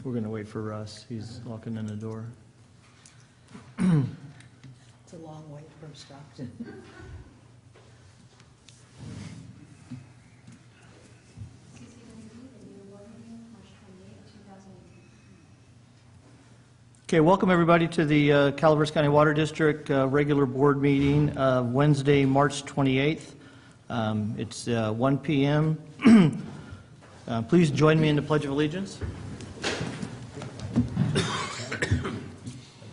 We're going to wait for Russ. He's locking in the door. It's a long way from Stockton. Okay, welcome everybody to the Calaveras County Water District regular board meeting, Wednesday, March 28th. It's 1 p.m. Please join me in the Pledge of Allegiance.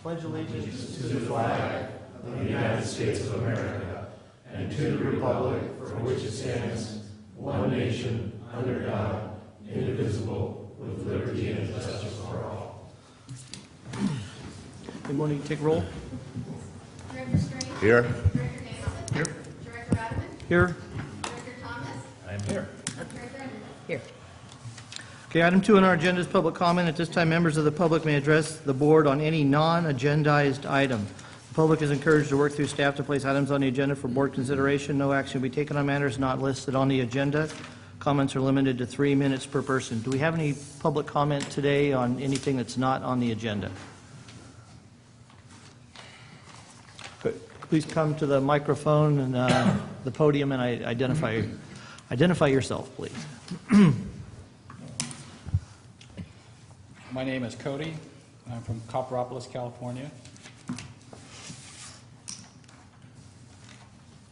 Pledge allegiance to the flag of the United States of America and to the republic for which it stands, one nation, under God, indivisible, with liberty and justice for all. Good morning. Take roll. Director Strange? Here. Director Danielson? Here. Director Rademan? Here. Director Thomas? I'm here. Director Edwards? Here. Okay, item 2 on our agenda is public comment. At this time, members of the public may address the board on any non-agendized item. The public is encouraged to work through staff to place items on the agenda for board consideration. No action will be taken on matters not listed on the agenda. Comments are limited to 3 minutes per person. Do we have any public comment today on anything that's not on the agenda? Please come to the microphone and the podium and identify yourself, please. My name is Cody. I'm from Copperopolis, California.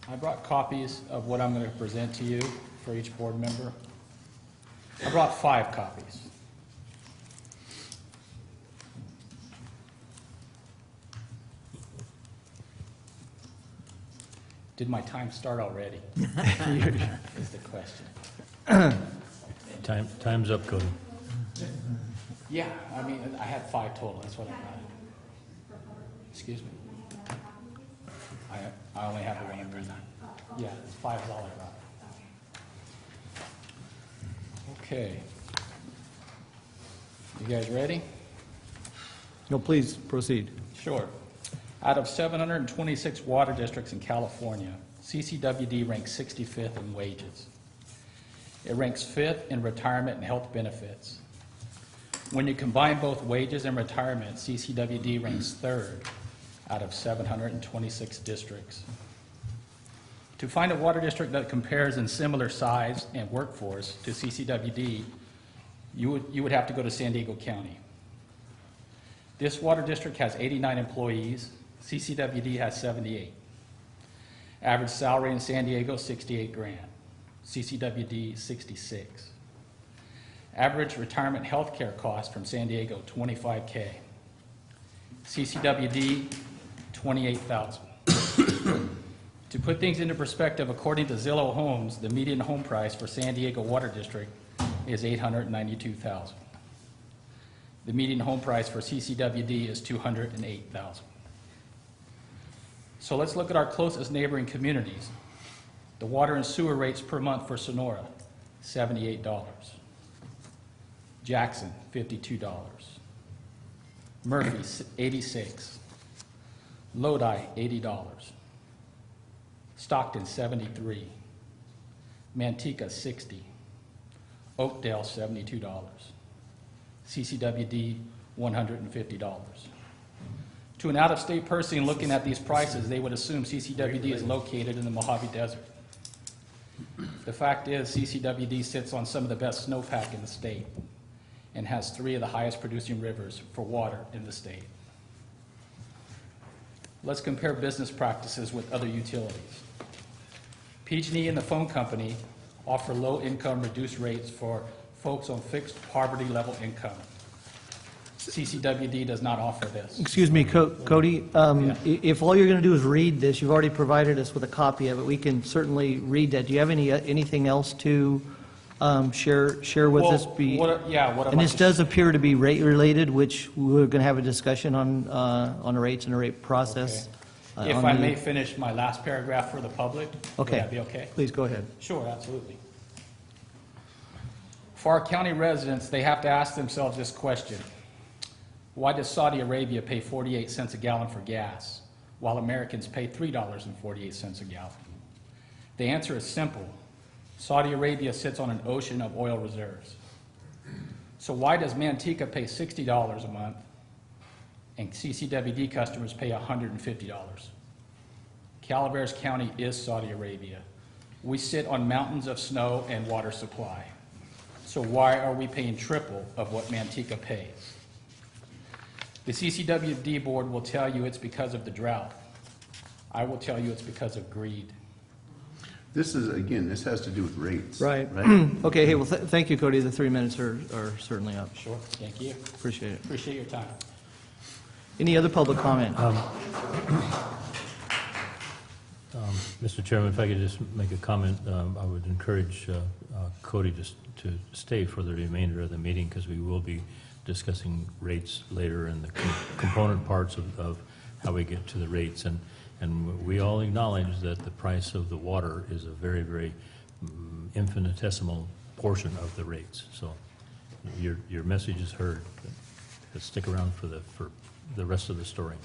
I brought copies of what I'm going to present to you for each board member. I brought 5 copies. Did my time start already? Is the question. Time's up, Cody. Yeah, I mean, I had 5 total. That's what I got. Excuse me. I only have the one I'm reading. Yeah, 5 is all I got. Okay. You guys ready? No, please proceed. Sure. Out of 726 water districts in California, CCWD ranks 65th in wages. It ranks 5th in retirement and health benefits. When you combine both wages and retirement, CCWD ranks 3rd out of 726 districts. To find a water district that compares in similar size and workforce to CCWD, you would have to go to San Diego County. This water district has 89 employees. CCWD has 78. Average salary in San Diego, 68 grand. CCWD, 66. Average retirement health care cost from San Diego, $25K. CCWD, $28,000. To put things into perspective, according to Zillow Homes, the median home price for San Diego Water District is $892,000. The median home price for CCWD is $208,000. So let's look at our closest neighboring communities. The water and sewer rates per month for Sonora, $78. Jackson, $52. Murphy, $86. Lodi, $80. Stockton, $73. Manteca, $60. Oakdale, $72. CCWD, $150. To an out-of-state person looking at these prices, they would assume CCWD is located in the Mojave Desert. The fact is, CCWD sits on some of the best snowpack in the state and has 3 of the highest producing rivers for water in the state. Let's compare business practices with other utilities. PG&E and the phone company offer low-income reduced rates for folks on fixed poverty level income. CCWD does not offer this. Excuse me, Cody. If all you're going to do is read this, you've already provided us with a copy of it. We can certainly read that. Do you have anything else to share with us? What and this does appear to be rate related, which we're going to have a discussion on the rates and the rate process. Okay. If I may finish my last paragraph for the public, okay. Would that be okay? Please go ahead. Sure, absolutely. For our county residents, they have to ask themselves this question. Why does Saudi Arabia pay 48 cents a gallon for gas, while Americans pay $3.48 a gallon? The answer is simple. Saudi Arabia sits on an ocean of oil reserves. So why does Manteca pay $60 a month and CCWD customers pay $150? Calaveras County is Saudi Arabia. We sit on mountains of snow and water supply. So why are we paying triple of what Manteca pays? The CCWD board will tell you it's because of the drought. I will tell you it's because of greed. This is, again, this has to do with rates. Right. Okay, hey, well, thank you, Cody. The 3 minutes are certainly up. Sure, thank you. Appreciate it. Appreciate your time. Any other public comment? Mr. Chairman, if I could just make a comment, I would encourage Cody just to stay for the remainder of the meeting because we will be discussing rates later and the component parts of how we get to the rates. And we all acknowledge that the price of the water is a very, very infinitesimal portion of the rates. So your message is heard. But stick around for the rest of the story.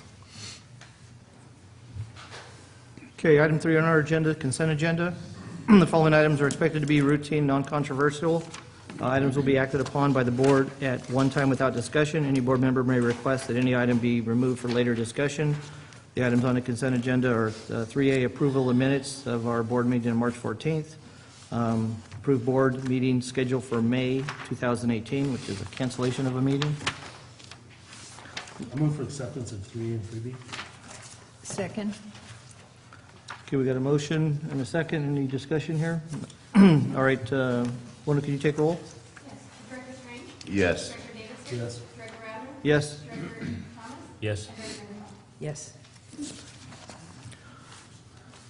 Okay, item 3 on our agenda, consent agenda. The following items are expected to be routine, non-controversial. Items will be acted upon by the board at one time without discussion. Any board member may request that any item be removed for later discussion. The items on the consent agenda are 3A, approval of minutes of our board meeting on March 14th. Approved board meeting scheduled for May 2018, which is a cancellation of a meeting. I move for acceptance of 3A and 3B. Second? Okay, we got a motion and a second. Any discussion here? All right, Wanda, can you take roll? Yes. Director Strange? Yes. Director Davidson? Yes. Director Radman? Yes. Director Thomas? Yes. And Director Randall? Yes.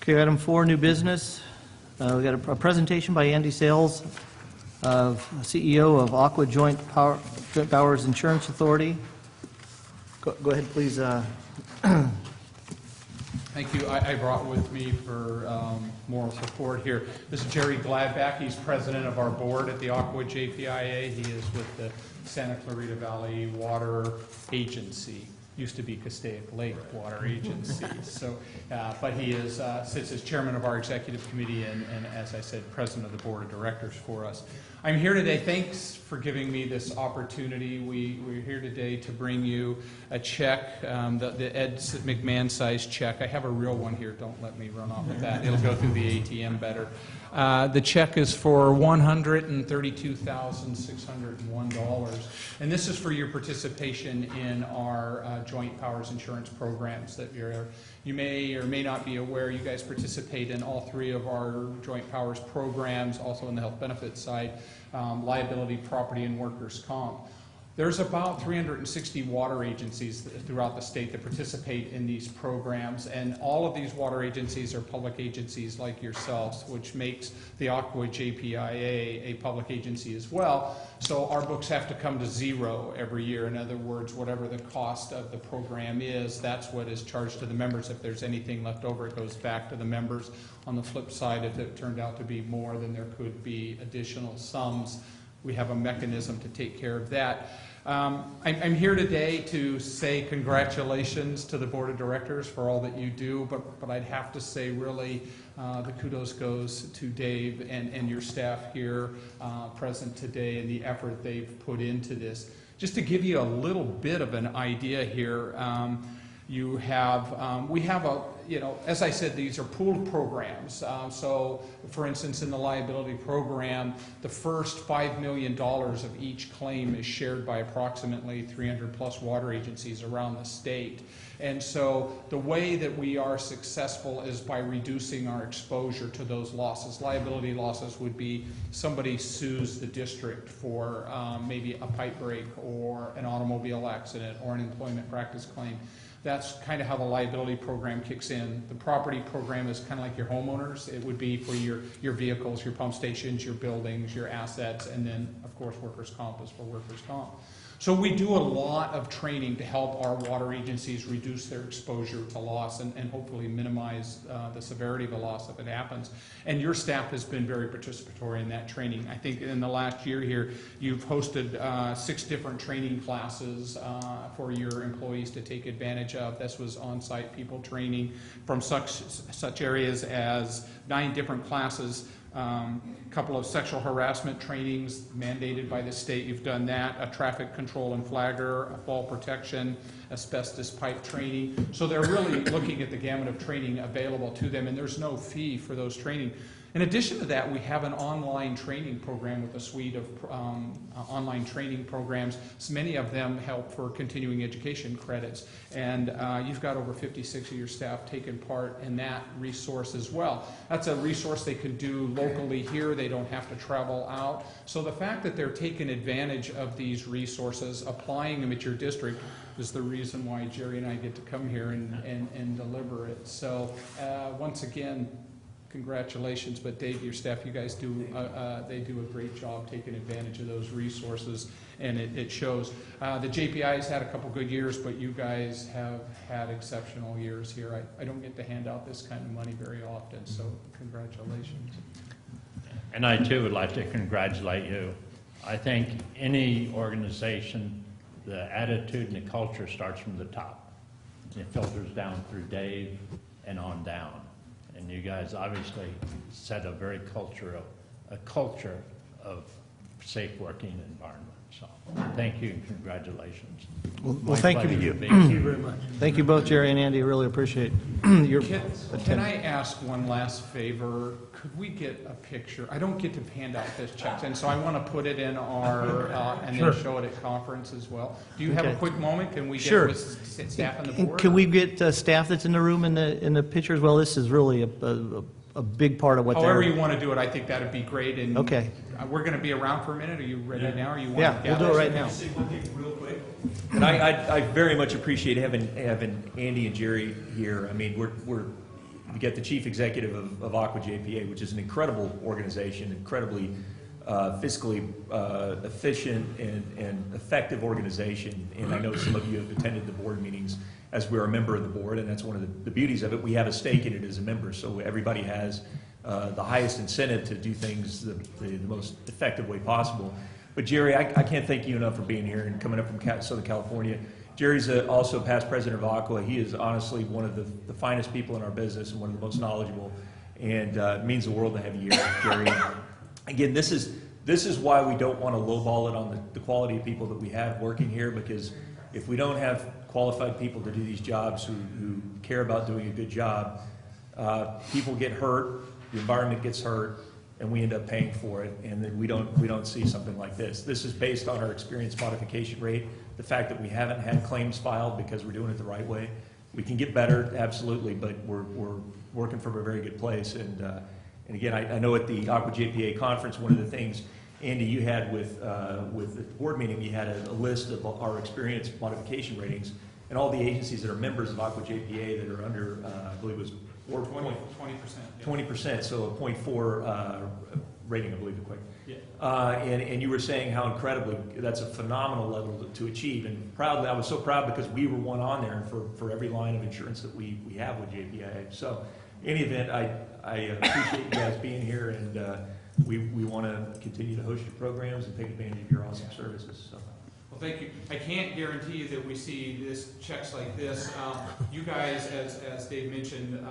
Okay, item 4, new business. We got a presentation by Andy Sales, CEO of Aqua Joint Powers Insurance Authority. Go ahead, please. Thank you. I brought with me for moral support here. This is Jerry Gladback. He's president of our board at the Aqua JPIA. He is with the Santa Clarita Valley Water Agency. Used to be Castaic Lake Water Agency. So, but he is sits as chairman of our executive committee and, as I said, president of the board of directors for us. I'm here today. Thanks for giving me this opportunity. We're here today to bring you a check, the Ed McMahon size check. I have a real one here. Don't let me run off with that. It'll go through the ATM better. The check is for $132,601, and this is for your participation in our joint powers insurance programs that you may or may not be aware. You guys participate in all 3 of our joint powers programs, also in the health benefits side, liability, property, and workers' comp. There's about 360 water agencies throughout the state that participate in these programs, and all of these water agencies are public agencies like yourselves, which makes the Aqua JPIA a public agency as well. So our books have to come to zero every year. In other words, whatever the cost of the program is, that's what is charged to the members. If there's anything left over, it goes back to the members. On the flip side, if it turned out to be more, then there could be additional sums. We have a mechanism to take care of that. I'm here today to say congratulations to the board of directors for all that you do, but I'd have to say really the kudos goes to Dave and your staff here present today and the effort they've put into this. Just to give you a little bit of an idea here, we have as I said, these are pooled programs. So, for instance, in the liability program, the first $5 million of each claim is shared by approximately 300 plus water agencies around the state. And so the way that we are successful is by reducing our exposure to those losses. Liability losses would be somebody sues the district for maybe a pipe break or an automobile accident or an employment practice claim. That's kind of how the liability program kicks in. The property program is kind of like your homeowners. It would be for your vehicles, your pump stations, your buildings, your assets, and then, of course, workers' comp is for workers' comp. So we do a lot of training to help our water agencies reduce their exposure to loss and hopefully minimize the severity of a loss if it happens. And your staff has been very participatory in that training. I think in the last year here, you've hosted 6 different training classes for your employees to take advantage of. This was on-site people training from such areas as 9 different classes Couple of sexual harassment trainings mandated by the state, you've done that, a traffic control and flagger, a fall protection, asbestos pipe training. So they're really looking at the gamut of training available to them, and there's no fee for those training. In addition to that, we have an online training program with a suite of online training programs. So many of them help for continuing education credits. And you've got over 56 of your staff taking part in that resource as well. That's a resource they can do locally here. They don't have to travel out. So the fact that they're taking advantage of these resources, applying them at your district, is the reason why Jerry and I get to come here and deliver it. So once again, congratulations, but Dave, your staff, you guys do, they do a great job taking advantage of those resources, and it shows. The JPI's had a couple good years, but you guys have had exceptional years here. I don't get to hand out this kind of money very often, so congratulations. And I too would like to congratulate you. I think any organization, the attitude and the culture starts from the top. It filters down through Dave and on down. And you guys obviously set a very a culture of safe working environment. So thank you and congratulations. Well, thank you. Thank you very much. Thank you both, Jerry and Andy. Really appreciate your Can I ask one last favor? Could we get a picture? I don't get to hand out this checks, and so I want to put it in our, and then show it at conference as well. Do you have a Okay. quick moment? Can we Sure. get with staff on the And board? can we get staff that's in the room in the picture as well? This is really a big part of what However they're... you want to do it, I think that'd be great. And Okay. We're going to be around for a minute. Are you ready now? Or you want Yeah, to we'll do it right now. Say one thing real quick. And I very much appreciate having Andy and Jerry here. I mean, we got the chief executive of Aqua JPA, which is an incredible organization, incredibly fiscally efficient and effective organization. And I know some of you have attended the board meetings as we're a member of the board, and that's one of the beauties of it. We have a stake in it as a member, so everybody has the highest incentive to do things the most effective way possible. But Jerry, I can't thank you enough for being here and coming up from Southern California. Jerry's also past president of Aqua. He is honestly one of the finest people in our business and one of the most knowledgeable, and it means the world to have you here, Jerry. Again, this is why we don't want to lowball it on the quality of people that we have working here, because if we don't have qualified people to do these jobs who care about doing a good job, people get hurt, the environment gets hurt, and we end up paying for it, and then we don't see something like this. This is based on our experience modification rate, the fact that we haven't had claims filed because we're doing it the right way. We can get better, absolutely, but we're working from a very good place. And again, I know at the Aqua JPA conference, one of the things, Andy, you had with the board meeting, you had a list of our experience modification ratings, and all the agencies that are members of Aqua JPA that are under, I believe it was 20%. 20%, so a 0.4 rating, I believe, quick. Yeah. And you were saying how incredibly, that's a phenomenal level to achieve. And proudly, I was so proud because we were one on there for every line of insurance that we have with JPIA. So in any event, I appreciate you guys being here, and we want to continue to host your programs and take advantage of your awesome services. So. Well, thank you. I can't guarantee you that we see checks like this. You guys, as Dave mentioned,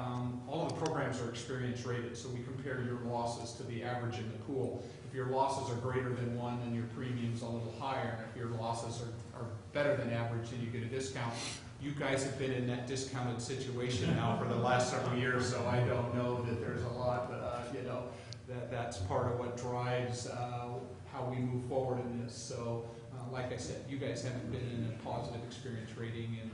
all of the programs are experience rated, so we compare your losses to the average in the pool. If your losses are greater than 1, then your premium's a little higher. And if your losses are better than average, then you get a discount. You guys have been in that discounted situation now for the last several years, so I don't know that there's a lot, that's part of what drives how we move forward in this. So. Like I said, you guys haven't been in a positive experience rating in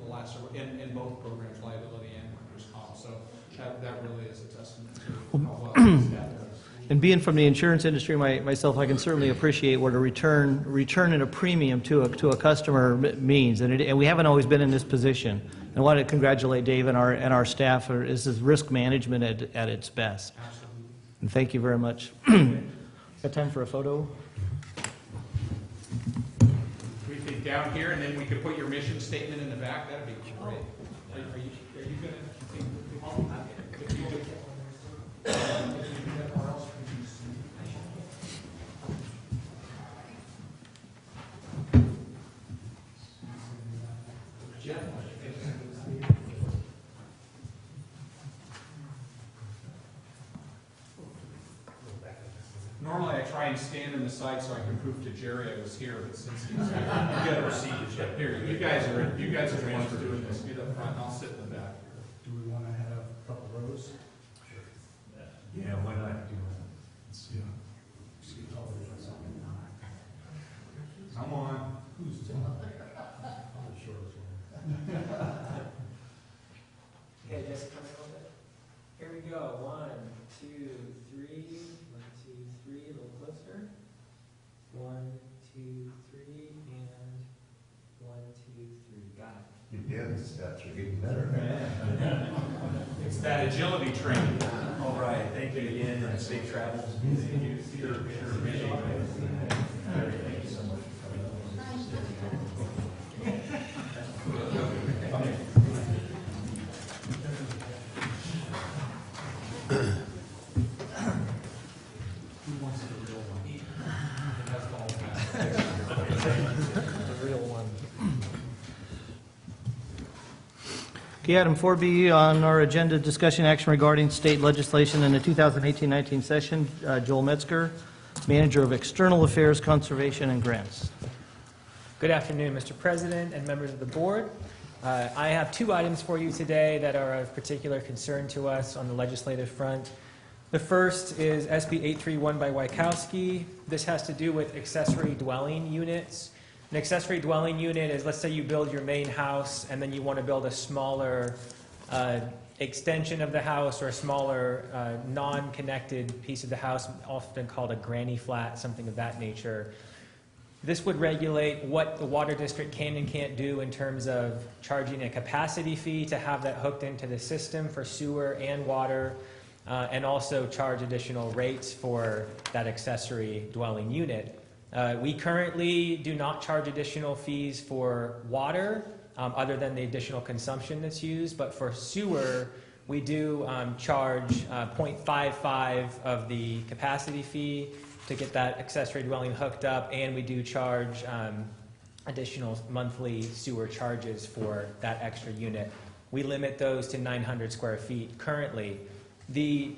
the last several, in both programs, liability and workers' comp. So that really is a testament to how well the staff does. And being from the insurance industry myself, I can certainly appreciate what a return in a premium to a customer means. And we haven't always been in this position. And I want to congratulate Dave and our staff. This is risk management at its best. Absolutely. And thank you very much. Got time for a photo? We think down here, and then we could put your mission statement in the back. That'd be great. Are you going Normally I try and stand in the side so I can prove to Jerry I was here, but since he's here, you gotta proceed to check. Here, you guys are the ones doing this. Get up front and I'll sit in the back. Do we want to have a couple rows? Yeah, why not? Come on. Who's the shortest one? Okay, just come in a little bit. Here we go. 1, 2, 3. 1, 2, 3. A little closer. 1, 2, 3, and 1, 2, 3. Got it. Your dance steps are getting better. It's that agility training. All right, thank you again, and safe travels. Okay, item 4B on our agenda, discussion action regarding state legislation in the 2018-19 session. Joel Metzger, Manager of External Affairs, Conservation, and Grants. Good afternoon, Mr. President and members of the board. I have 2 items for you today that are of particular concern to us on the legislative front. The first is SB 831 by Wykowski. This has to do with accessory dwelling units. An accessory dwelling unit is, let's say you build your main house and then you want to build a smaller extension of the house or a smaller non-connected piece of the house, often called a granny flat, something of that nature. This would regulate what the water district can and can't do in terms of charging a capacity fee to have that hooked into the system for sewer and water, and also charge additional rates for that accessory dwelling unit. We currently do not charge additional fees for water, other than the additional consumption that's used, but for sewer, we do charge 0.55 of the capacity fee to get that accessory dwelling hooked up, and we do charge additional monthly sewer charges for that extra unit. We limit those to 900 square feet currently. The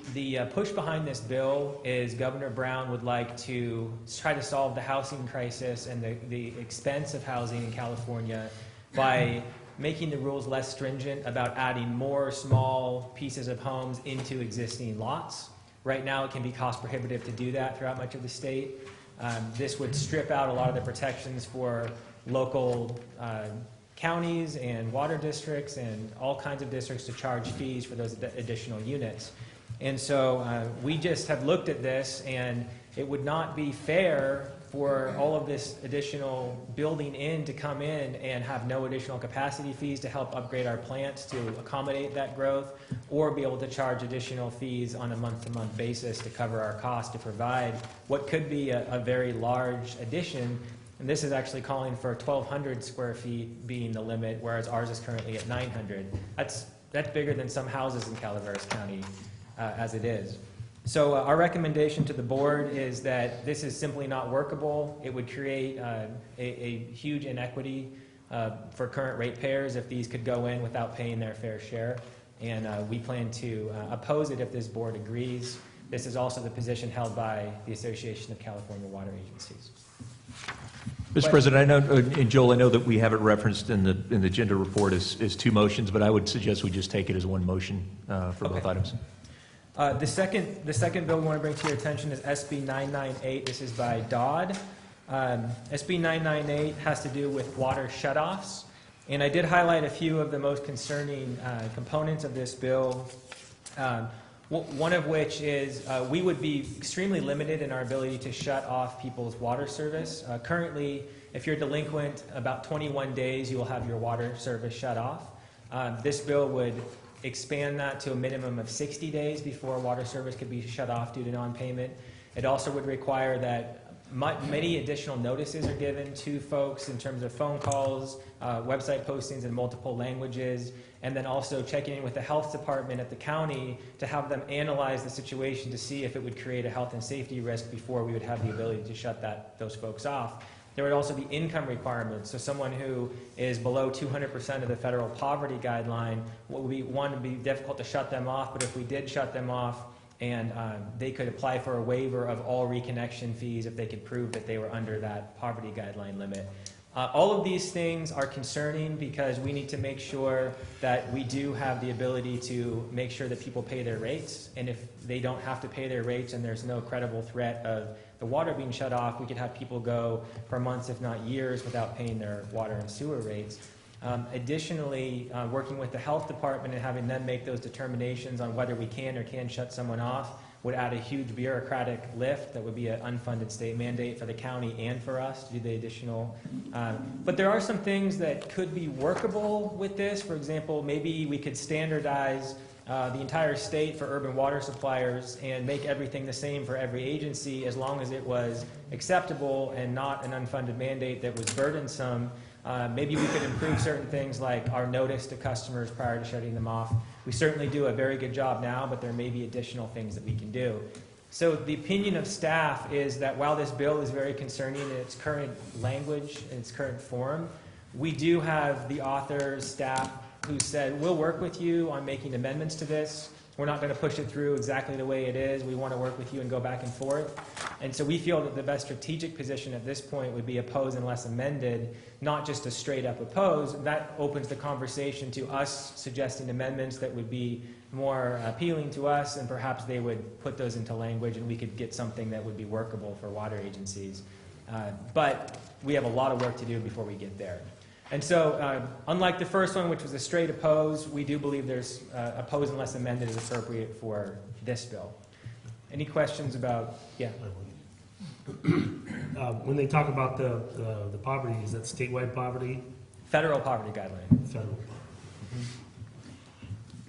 push behind this bill is Governor Brown would like to try to solve the housing crisis and the expense of housing in California by making the rules less stringent about adding more small pieces of homes into existing lots. Right now, it can be cost prohibitive to do that throughout much of the state. This would strip out a lot of the protections for local counties and water districts and all kinds of districts to charge fees for those additional units. And so we just have looked at this, and it would not be fair for all of this additional building in to come in and have no additional capacity fees to help upgrade our plants to accommodate that growth, or be able to charge additional fees on a month-to-month basis to cover our cost to provide what could be a very large addition. And this is actually calling for 1,200 square feet being the limit, whereas ours is currently at 900. That's bigger than some houses in Calaveras County as it is. So our recommendation to the board is that this is simply not workable. It would create a huge inequity for current ratepayers if these could go in without paying their fair share. And we plan to oppose it if this board agrees. This is also the position held by the Association of California Water Agencies. Mr. President, I know, and Joel, I know that we have it referenced in the agenda report as 2 motions, but I would suggest we just take it as 1 motion for both items. The second bill we want to bring to your attention is SB 998. This is by Dodd. SB 998 has to do with water shutoffs, and I did highlight a few of the most concerning components of this bill. One of which is we would be extremely limited in our ability to shut off people's water service. Currently, if you're delinquent, about 21 days you will have your water service shut off. This bill would expand that to a minimum of 60 days before water service could be shut off due to non-payment. It also would require that many additional notices are given to folks in terms of phone calls, website postings in multiple languages, and then also checking in with the health department at the county to have them analyze the situation to see if it would create a health and safety risk before we would have the ability to shut those folks off. There would also be income requirements. So someone who is below 200% of the federal poverty guideline, would be difficult to shut them off, but if we did shut them off, And they could apply for a waiver of all reconnection fees if they could prove that they were under that poverty guideline limit. All of these things are concerning because we need to make sure that we do have the ability to make sure that people pay their rates. And if they don't have to pay their rates and there's no credible threat of the water being shut off, we could have people go for months, if not years, without paying their water and sewer rates. Additionally, working with the health department and having them make those determinations on whether we can or can't shut someone off would add a huge bureaucratic lift that would be an unfunded state mandate for the county and for us to do the additional. But there are some things that could be workable with this. For example, maybe we could standardize the entire state for urban water suppliers and make everything the same for every agency as long as it was acceptable and not an unfunded mandate that was burdensome. Maybe we could improve certain things like our notice to customers prior to shutting them off. We certainly do a very good job now, but there may be additional things that we can do. So the opinion of staff is that while this bill is very concerning in its current language, in its current form, we do have the authors, staff, who said, we'll work with you on making amendments to this. We're not going to push it through exactly the way it is. We want to work with you and go back and forth. And so we feel that the best strategic position at this point would be oppose unless amended, not just a straight up oppose. That opens the conversation to us suggesting amendments that would be more appealing to us, and perhaps they would put those into language and we could get something that would be workable for water agencies. But we have a lot of work to do before we get there. And so, unlike the first one, which was a straight oppose, we do believe there's oppose unless amended is appropriate for this bill. Any questions about, yeah? When they talk about the poverty, is that statewide poverty? Federal poverty guideline. Federal.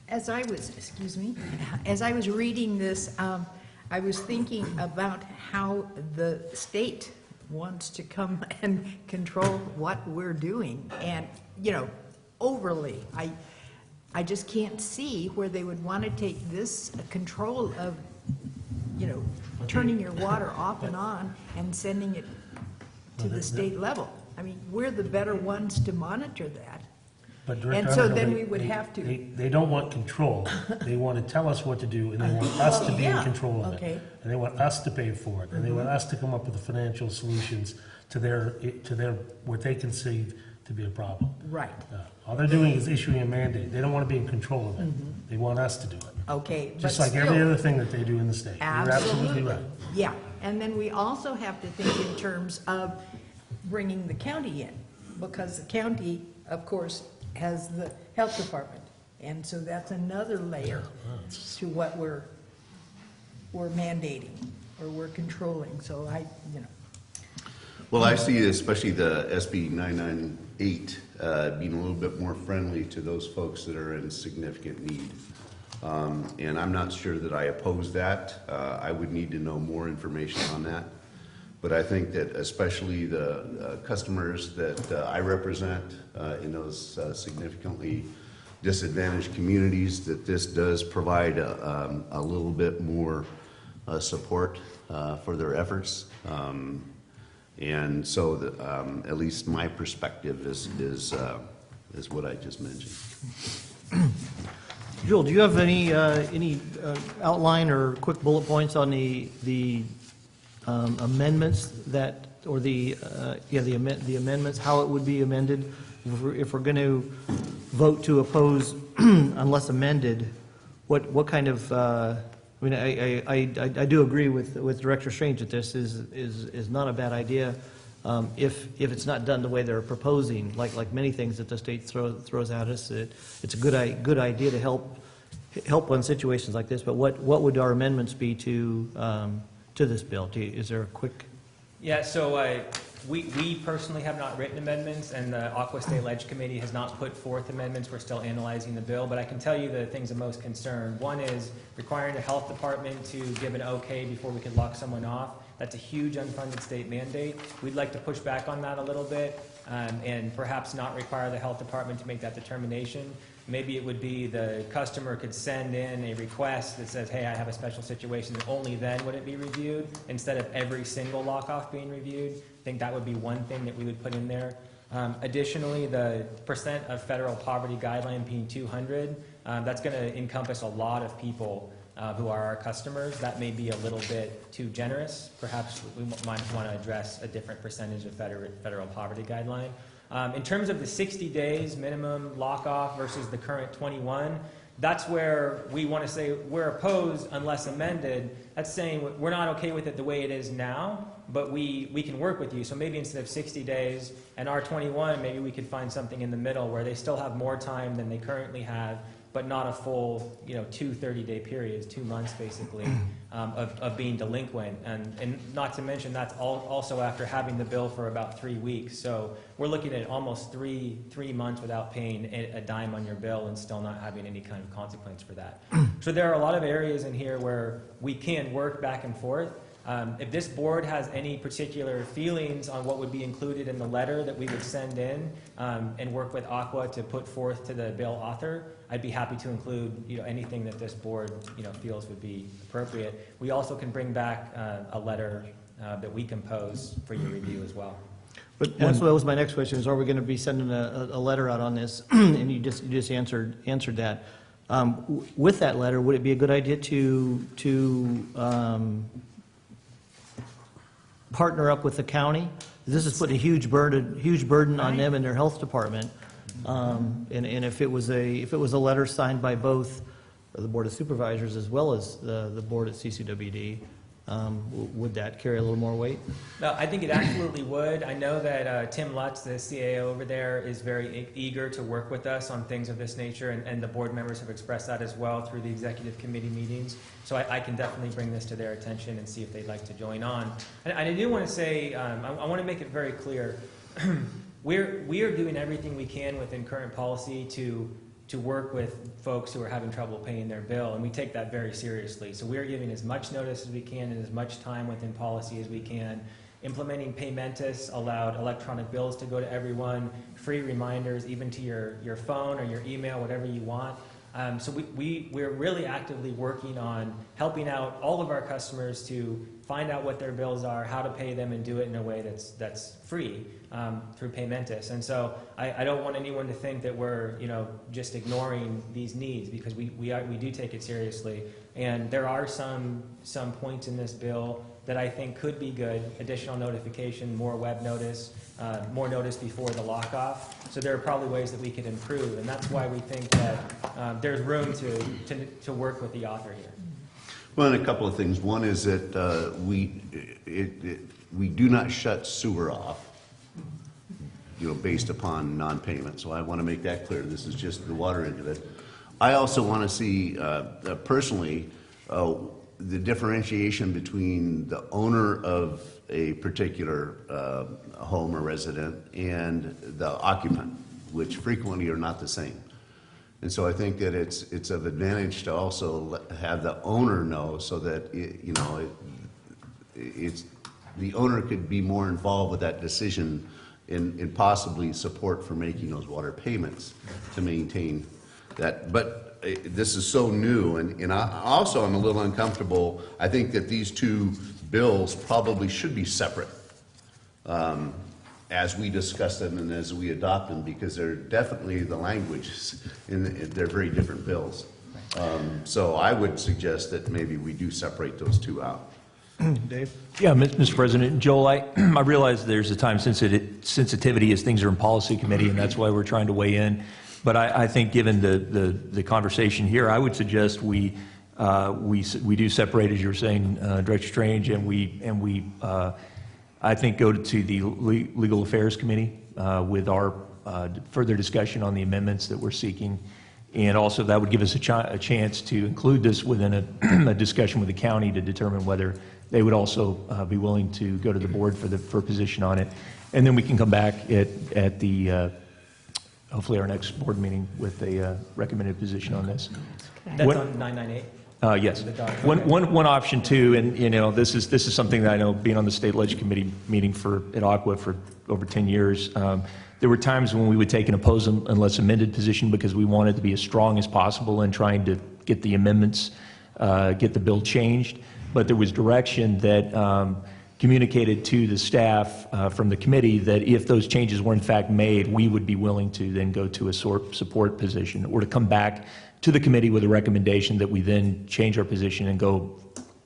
As I was reading this, I was thinking about how the state wants to come and control what we're doing, and, you know, overly. I just can't see where they would want to take this control of, you know, turning your water off and on and sending it to the state level. I mean, we're the better ones to monitor that. But Director And so Underhill, then we would have to. They don't want control. They want to tell us what to do, and they want us to be in control of it. And they want us to pay for it, and they want us to come up with the financial solutions to their what they conceive to be a problem. Right. All they're doing is issuing a mandate. They don't want to be in control of it. They want us to do it. Okay. Just but like every other thing that they do in the state. You're absolutely right. Yeah, and then we also have to think in terms of bringing the county in, because the county, of course, has the health department, and so that's another layer to what we're mandating or we're controlling. So Well, I see especially the SB 998 being a little bit more friendly to those folks that are in significant need. And I'm not sure that I oppose that. I would need to know more information on that. But I think that especially the customers that I represent in those significantly disadvantaged communities, that this does provide a little bit more support for their efforts. And so at least my perspective is what I just mentioned. Joel, do you have any outline or quick bullet points on the amendments that, or the amendments, how it would be amended? If we're going to vote to oppose unless amended, what kind of, I mean, I do agree with Director Strange that this is not a bad idea if it's not done the way they're proposing, like many things that the state throws at us. It's a good idea to help on situations like this, but what would our amendments be to this bill? Is there a quick? Yeah, so we personally have not written amendments, and the Aqua State Ledge Committee has not put forth amendments. We're still analyzing the bill, but I can tell you the things of most concern. One is requiring the health department to give an okay before we can lock someone off. That's a huge unfunded state mandate. We'd like to push back on that a little bit and perhaps not require the health department to make that determination. Maybe it would be the customer could send in a request that says, hey, I have a special situation, and only then would it be reviewed, instead of every single lock-off being reviewed. I think that would be one thing that we would put in there. Additionally, the % of federal poverty guideline being 200, that's going to encompass a lot of people who are our customers, that may be a little bit too generous. Perhaps we might want to address a different percentage of federal poverty guideline. In terms of the 60 days minimum lock-off versus the current 21, that's where we want to say we're opposed unless amended. That's saying we're not okay with it the way it is now, but we can work with you. So maybe instead of 60 days and our 21, maybe we could find something in the middle where they still have more time than they currently have, but not a full, 2 30-day periods, 2 months basically, of being delinquent. And not to mention that's also after having the bill for about 3 weeks. So we're looking at almost three months without paying a dime on your bill and still not having any kind of consequence for that. So there are a lot of areas in here where we can work back and forth. If this board has any particular feelings on what would be included in the letter that we would send in and work with Aqua to put forth to the bill author, I'd be happy to include anything that this board feels would be appropriate. We also can bring back a letter that we compose for your review as well. But that was my next question, is are we going to be sending a letter out on this? And you just answered that. With that letter, would it be a good idea to partner up with the county? This is putting a huge burden on them and their health department. And if it was a letter signed by both the Board of Supervisors as well as the board at CCWD, would that carry a little more weight? No, I think it absolutely would. I know that Tim Lutz, the CAO over there, is very eager to work with us on things of this nature, and the board members have expressed that as well through the executive committee meetings. So I can definitely bring this to their attention and see if they'd like to join on. And I do want to say, I want to make it very clear, we are doing everything we can within current policy to work with folks who are having trouble paying their bill, and we take that very seriously. So we're giving as much notice as we can and as much time within policy as we can. Implementing Paymentus allowed electronic bills to go to everyone, free reminders even to your phone or your email, whatever you want. So we're really actively working on helping out all of our customers to find out what their bills are, how to pay them, and do it in a way that's free through Paymentus. And so I don't want anyone to think that we're just ignoring these needs, because we do take it seriously. And there are some points in this bill that I think could be good: additional notification, more web notice, more notice before the lock-off. So there are probably ways that we could improve, and that's why we think that there's room to work with the author here. Well, and a couple of things. One is that we do not shut sewer off, based upon non-payment. So I want to make that clear. This is just the water end of it. I also want to see, personally, the differentiation between the owner of a particular home or resident and the occupant, which frequently are not the same. And so I think that it's of advantage to also have the owner know, so that the owner could be more involved with that decision and possibly support for making those water payments to maintain that. But this is so new, and I also am a little uncomfortable. I think that these two bills probably should be separate as we discuss them and as we adopt them, because they're definitely the language, they're very different bills. So I would suggest that maybe we do separate those two out. Dave? Yeah, Mr. President. Joel, I realize there's a time sensitivity as things are in policy committee, and that's why we're trying to weigh in. But I think given the conversation here, I would suggest we do separate, as you were saying, Director Strange, and we I think go to the Legal Affairs Committee with our further discussion on the amendments that we're seeking. And also that would give us a chance to include this within a discussion with the county to determine whether they would also be willing to go to the board for a position on it. And then we can come back at the hopefully our next board meeting with a recommended position on this. That's on 998? Yes. One option too, and this is something that I know, being on the state leg committee meeting at Aqua for over 10 years. There were times when we would take an oppose unless amended position because we wanted to be as strong as possible in trying to get the amendments, get the bill changed. But there was direction that communicated to the staff from the committee that if those changes were in fact made, we would be willing to then go to a support position, or to come back to the committee with a recommendation that we then change our position and go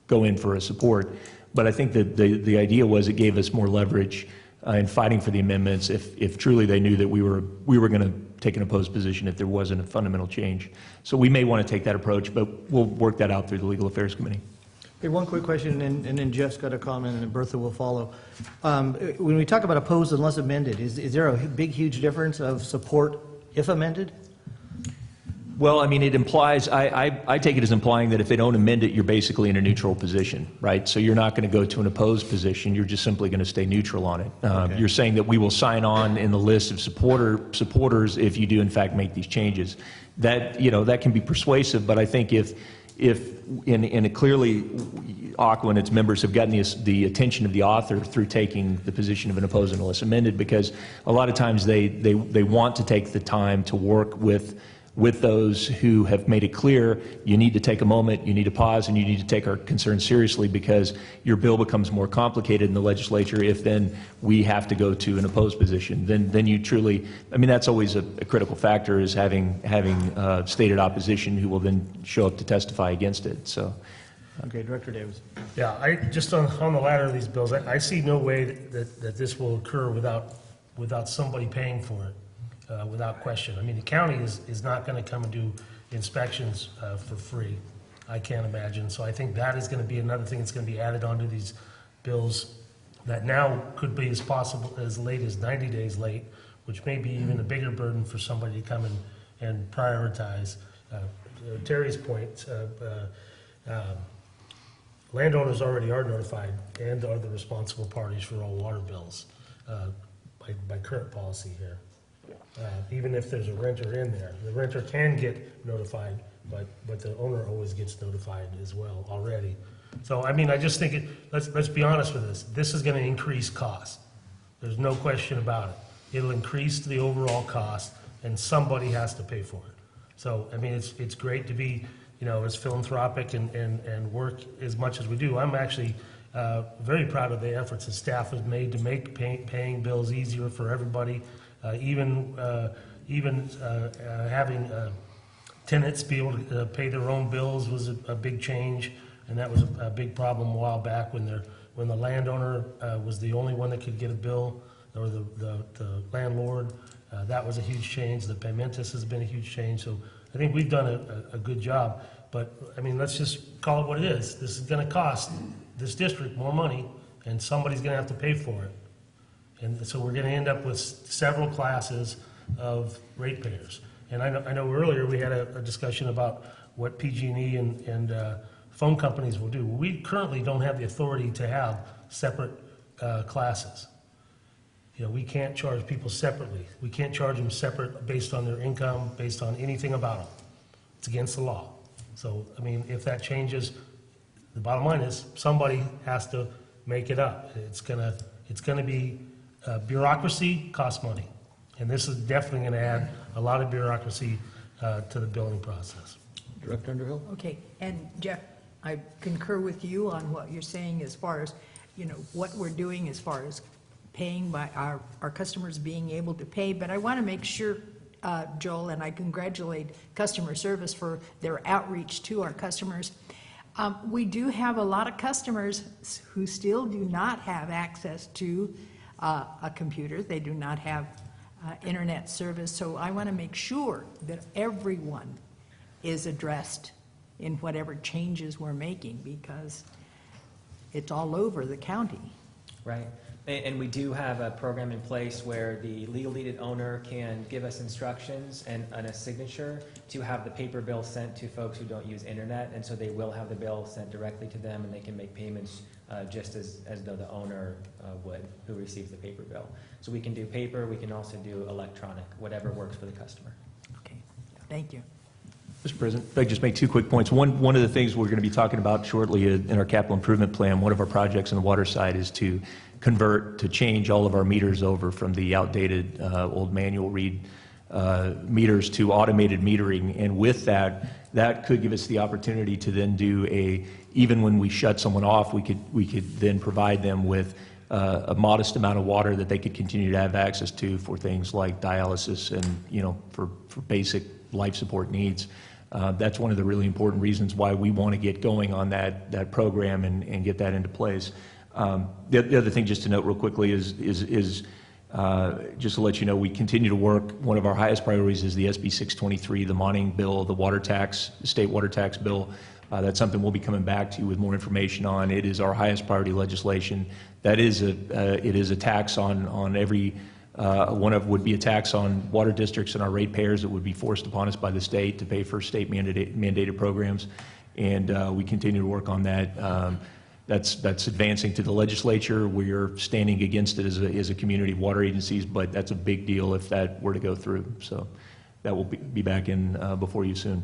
in for a support. But I think that the idea was it gave us more leverage in fighting for the amendments if truly they knew that we were going to take an opposed position if there wasn't a fundamental change. So we may want to take that approach, but we'll work that out through the Legal Affairs Committee. Okay, one quick question, and then Jeff's got a comment, and then Bertha will follow. When we talk about opposed unless amended, is there a big, huge difference of support if amended? Well, I mean, it implies, I take it as implying that if they don't amend it, you're basically in a neutral position, right? So you're not going to go to an opposed position, you're just simply going to stay neutral on it. Okay. You're saying that we will sign on in the list of supporters if you do in fact make these changes. That, that can be persuasive, but I think if clearly AQUA and its members have gotten the attention of the author through taking the position of an opposed unless amended, because a lot of times they want to take the time to work with those who have made it clear you need to take a moment, you need to pause, and you need to take our concerns seriously, because your bill becomes more complicated in the legislature if then we have to go to an opposed position. Then you truly, I mean, that's always a critical factor, is having stated opposition who will then show up to testify against it. So. Okay, Director Davis. Yeah, just on the latter of these bills, I see no way that this will occur without somebody paying for it. Without question. I mean, the county is not going to come and do inspections for free. I can't imagine. So I think that is going to be another thing that's going to be added onto these bills that now could be as late as 90 days late, which may be even a bigger burden for somebody to come and prioritize. Terry's point, landowners already are notified and are the responsible parties for all water bills by current policy here. Even if there's a renter in there, the renter can get notified, but the owner always gets notified as well already. So I mean, I just think let's be honest with this. This is going to increase costs. There's no question about it. It'll increase the overall cost, and somebody has to pay for it. So I mean, it's great to be as philanthropic and work as much as we do. I'm actually very proud of the efforts that staff has made to make paying bills easier for everybody. Even having tenants be able to pay their own bills was a big change, and that was a big problem a while back when the landowner was the only one that could get a bill, or the landlord. That was a huge change. The Pimentas has been a huge change. So I think we've done a good job. But I mean, let's just call it what it is. This is going to cost this district more money, and somebody's going to have to pay for it. And so we're going to end up with several classes of ratepayers. And I know earlier we had a discussion about what PG&E and phone companies will do. We currently don't have the authority to have separate classes. We can't charge people separately. We can't charge them separate based on their income, based on anything about them. It's against the law. So, I mean, if that changes, the bottom line is somebody has to make it up. It's gonna be bureaucracy costs money, and this is definitely going to add a lot of bureaucracy to the billing process. Director Underhill? Okay, and Jeff, I concur with you on what you're saying as far as, what we're doing as far as paying by our customers being able to pay, but I want to make sure, Joel, and I congratulate customer service for their outreach to our customers. We do have a lot of customers who still do not have access to a computer. They do not have internet service. So I want to make sure that everyone is addressed in whatever changes we're making, because it's all over the county. Right. And we do have a program in place where the legal deeded owner can give us instructions and a signature to have the paper bill sent to folks who don't use internet, and so they will have the bill sent directly to them, and they can make payments just as though the owner would, who receives the paper bill. So we can do paper, we can also do electronic, whatever works for the customer. Okay, thank you. Mr. President, if I could just make two quick points. One of the things we're going to be talking about shortly in our capital improvement plan, one of our projects on the water side is to change all of our meters over from the outdated old manual read meters to automated metering. And with that, that could give us the opportunity to then do even when we shut someone off, we could then provide them with a modest amount of water that they could continue to have access to for things like dialysis and, for basic life support needs. That's one of the really important reasons why we want to get going on that program and get that into place. The other thing, just to note real quickly, is just to let you know, we continue to work. One of our highest priorities is the SB 623, the Monning bill, the state water tax bill. That's something we'll be coming back to you with more information on. It is our highest priority legislation. That is it is a tax on every would be a tax on water districts and our ratepayers that would be forced upon us by the state to pay for state mandated programs, and we continue to work on that. That's advancing to the legislature. We're standing against it as a community of water agencies, but that's a big deal if that were to go through. So that will be back in before you soon.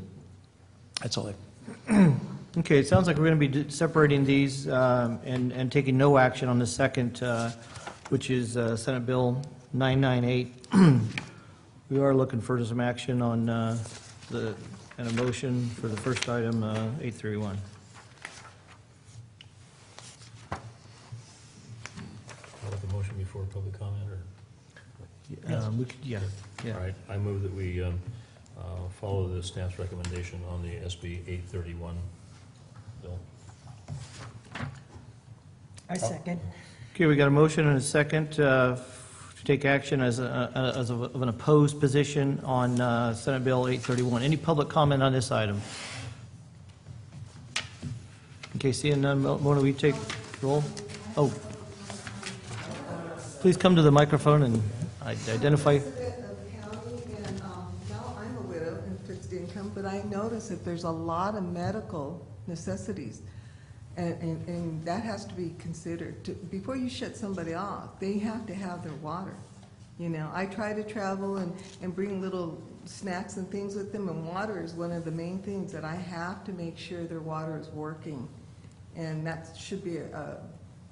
That's all I have. Okay, it sounds like we're going to be separating these and taking no action on the second, which is Senate Bill 998. We are looking for some action on and a motion for the first item, 831. I'll make a motion before public comment, or? We could, yeah. All right, I move that we follow the staff's recommendation on the SB 831 bill. I second. Okay, we got a motion and a second to take action as of an opposed position on Senate Bill 831. Any public comment on this item? Okay, seeing none, Mona, will you take roll? Oh. Please come to the microphone and identify. Of county, and now I'm a widow and fixed income, but I notice that there's a lot of medical necessities, and that has to be considered. Before you shut somebody off, they have to have their water. I try to travel and bring little snacks and things with them, and water is one of the main things that I have to make sure their water is working, and that should be a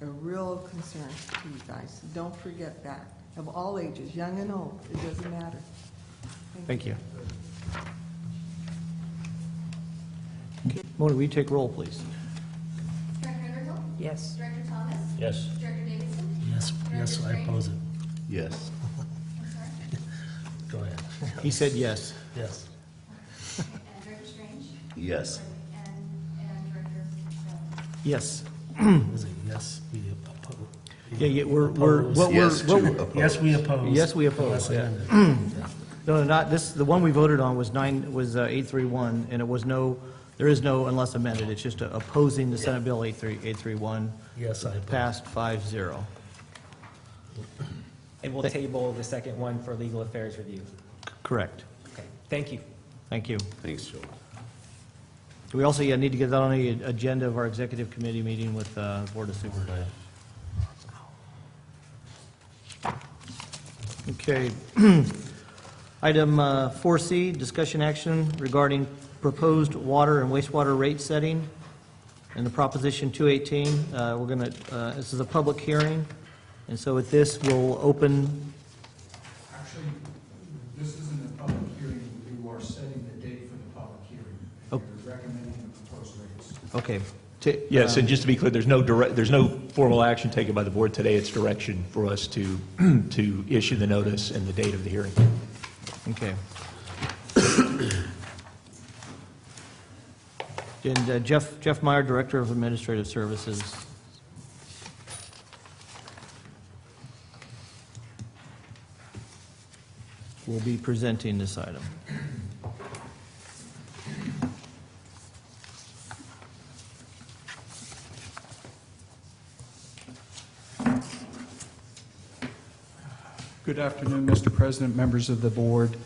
real concern to you guys. Don't forget that. Of all ages, young and old, it doesn't matter. Thank you. Okay, Mona, will you take roll, please? Director Underhill? Yes. Director Thomas? Yes. Director Davidson? Yes, I oppose it. Yes. I'm sorry. Go ahead. He said yes. Yes. And Director Strange? Yes. And Director Bell? Yes. Is it yes, we oppose? Yeah, we're, Oppose. what Yes we're, to what oppose. Yes, we oppose. Yes, we oppose, Unless yeah. amended. No, not this, the one we voted on was 831, and it was there is no unless amended, it's just opposing the Senate Bill 831, Yes, I oppose. passed 5-0. And we'll table the second one for legal affairs review. Correct. Okay, thank you. Thank you. Thanks, Joel. We also need to get that on the agenda of our executive committee meeting with Board of Supervisors. Okay. Item 4C, discussion action regarding proposed water and wastewater rate setting and the Proposition 218. We're going to, this is a public hearing, and so with this, we'll open. Actually, this isn't a public hearing, you are setting the date for the public hearing. Oh. You're recommending the proposed rates. Okay. Yes, and just to be clear, there's no formal action taken by the board today. It's direction for us to issue the notice and the date of the hearing. Okay. And Jeff Meyer, Director of Administrative Services. Will be presenting this item. Good afternoon, Mr. President, members of the board.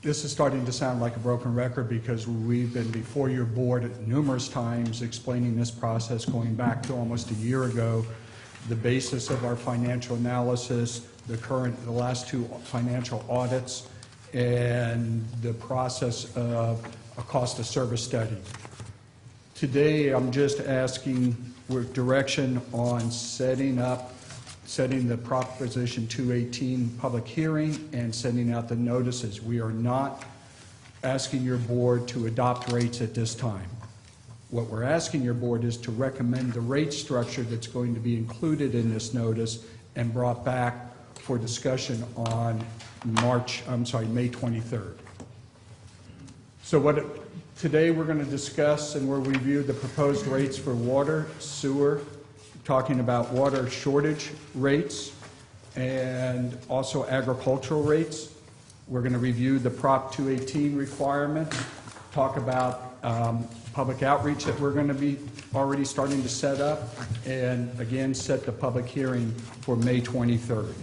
This is starting to sound like a broken record because we've been before your board numerous times explaining this process going back to almost a year ago, the basis of our financial analysis, the last two financial audits, and the process of a cost of service study. Today, I'm just asking for direction on setting up setting the Proposition 218 public hearing and sending out the notices. We are not asking your board to adopt rates at this time. What we're asking your board is to recommend the rate structure that's going to be included in this notice and brought back for discussion on May 23rd. So today we're going to discuss and we'll review the proposed rates for water, sewer, talking about water shortage rates and also agricultural rates. We're going to review the Prop 218 requirements, talk about public outreach that we're going to be already starting to set up, and again, set the public hearing for May 23rd.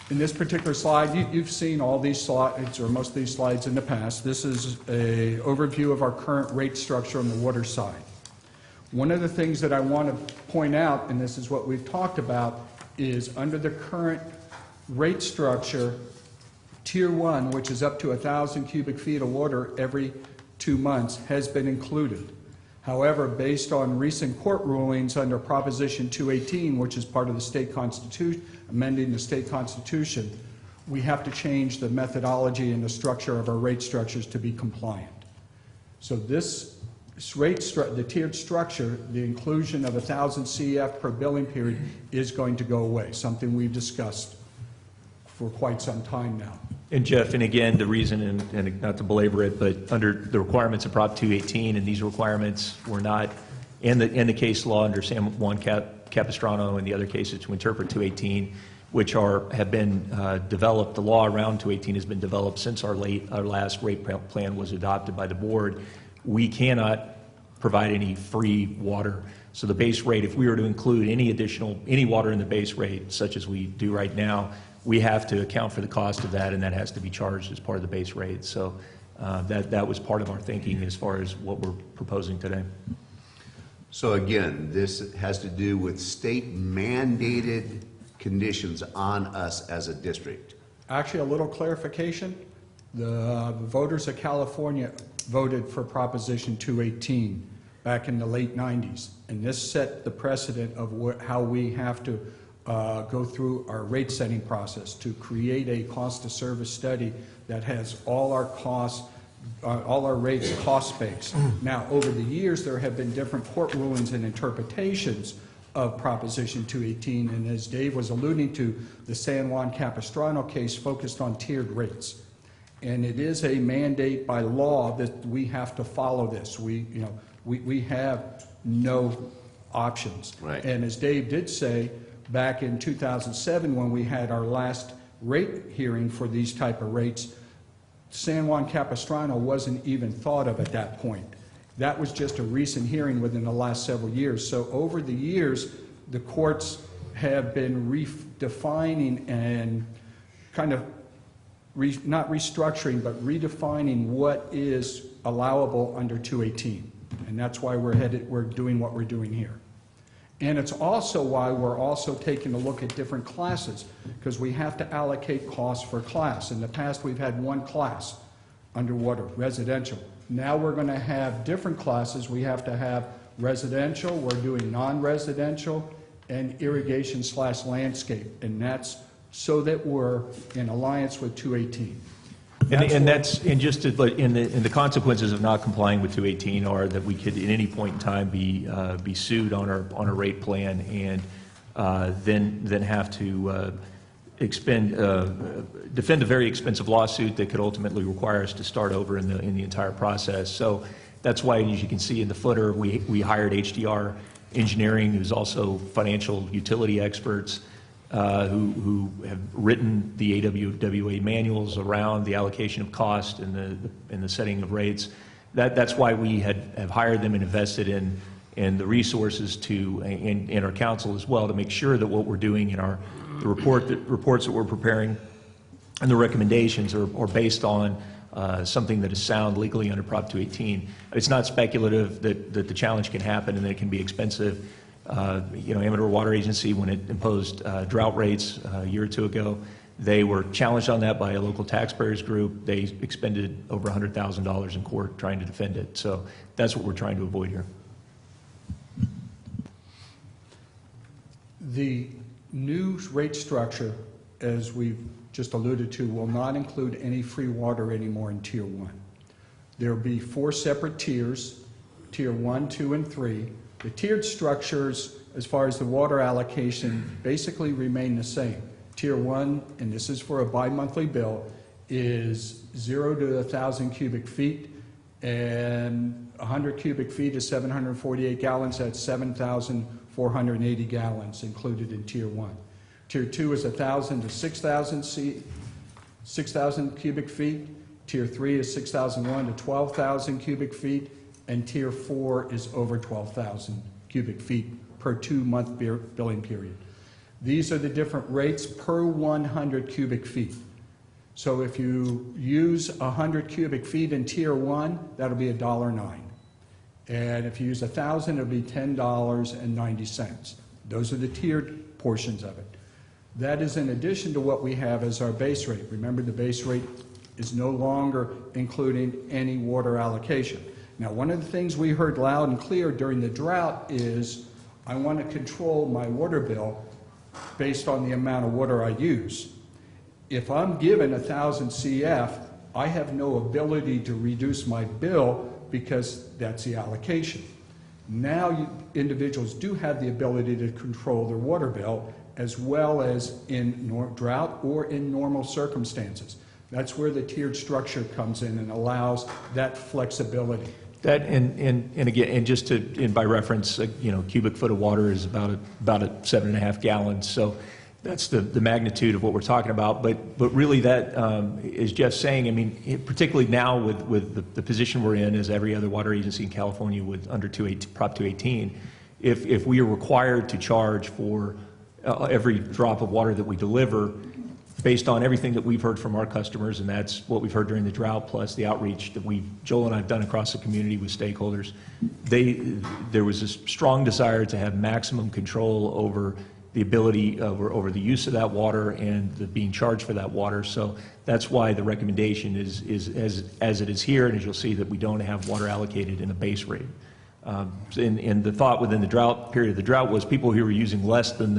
In this particular slide, you've seen all these slides, or most of these slides in the past. This is an overview of our current rate structure on the water side. One of the things that I want to point out, and this is what we've talked about, is under the current rate structure, Tier 1, which is up to 1,000 cubic feet of water every 2 months, has been included. However, based on recent court rulings under Proposition 218, which is part of the state constitution, amending the state constitution, we have to change the methodology and the structure of our rate structures to be compliant. So this the tiered structure, the inclusion of 1,000 CF per billing period is going to go away, something we've discussed for quite some time now. And Jeff, and again, the reason, and not to belabor it, but under the requirements of Prop 218, and these requirements were not in the case law under San Juan Capistrano and the other cases to interpret 218, which have been developed. The law around 218 has been developed since our last rate plan was adopted by the board. We cannot provide any free water. So the base rate, if we were to include any water in the base rate, such as we do right now, we have to account for the cost of that, and that has to be charged as part of the base rate. So that was part of our thinking as far as what we're proposing today. So again, this has to do with state mandated conditions on us as a district. Actually, a little clarification. The voters of California voted for Proposition 218 back in the late 90s, and this set the precedent of how we have to go through our rate setting process to create a cost of service study that has all our costs, all our rates cost-based. Now, over the years, there have been different court rulings and interpretations of Proposition 218, and as Dave was alluding to, the San Juan Capistrano case focused on tiered rates. And it is a mandate by law that we have to follow this. We have no options. Right. And as Dave did say, back in 2007, when we had our last rate hearing for these type of rates, San Juan Capistrano wasn't even thought of at that point. That was just a recent hearing within the last several years. So over the years, the courts have been redefining and kind of not restructuring, but redefining what is allowable under 218. And that's why we're doing what we're doing here. And it's also why we're also taking a look at different classes, because we have to allocate costs for class. In the past, we've had one class, underwater, residential. Now we're going to have different classes. We have to have residential, we're doing non-residential, and irrigation/landscape. And that's so that we're in alliance with 218. And just to, in the consequences of not complying with 218 are that we could at any point in time be sued on our rate plan, and then have to defend a very expensive lawsuit that could ultimately require us to start over in the entire process. So that's why, as you can see in the footer, we hired HDR Engineering, who's also financial utility experts, who have written the AWWA manuals around the allocation of cost and the setting of rates. That's why we have hired them and invested in the resources and our counsel as well, to make sure that what we're doing in the reports that we're preparing and the recommendations are based on something that is sound legally under Prop 218. It's not speculative that the challenge can happen and that it can be expensive. Amador Water Agency, when it imposed drought rates a year or two ago, they were challenged on that by a local taxpayers group. They expended over $100,000 in court trying to defend it. So that's what we're trying to avoid here. The new rate structure, as we've just alluded to, will not include any free water anymore in Tier 1. There will be 4 separate tiers, Tier 1, 2, and 3. The tiered structures, as far as the water allocation, basically remain the same. Tier 1, and this is for a bi-monthly bill, is 0 to 1,000 cubic feet, and 100 cubic feet is 748 gallons. That's 7,480 gallons included in Tier 1. Tier 2 is 1,000 to 6,000 cubic feet. Tier 3 is 6,001 to 12,000 cubic feet, and Tier 4 is over 12,000 cubic feet per 2-month billing period. These are the different rates per 100 cubic feet. So if you use 100 cubic feet in Tier 1, that'll be $1.09. And if you use 1,000, it'll be $10.90. Those are the tiered portions of it. That is in addition to what we have as our base rate. Remember, the base rate is no longer including any water allocation. Now, one of the things we heard loud and clear during the drought is, I want to control my water bill based on the amount of water I use. If I'm given 1,000 CF, I have no ability to reduce my bill because that's the allocation. Now individuals do have the ability to control their water bill, as well as in drought or in normal circumstances. That's where the tiered structure comes in and allows that flexibility. That, and again, and just to, and by reference, cubic foot of water is about a 7.5 gallons. So that's the magnitude of what we're talking about. But really, that is Jeff's saying. I mean, particularly now with the position we're in, as every other water agency in California with under Prop 218, if we are required to charge for every drop of water that we deliver, based on everything that we've heard from our customers, and that's what we've heard during the drought, plus the outreach that Joel and I have done across the community with stakeholders, there was a strong desire to have maximum control over the ability over the use of that water and the being charged for that water. So that's why the recommendation is as it is here, and as you'll see, that we don't have water allocated in a base rate. And the thought within the drought period of the drought was people who were using less than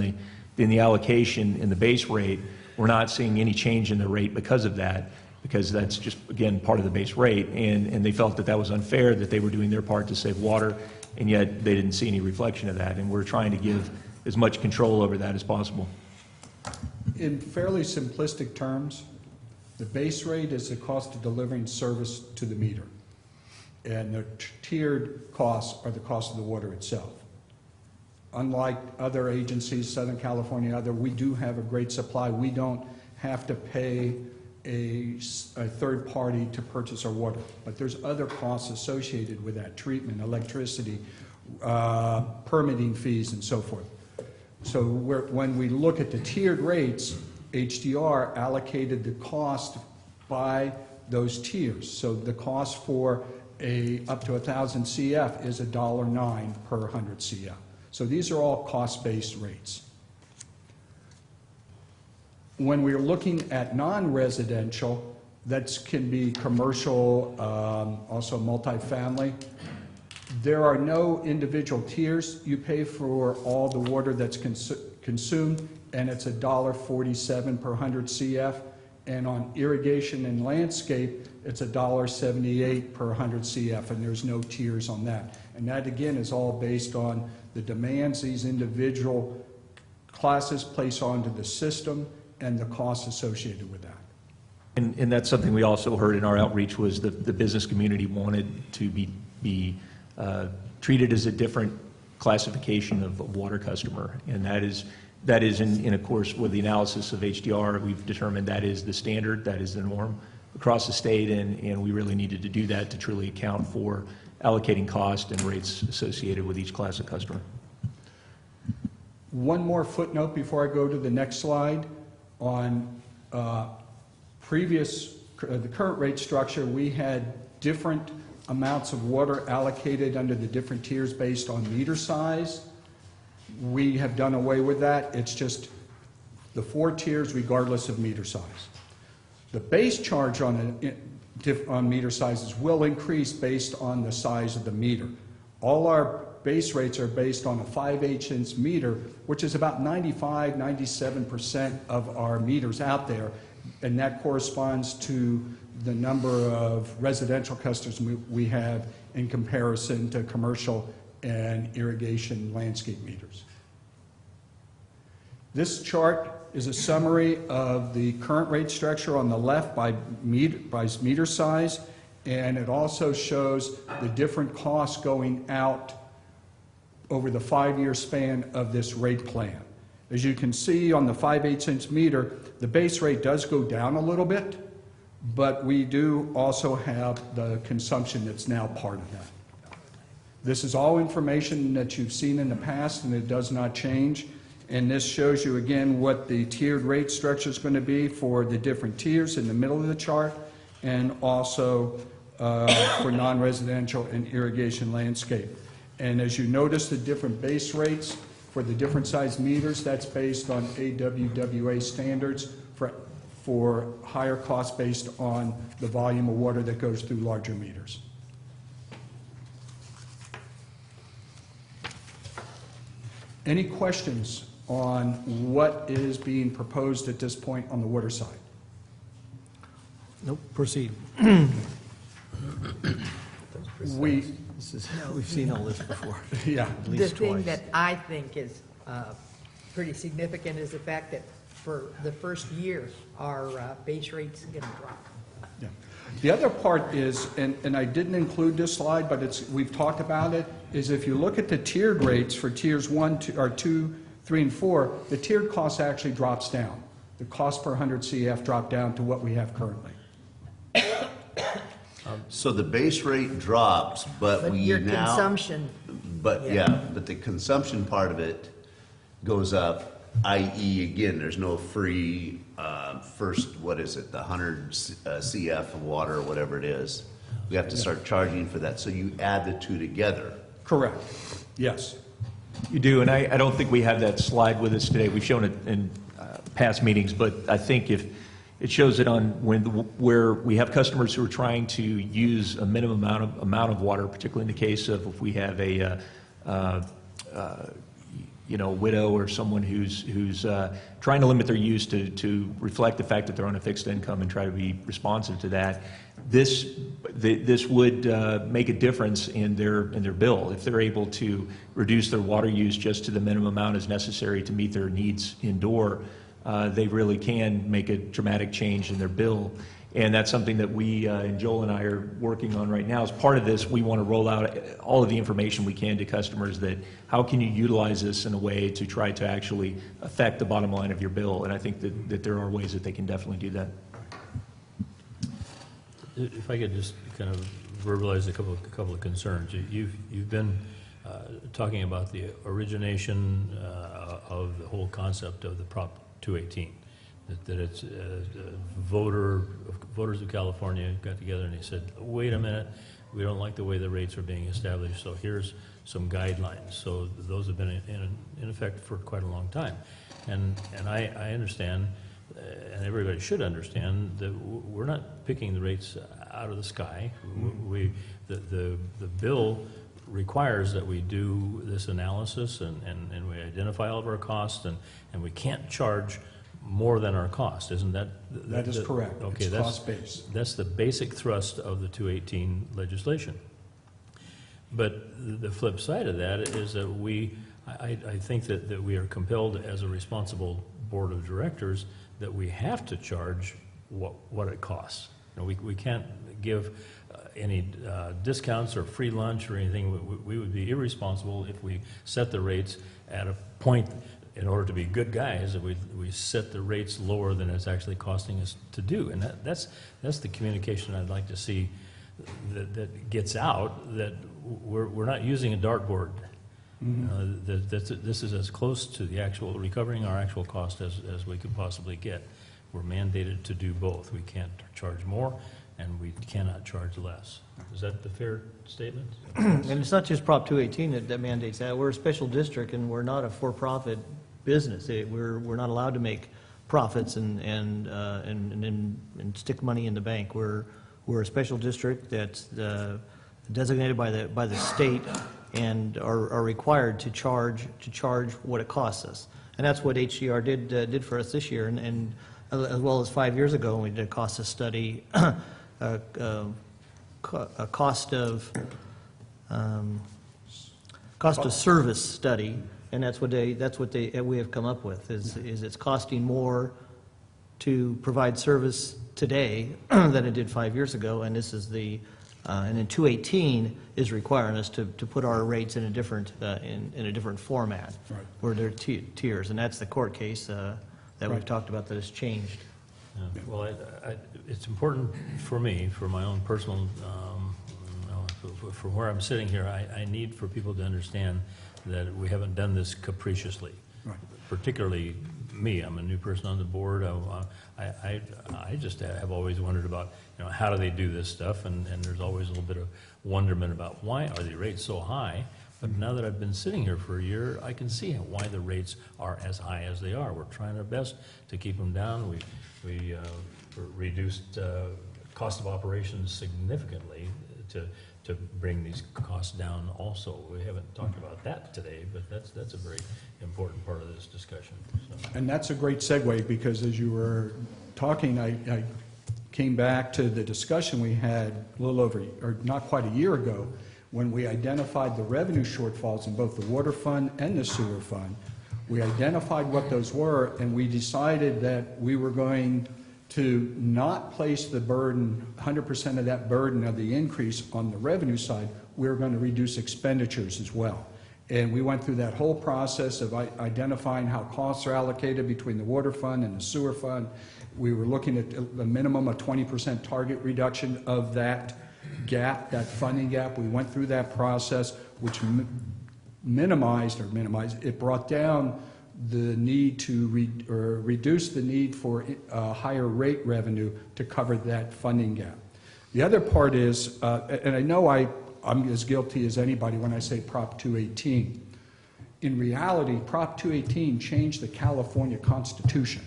the allocation in the base rate. We're not seeing any change in the rate because of that, because that's just, again, part of the base rate. And they felt that was unfair, that they were doing their part to save water, and yet they didn't see any reflection of that. And we're trying to give as much control over that as possible. In fairly simplistic terms, the base rate is the cost of delivering service to the meter. And the tiered costs are the cost of the water itself. Unlike other agencies, Southern California, we do have a great supply. We don't have to pay a third party to purchase our water. But there's other costs associated with that: treatment, electricity, permitting fees, and so forth. So when we look at the tiered rates, HDR allocated the cost by those tiers. So the cost for up to 1,000 CF is $1.09 per 100 CF. So these are all cost-based rates. When we're looking at non-residential, that can be commercial, also multifamily. There are no individual tiers. You pay for all the water that's consumed, and it's $1.47 per 100 CF. And on irrigation and landscape, it's $1.78 per 100 CF, and there's no tiers on that. And that, again, is all based on the demands these individual classes place onto the system and the costs associated with that. And that's something we also heard in our outreach, was the business community wanted to be treated as a different classification of water customer. And that is in of course, with the analysis of HDR, we've determined that is the standard, that is the norm across the state, and we really needed to do that to truly account for allocating cost and rates associated with each class of customer. One more footnote before I go to the next slide. On the current rate structure, we had different amounts of water allocated under the different tiers based on meter size. We have done away with that. It's just the 4 tiers regardless of meter size. The base charge on meter sizes will increase based on the size of the meter. All our base rates are based on a 5/8" meter, which is about 95–97% of our meters out there, and that corresponds to the number of residential customers we have in comparison to commercial and irrigation landscape meters. This chart is a summary of the current rate structure on the left by meter size, and it also shows the different costs going out over the 5-year span of this rate plan. As you can see on the 5/8" meter, the base rate does go down a little bit, but we do also have the consumption that's now part of that. This is all information that you've seen in the past, and it does not change. And this shows you again what the tiered rate structure is going to be for the different tiers in the middle of the chart, and also for non-residential and irrigation landscape. And as you notice, the different base rates for the different size meters, that's based on AWWA standards for higher costs based on the volume of water that goes through larger meters. Any questions on what is being proposed at this point on the water side? Nope, proceed. We've seen all this before. Yeah. At The least thing twice. that I think is pretty significant is the fact that for the first year, our base rate's going to drop. Yeah. The other part is, and I didn't include this slide, but we've talked about it, is if you look at the tiered rates for tiers 1, 2, 3, and 4, the tiered cost actually drops down. The cost per 100 CF dropped down to what we have currently. So the base rate drops, but But we your now... consumption, But, Yeah. yeah, but the consumption part of it goes up, i.e., again, there's no free first, what is it, the 100 CF of water or whatever it is. We have to start charging for that, so you add the two together. Correct. Yes. You do, and I don't think we have that slide with us today. We've shown it in past meetings, but I think if it shows it on where we have customers who are trying to use a minimum amount of water, particularly in the case of if we have a widow or someone who's trying to limit their use to reflect the fact that they're on a fixed income and try to be responsive to that. This would make a difference in their bill if they're able to reduce their water use just to the minimum amount as necessary to meet their needs indoor. They really can make a dramatic change in their bill. And that's something that we, and Joel and I are working on right now. As part of this, we want to roll out all of the information we can to customers that how can you utilize this in a way to try to actually affect the bottom line of your bill. And I think that there are ways that they can definitely do that. If I could just kind of verbalize a couple of concerns. You've been talking about the origination of the whole concept of the Prop 218. That it's voters of California got together and they said, wait a minute, we don't like the way the rates are being established, so here's some guidelines. So those have been in effect for quite a long time. And I understand, and everybody should understand, that we're not picking the rates out of the sky. The bill requires that we do this analysis and we identify all of our costs, and we can't charge more than our cost, isn't that? That is correct. Okay, it's that's cost-based. That's the basic thrust of the 218 legislation. But the flip side of that is that I think that we are compelled as a responsible board of directors that we have to charge what it costs. You know, we can't give any discounts or free lunch or anything. We would be irresponsible if we set the rates at a point, in order to be good guys, that we set the rates lower than it's actually costing us to do. And that's the communication I'd like to see that gets out, that we're not using a dartboard. Mm-hmm. This is as close to the actual recovering our actual cost as we could possibly get. We're mandated to do both. We can't charge more, and we cannot charge less. Is that the fair statement? And it's not just Prop 218 that mandates that. We're a special district, and we're not a for-profit business. We're not allowed to make profits and stick money in the bank. We're a special district that's designated by the state, and are required to charge what it costs us. And that's what HDR did for us this year, and as well as 5 years ago when we did a cost of study, a cost of service study, and that's what we have come up with, is it's costing more to provide service today than it did 5 years ago, and this is and then 218 is requiring us to put our rates in a different format, Right. where they're tiers, and that's the court case that we've Right. talked about that has changed. Yeah. Well, it's important for me, for my own personal, from where I'm sitting here, I need for people to understand that we haven't done this capriciously. Right. Particularly me, I'm a new person on the board. I just have always wondered about, how do they do this stuff? And there's always a little bit of wonderment about why are the rates so high? But now that I've been sitting here for a year, I can see why the rates are as high as they are. We're trying our best to keep them down. We reduced cost of operations significantly to bring these costs down also. We haven't talked about that today, but that's a very important part of this discussion. So. And that's a great segue, because as you were talking, I came back to the discussion we had a little over, or not quite a year ago, when we identified the revenue shortfalls in both the water fund and the sewer fund. We identified what those were, and we decided that we were going to not place the burden, 100% of that burden of the increase on the revenue side. We were going to reduce expenditures as well. And we went through that whole process of identifying how costs are allocated between the water fund and the sewer fund. We were looking at the minimum of 20% target reduction of that gap, that funding gap. We went through that process, which minimized, it brought down the need to reduce the need for higher rate revenue to cover that funding gap. The other part is, and I know I'm as guilty as anybody when I say Prop 218. In reality, Prop 218 changed the California Constitution.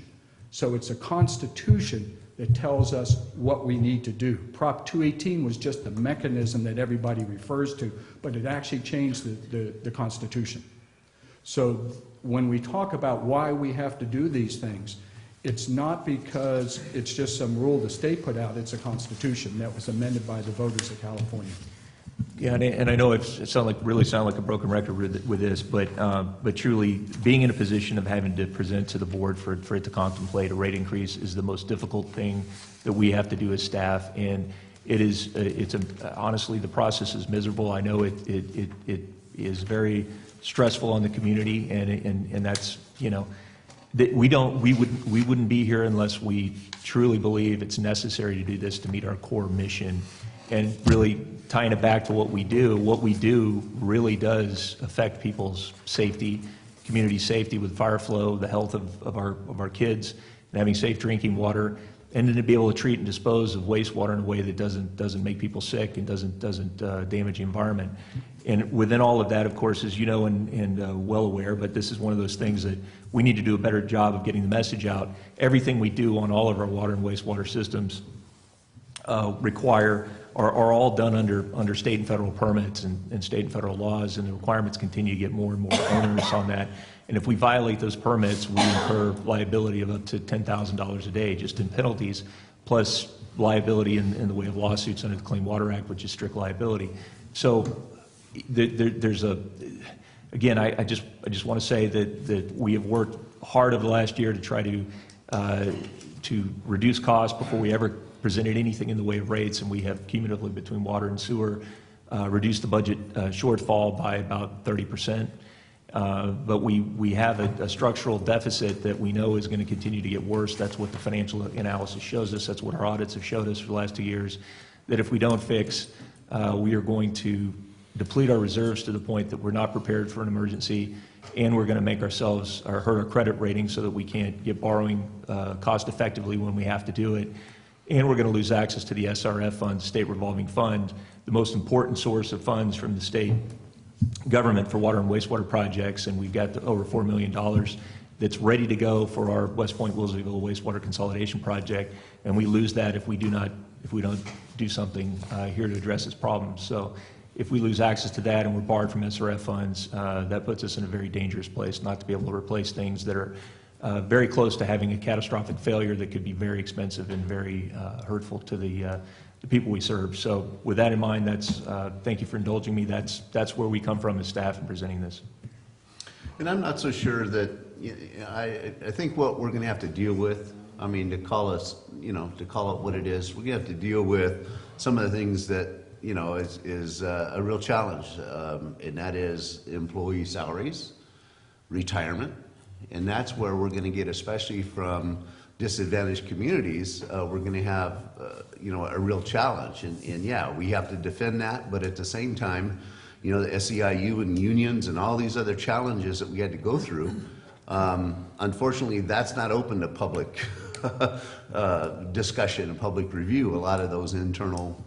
So it's a constitution that tells us what we need to do. Prop 218 was just the mechanism that everybody refers to, but it actually changed the Constitution. So when we talk about why we have to do these things, it's not because it's just some rule the state put out, it's a constitution that was amended by the voters of California. Yeah, and I know it really sound like a broken record with this, but truly being in a position of having to present to the board for it to contemplate a rate increase is the most difficult thing that we have to do as staff, and honestly, the process is miserable. I know it is very stressful on the community, and that's, that we wouldn't be here unless we truly believe it's necessary to do this to meet our core mission. And really tying it back to what we do really does affect people's safety, community safety with fire flow, the health of our kids, and having safe drinking water, and then to be able to treat and dispose of wastewater in a way that doesn't make people sick and doesn't damage the environment. And within all of that, of course, as you know and well aware, but this is one of those things that we need to do a better job of getting the message out. Everything we do on all of our water and wastewater systems are all done under state and federal permits and state and federal laws, and the requirements continue to get more and more onerous on that. And if we violate those permits, we incur liability of up to $10,000 a day just in penalties, plus liability in the way of lawsuits under the Clean Water Act, which is strict liability. So there's again, I just want to say that we have worked hard over the last year to try to reduce costs before we ever presented anything in the way of rates, and we have cumulatively between water and sewer reduced the budget shortfall by about 30%. But we have a structural deficit that we know is going to continue to get worse. That's what the financial analysis shows us. That's what our audits have showed us for the last 2 years, that if we don't fix, we are going to deplete our reserves to the point that we're not prepared for an emergency, and we're going to make ourselves or hurt our credit rating so that we can't get borrowing cost effectively when we have to do it. And we're going to lose access to the SRF fund, State Revolving Fund, the most important source of funds from the state government for water and wastewater projects. And we've got over $4 million that's ready to go for our West Point Wilseyville wastewater consolidation project. And we lose that if we don't do something here to address this problem. So if we lose access to that and we're barred from SRF funds, that puts us in a very dangerous place not to be able to replace things that are very close to having a catastrophic failure that could be very expensive and very hurtful to the people we serve. So with that in mind, thank you for indulging me. That's where we come from as staff in presenting this. And I'm not so sure that, I think what we're going to have to deal with, I mean, to call it what it is, we're going to have to deal with some of the things that, is a real challenge, and that is employee salaries, retirement, and that's where we're going to get, especially from disadvantaged communities, we're going to have, a real challenge. And yeah, we have to defend that, but at the same time, the SEIU and unions and all these other challenges that we had to go through, unfortunately, that's not open to public discussion and public review, a lot of those internal,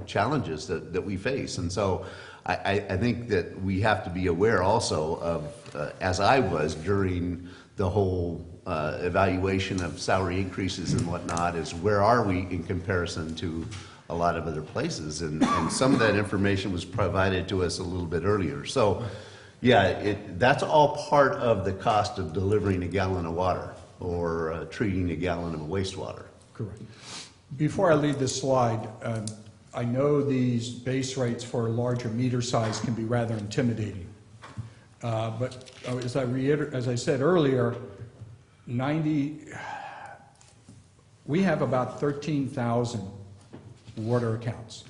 challenges that we face. And so I think that we have to be aware also of, as I was during the whole evaluation of salary increases and whatnot, is where are we in comparison to a lot of other places, and some of that information was provided to us a little bit earlier. So yeah, that's all part of the cost of delivering a gallon of water or treating a gallon of wastewater. Correct. Before I leave this slide, I know these base rates for a larger meter size can be rather intimidating. But as I said earlier, we have about 13,000 water accounts.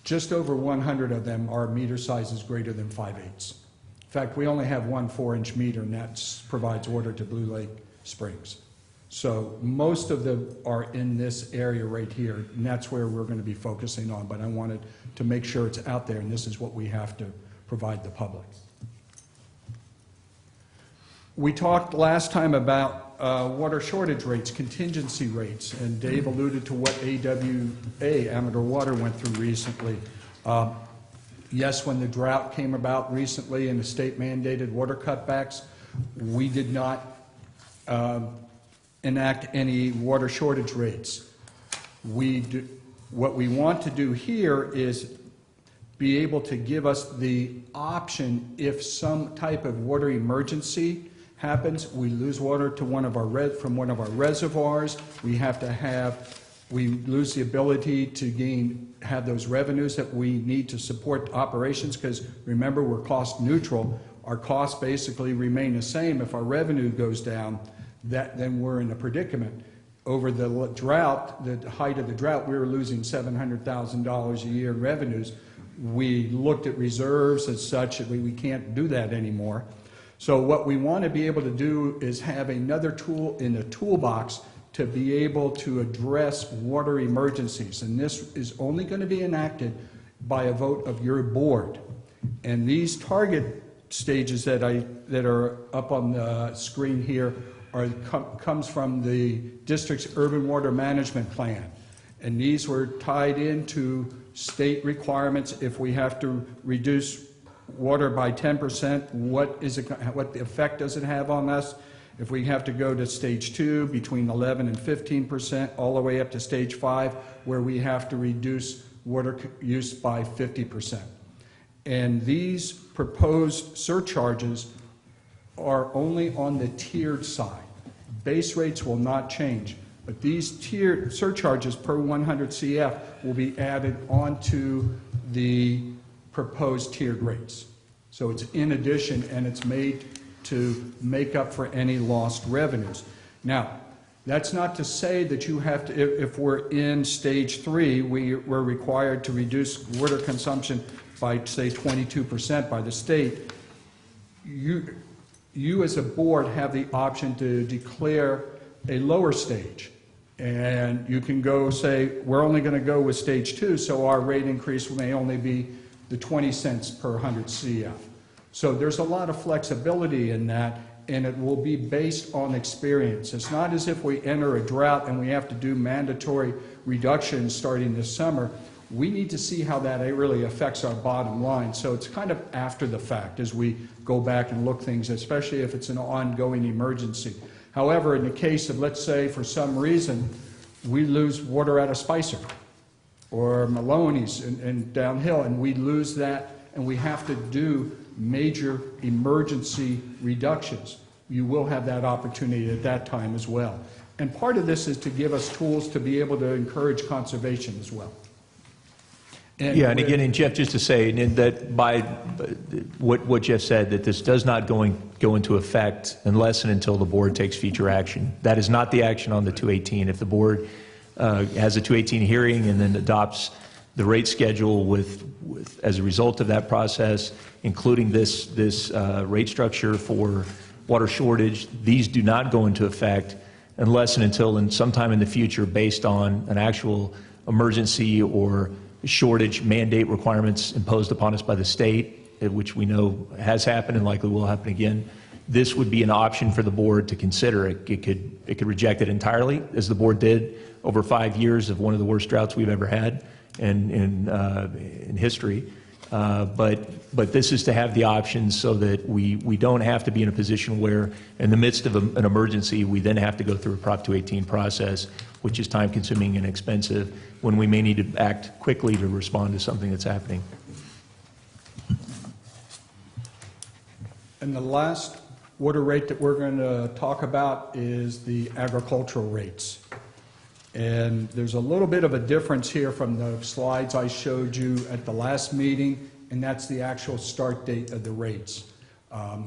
Just over 100 of them are meter sizes greater than 5/8. In fact, we only have one 4-inch meter, and that provides water to Blue Lake Springs. So most of them are in this area right here, and that's where we're going to be focusing on. But I wanted to make sure it's out there, and this is what we have to provide the public. We talked last time about water shortage rates, contingency rates, and Dave alluded to what AWA, Amador Water, went through recently. Yes, when the drought came about recently and the state mandated water cutbacks, we did not enact any water shortage rates. What we want to do here is be able to give us the option if some type of water emergency happens, we lose water to from one of our reservoirs, we lose the ability to have those revenues that we need to support operations, because remember, we're cost neutral. Our costs basically remain the same. If our revenue goes down, then we're in a predicament. Over the drought, the height of the drought, we were losing $700,000 a year in revenues. We looked at reserves as such that we can't do that anymore. So what we want to be able to do is have another tool in the toolbox to be able to address water emergencies. And this is only going to be enacted by a vote of your board. And these target stages that are up on the screen here comes from the district's urban water management plan. And these were tied into state requirements. If we have to reduce water by 10%, what the effect does it have on us? If we have to go to stage 2, between 11 and 15%, all the way up to stage 5, where we have to reduce water use by 50%. And these proposed surcharges are only on the tiered side. Base rates will not change, but these tiered surcharges per 100 CF will be added onto the proposed tiered rates. So it's in addition, and it's made to make up for any lost revenues. Now, that's not to say that you have to, if we're in stage 3, we're required to reduce water consumption by, say, 22% by the state. You as a board have the option to declare a lower stage. And you can go say, we're only going to go with stage 2, so our rate increase may only be the 20 cents per 100 CF. So there's a lot of flexibility in that, and it will be based on experience. It's not as if we enter a drought and we have to do mandatory reductions starting this summer. We need to see how that really affects our bottom line. So it's kind of after the fact as we go back and look things, especially if it's an ongoing emergency. However, in the case of, let's say, for some reason, we lose water out of Spicer, or Maloney's and downhill, and we lose that, and we have to do major emergency reductions. You will have that opportunity at that time as well. And part of this is to give us tools to be able to encourage conservation as well. Yeah, and again, and Jeff, just to say, and that by what Jeff said, that this does not go into effect unless and until the board takes future action. That is not the action on the 218. If the board has a 218 hearing and then adopts the rate schedule with as a result of that process, including this rate structure for water shortage, these do not go into effect unless and until sometime in the future, based on an actual emergency or shortage mandate requirements imposed upon us by the state, which we know has happened and likely will happen again. This would be an option for the board to consider. It could reject it entirely, as the board did over 5 years of one of the worst droughts we've ever had in history. But this is to have the options so that we don't have to be in a position where, in the midst of an emergency, we then have to go through a Prop 218 process, which is time-consuming and expensive, when we may need to act quickly to respond to something that's happening. And the last water rate that we're going to talk about is the agricultural rates. And there's a little bit of a difference here from the slides I showed you at the last meeting, and that's the actual start date of the rates.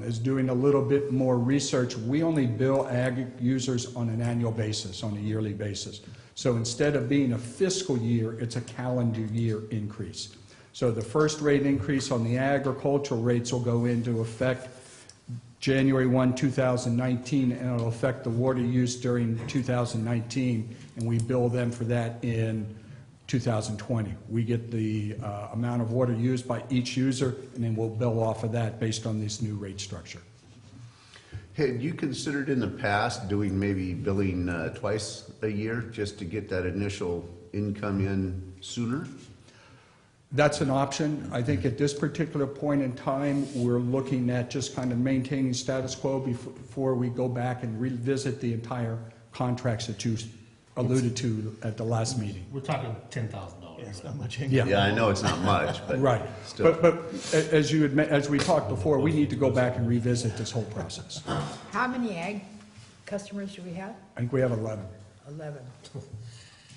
As doing a little bit more research, we only bill ag users on an annual basis, on a yearly basis. So instead of being a fiscal year, it's a calendar year increase. So the first rate increase on the agricultural rates will go into effect January 1, 2019, and it'll affect the water use during 2019, and we bill them for that in 2020. We get the amount of water used by each user, and then we'll bill off of that based on this new rate structure. Had you considered in the past doing maybe billing twice a year just to get that initial income in sooner? That's an option. I think at this particular point in time, we're looking at just kind of maintaining status quo before we go back and revisit the entire contracts that you alluded to at the last meeting. We're talking $10,000. Yeah, it's not much. Yeah, I know it's not much, but Right. still. But as we talked before, we need to go back and revisit this whole process. How many ag customers do we have? I think we have 11. 11.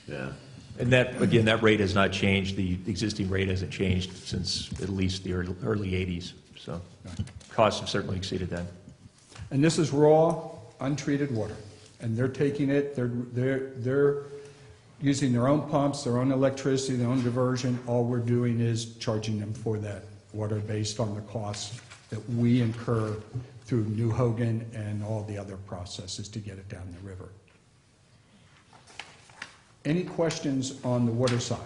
Yeah. And that, again, that rate has not changed. The existing rate hasn't changed since at least the early 80s. So costs have certainly exceeded that. And this is raw, untreated water. And they're taking it, they're using their own pumps, their own electricity, their own diversion. All we're doing is charging them for that water based on the costs that we incur through New Hogan and all the other processes to get it down the river. Any questions on the water side?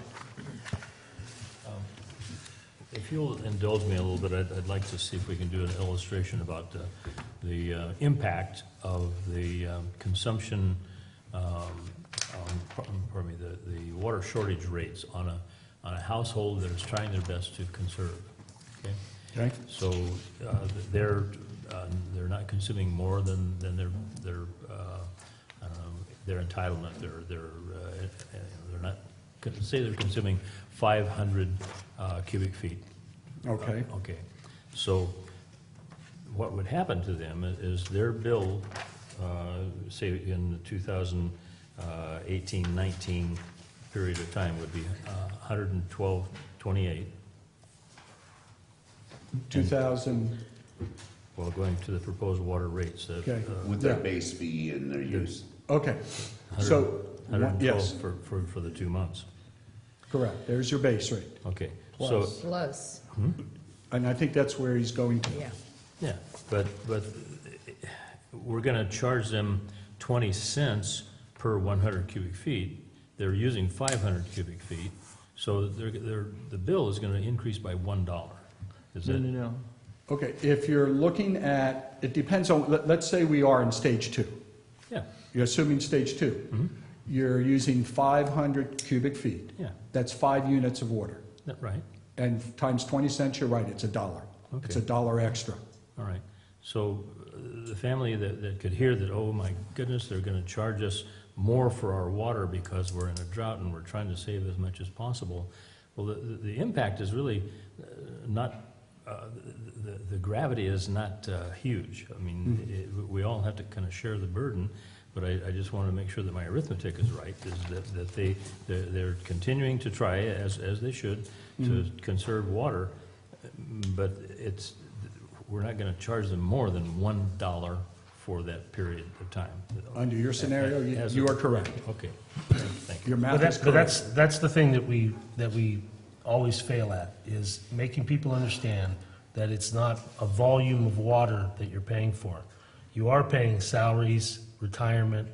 If you'll indulge me a little bit, I'd like to see if we can do an illustration about the impact of the consumption, pardon me, the water shortage rates on a household that is trying their best to conserve. Okay. Okay. So they're not consuming more than their entitlement. They're not, say they're consuming 500 cubic feet. Okay. Okay. So what would happen to them is their bill, say in the 2018-19 period of time, would be $112.28. 2000, Well, going to the proposed water rates that. Okay. With their base fee and their use. okay. So, 112 yes, for the 2 months. correct. There's your base rate. Okay. Plus. Plus, And I think that's where he's going to. yeah. Yeah, but we're going to charge them 20 cents per 100 cubic feet. They're using 500 cubic feet, so the bill is going to increase by $1. Is that? No. Okay, if you're looking at, it depends on, let's say we are in stage 2. Yeah. You're assuming stage 2. Mhm. You're using 500 cubic feet. Yeah. That's 5 units of water. That right. And times 20 cents, you're right, it's $1. It's Okay. $1 extra. All right. So the family that could hear that, oh my goodness, they're going to charge us more for our water because we're in a drought and we're trying to save as much as possible. Well, the impact is really not, the gravity is not huge. I mean, we all have to kind of share the burden, but I just want to make sure that my arithmetic is right, is that they're continuing to try, as they should, to conserve water, but we're not going to charge them more than $1 for that period of time. Under your scenario, you are correct. Okay, thank you. Your math is But correct. that's the thing that we always fail at, is making people understand that it's not a volume of water that you're paying for. You are paying salaries, retirement,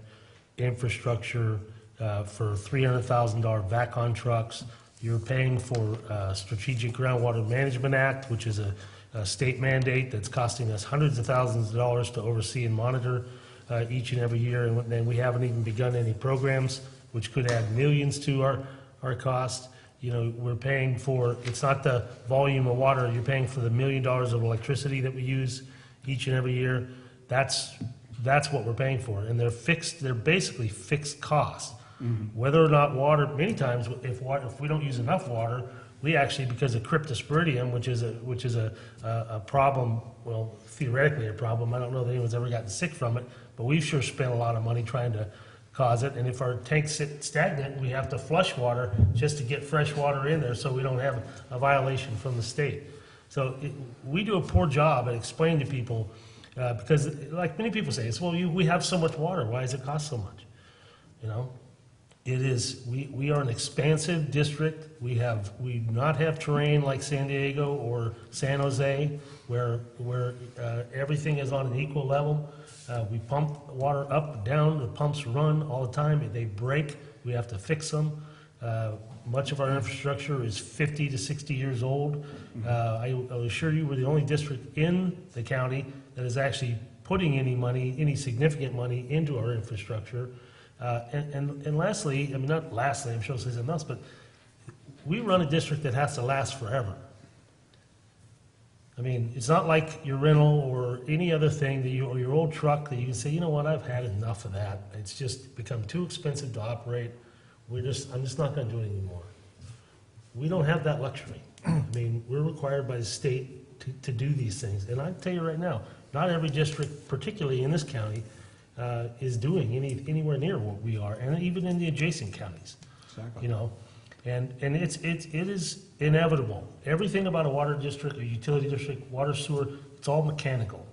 infrastructure, for $300,000 VAC-on trucks. You're paying for Strategic Groundwater Management Act, which is a state mandate that's costing us hundreds of thousands of dollars to oversee and monitor each and every year. And then we haven't even begun any programs, which could add millions to our cost. You know, we're paying for, it's not the volume of water, you're paying for the $1 million of electricity that we use each and every year. That's what we're paying for. And they're basically fixed costs. Whether or not water, many times, if we don't use enough water, we actually, because of cryptosporidium, which is a problem, well, theoretically a problem, I don't know that anyone's ever gotten sick from it, but we've sure spent a lot of money trying to cause it. And if our tanks sit stagnant, we have to flush water just to get fresh water in there so we don't have a violation from the state. So we do a poor job at explaining to people, because like many people say, it's, well, we have so much water, why does it cost so much? You know? It is, we are an expansive district. We do not have terrain like San Diego or San Jose where everything is on an equal level. We pump water up and down, the pumps run all the time, they break, we have to fix them. Much of our infrastructure is 50 to 60 years old. I'll assure you, we're the only district in the county that is actually putting any significant money into our infrastructure. And lastly, I mean, not lastly, I'm sure I'll say something else, but we run a district that has to last forever. I mean, it's not like your rental or any other thing or your old truck that you can say, you know what, I've had enough of that. It's just become too expensive to operate. I'm just not going to do it anymore. We don't have that luxury. I mean, we're required by the state to do these things. And I tell you right now, not every district, particularly in this county, is doing anywhere near what we are, and even in the adjacent counties. Exactly. You know, and it is inevitable. Everything about a water district, a utility district, water sewer, it's all mechanical.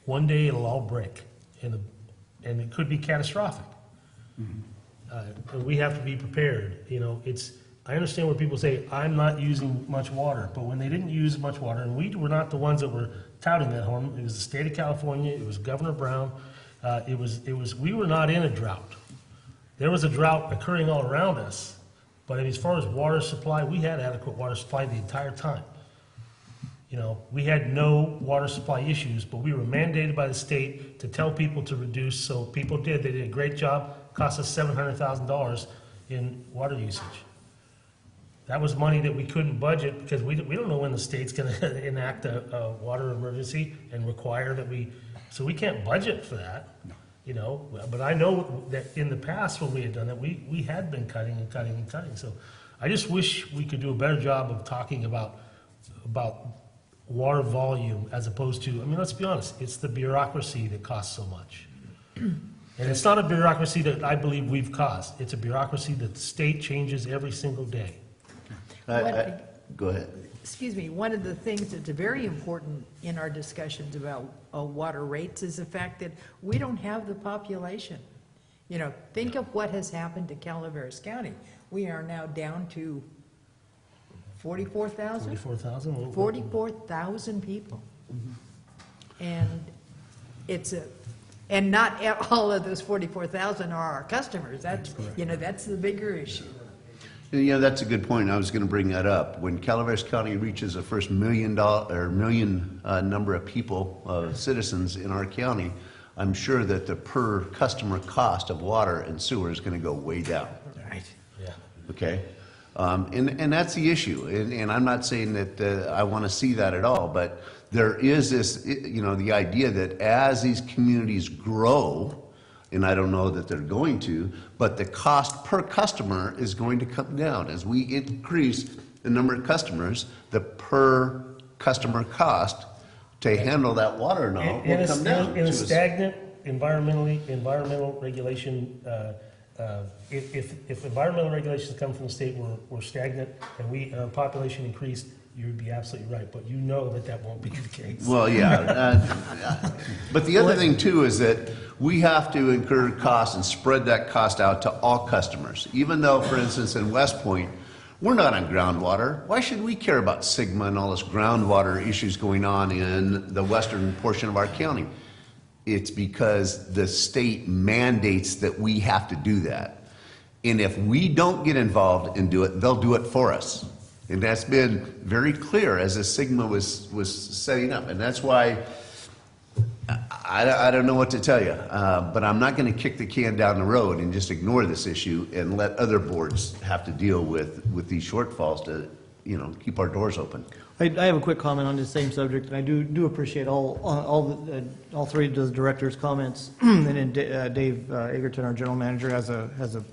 One day it'll all break, and it could be catastrophic. And we have to be prepared. You know, I understand where people say, I'm not using much water, but when they didn't use much water, and we were not the ones that were touting that horn, it was the state of California, it was Governor Brown. We were not in a drought. There was a drought occurring all around us, but as far as water supply, we had adequate water supply the entire time. You know, we had no water supply issues, but we were mandated by the state to tell people to reduce, so people did. They did a great job. Cost us $700,000 in water usage. That was money that we couldn't budget because we don't know when the state's going to enact a water emergency and require that so we can't budget for that, you know. But I know that in the past when we had done that, we had been cutting and cutting and cutting. So I just wish we could do a better job of talking about water volume as opposed to, I mean, let's be honest, it's the bureaucracy that costs so much. And it's not a bureaucracy that I believe we've caused. It's a bureaucracy that the state changes every single day. Go ahead. Excuse me, one of the things that's very important in our discussions about water rates is the fact that we don't have the population. You know, think of what has happened to Calaveras County. We are now down to 44,000? 44,000? 44,000 people. And and not all of those 44,000 are our customers. That's the bigger issue. You know, that's a good point. I was going to bring that up. When Calaveras County reaches the first million number of people, citizens in our county, I'm sure that the per customer cost of water and sewer is going to go way down. Right. Yeah. Okay? And that's the issue. And I'm not saying that I want to see that at all, but there is this, you know, the idea that as these communities grow, and I don't know that they're going to, but the cost per customer is going to come down. As we increase the number of customers, the per customer cost to handle that water now will come down. In a to stagnant environmental regulation, if environmental regulations come from the state were stagnant and our population increased, you'd be absolutely right, but you know that won't be the case. Well, yeah. But the other thing too is that we have to incur costs and spread that cost out to all customers. Even though, for instance, in West Point, we're not on groundwater. Why should we care about Sigma and all this groundwater issues going on in the western portion of our county? It's because the state mandates that we have to do that. And if we don't get involved and do it, they'll do it for us. And that's been very clear as the Sigma was setting up. And that's why I don't know what to tell you, but I'm not going to kick the can down the road and just ignore this issue and let other boards have to deal with these shortfalls to, keep our doors open. I have a quick comment on this same subject, and I do appreciate all three of the directors' comments, and then Dave Egerton, our general manager, has a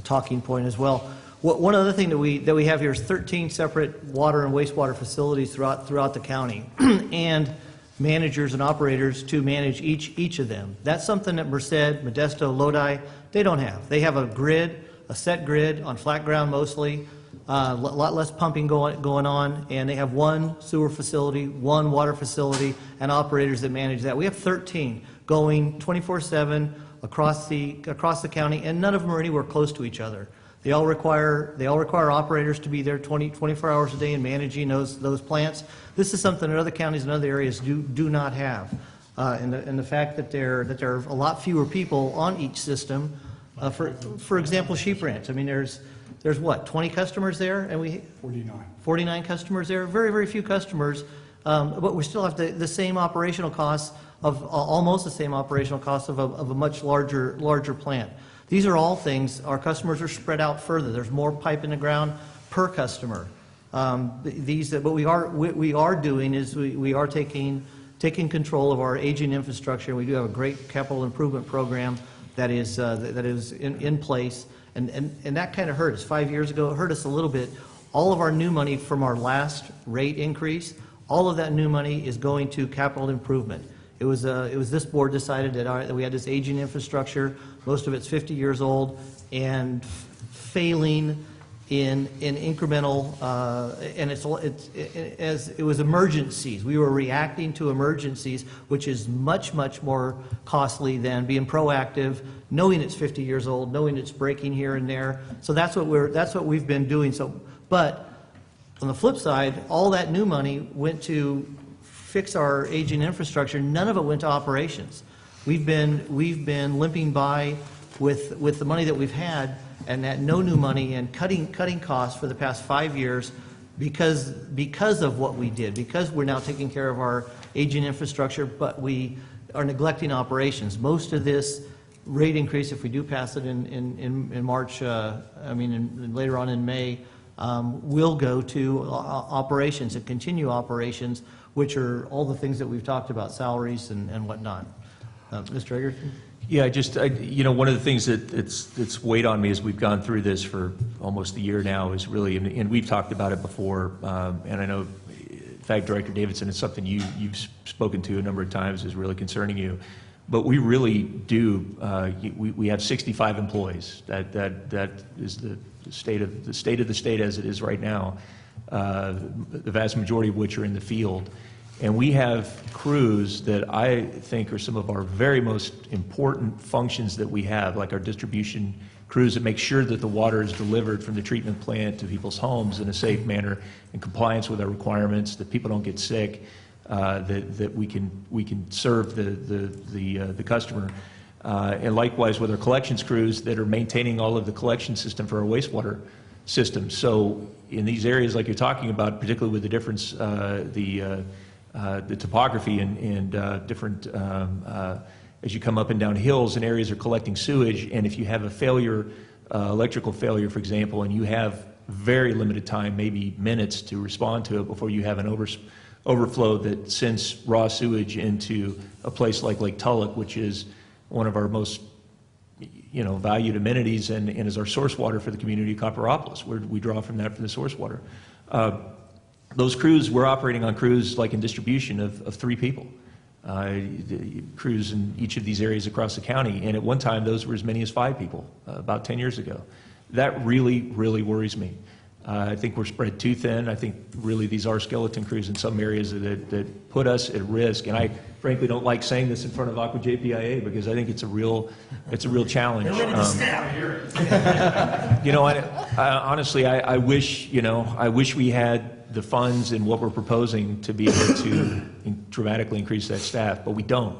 talking point as well. One other thing that we have here is 13 separate water and wastewater facilities throughout the county, and managers and operators to manage each of them. That's something that Merced, Modesto, Lodi, they don't have. They have a set grid on flat ground mostly, a lot less pumping going on, and they have one sewer facility, one water facility, and operators that manage that. We have 13 going 24/7 across the county, and none of them are anywhere close to each other. They all require operators to be there 24 hours a day and managing those plants. This is something that other counties and other areas do not have. And the fact that there are a lot fewer people on each system, for example, Sheep Ranch. I mean, there's what, 20 customers there, and 49 customers there. Very, very few customers, but we still have the same operational costs of almost the same operational costs of a much larger plant. These are all things, our customers are spread out further. There's more pipe in the ground per customer. What we are doing is we are taking control of our aging infrastructure. We do have a great capital improvement program that is in place, and that kind of hurt us. 5 years ago, it hurt us a little bit. All of our new money from our last rate increase, all of that new money is going to capital improvement. It was this board decided that we had this aging infrastructure. Most of it's 50 years old and failing in incremental, and it was emergencies. We were reacting to emergencies, which is much more costly than being proactive, knowing it's 50 years old, knowing it's breaking here and there. So that's what we've been doing. But on the flip side, all that new money went to fix our aging infrastructure. None of it went to operations. We've been limping by with the money that we've had, and that no new money, and cutting costs for the past 5 years because of what we did, because we're now taking care of our aging infrastructure, but we are neglecting operations. Most of this rate increase, if we do pass it in March, later on in May, will go to operations and continue operations, which are all the things that we've talked about, salaries and whatnot. Mr. Egerton? Yeah, one of the things that's weighed on me as we've gone through this for almost a year now is really, and we've talked about it before, and I know, in fact, Director Davidson, it's something you've spoken to a number of times is really concerning you. But we really do, we have 65 employees. That is the state of the state as it is right now, the vast majority of which are in the field. And we have crews that I think are some of our very most important functions that we have, like our distribution crews that make sure that the water is delivered from the treatment plant to people's homes in a safe manner, in compliance with our requirements, that people don't get sick, that we can serve the customer. And likewise with our collections crews that are maintaining all of the collection system for our wastewater system. So in these areas like you're talking about, particularly with the difference, the topography and different, as you come up and down hills and areas are collecting sewage, and if you have a failure, electrical failure, for example, and you have very limited time, maybe minutes to respond to it before you have an overflow that sends raw sewage into a place like Lake Tulloch, which is one of our most valued amenities and is our source water for the community of Copperopolis, where we draw from that for the source water. Those crews, we're operating on crews like in distribution of 3 people. Crews in each of these areas across the county, and at one time those were as many as 5 people about 10 years ago. That really, really worries me. I think we're spread too thin. I think really these are skeleton crews in some areas that put us at risk. And I frankly don't like saying this in front of Aqua JPIA because I think it's a real challenge. Honestly, I wish we had the funds and what we're proposing to be able to dramatically increase that staff, but we don't.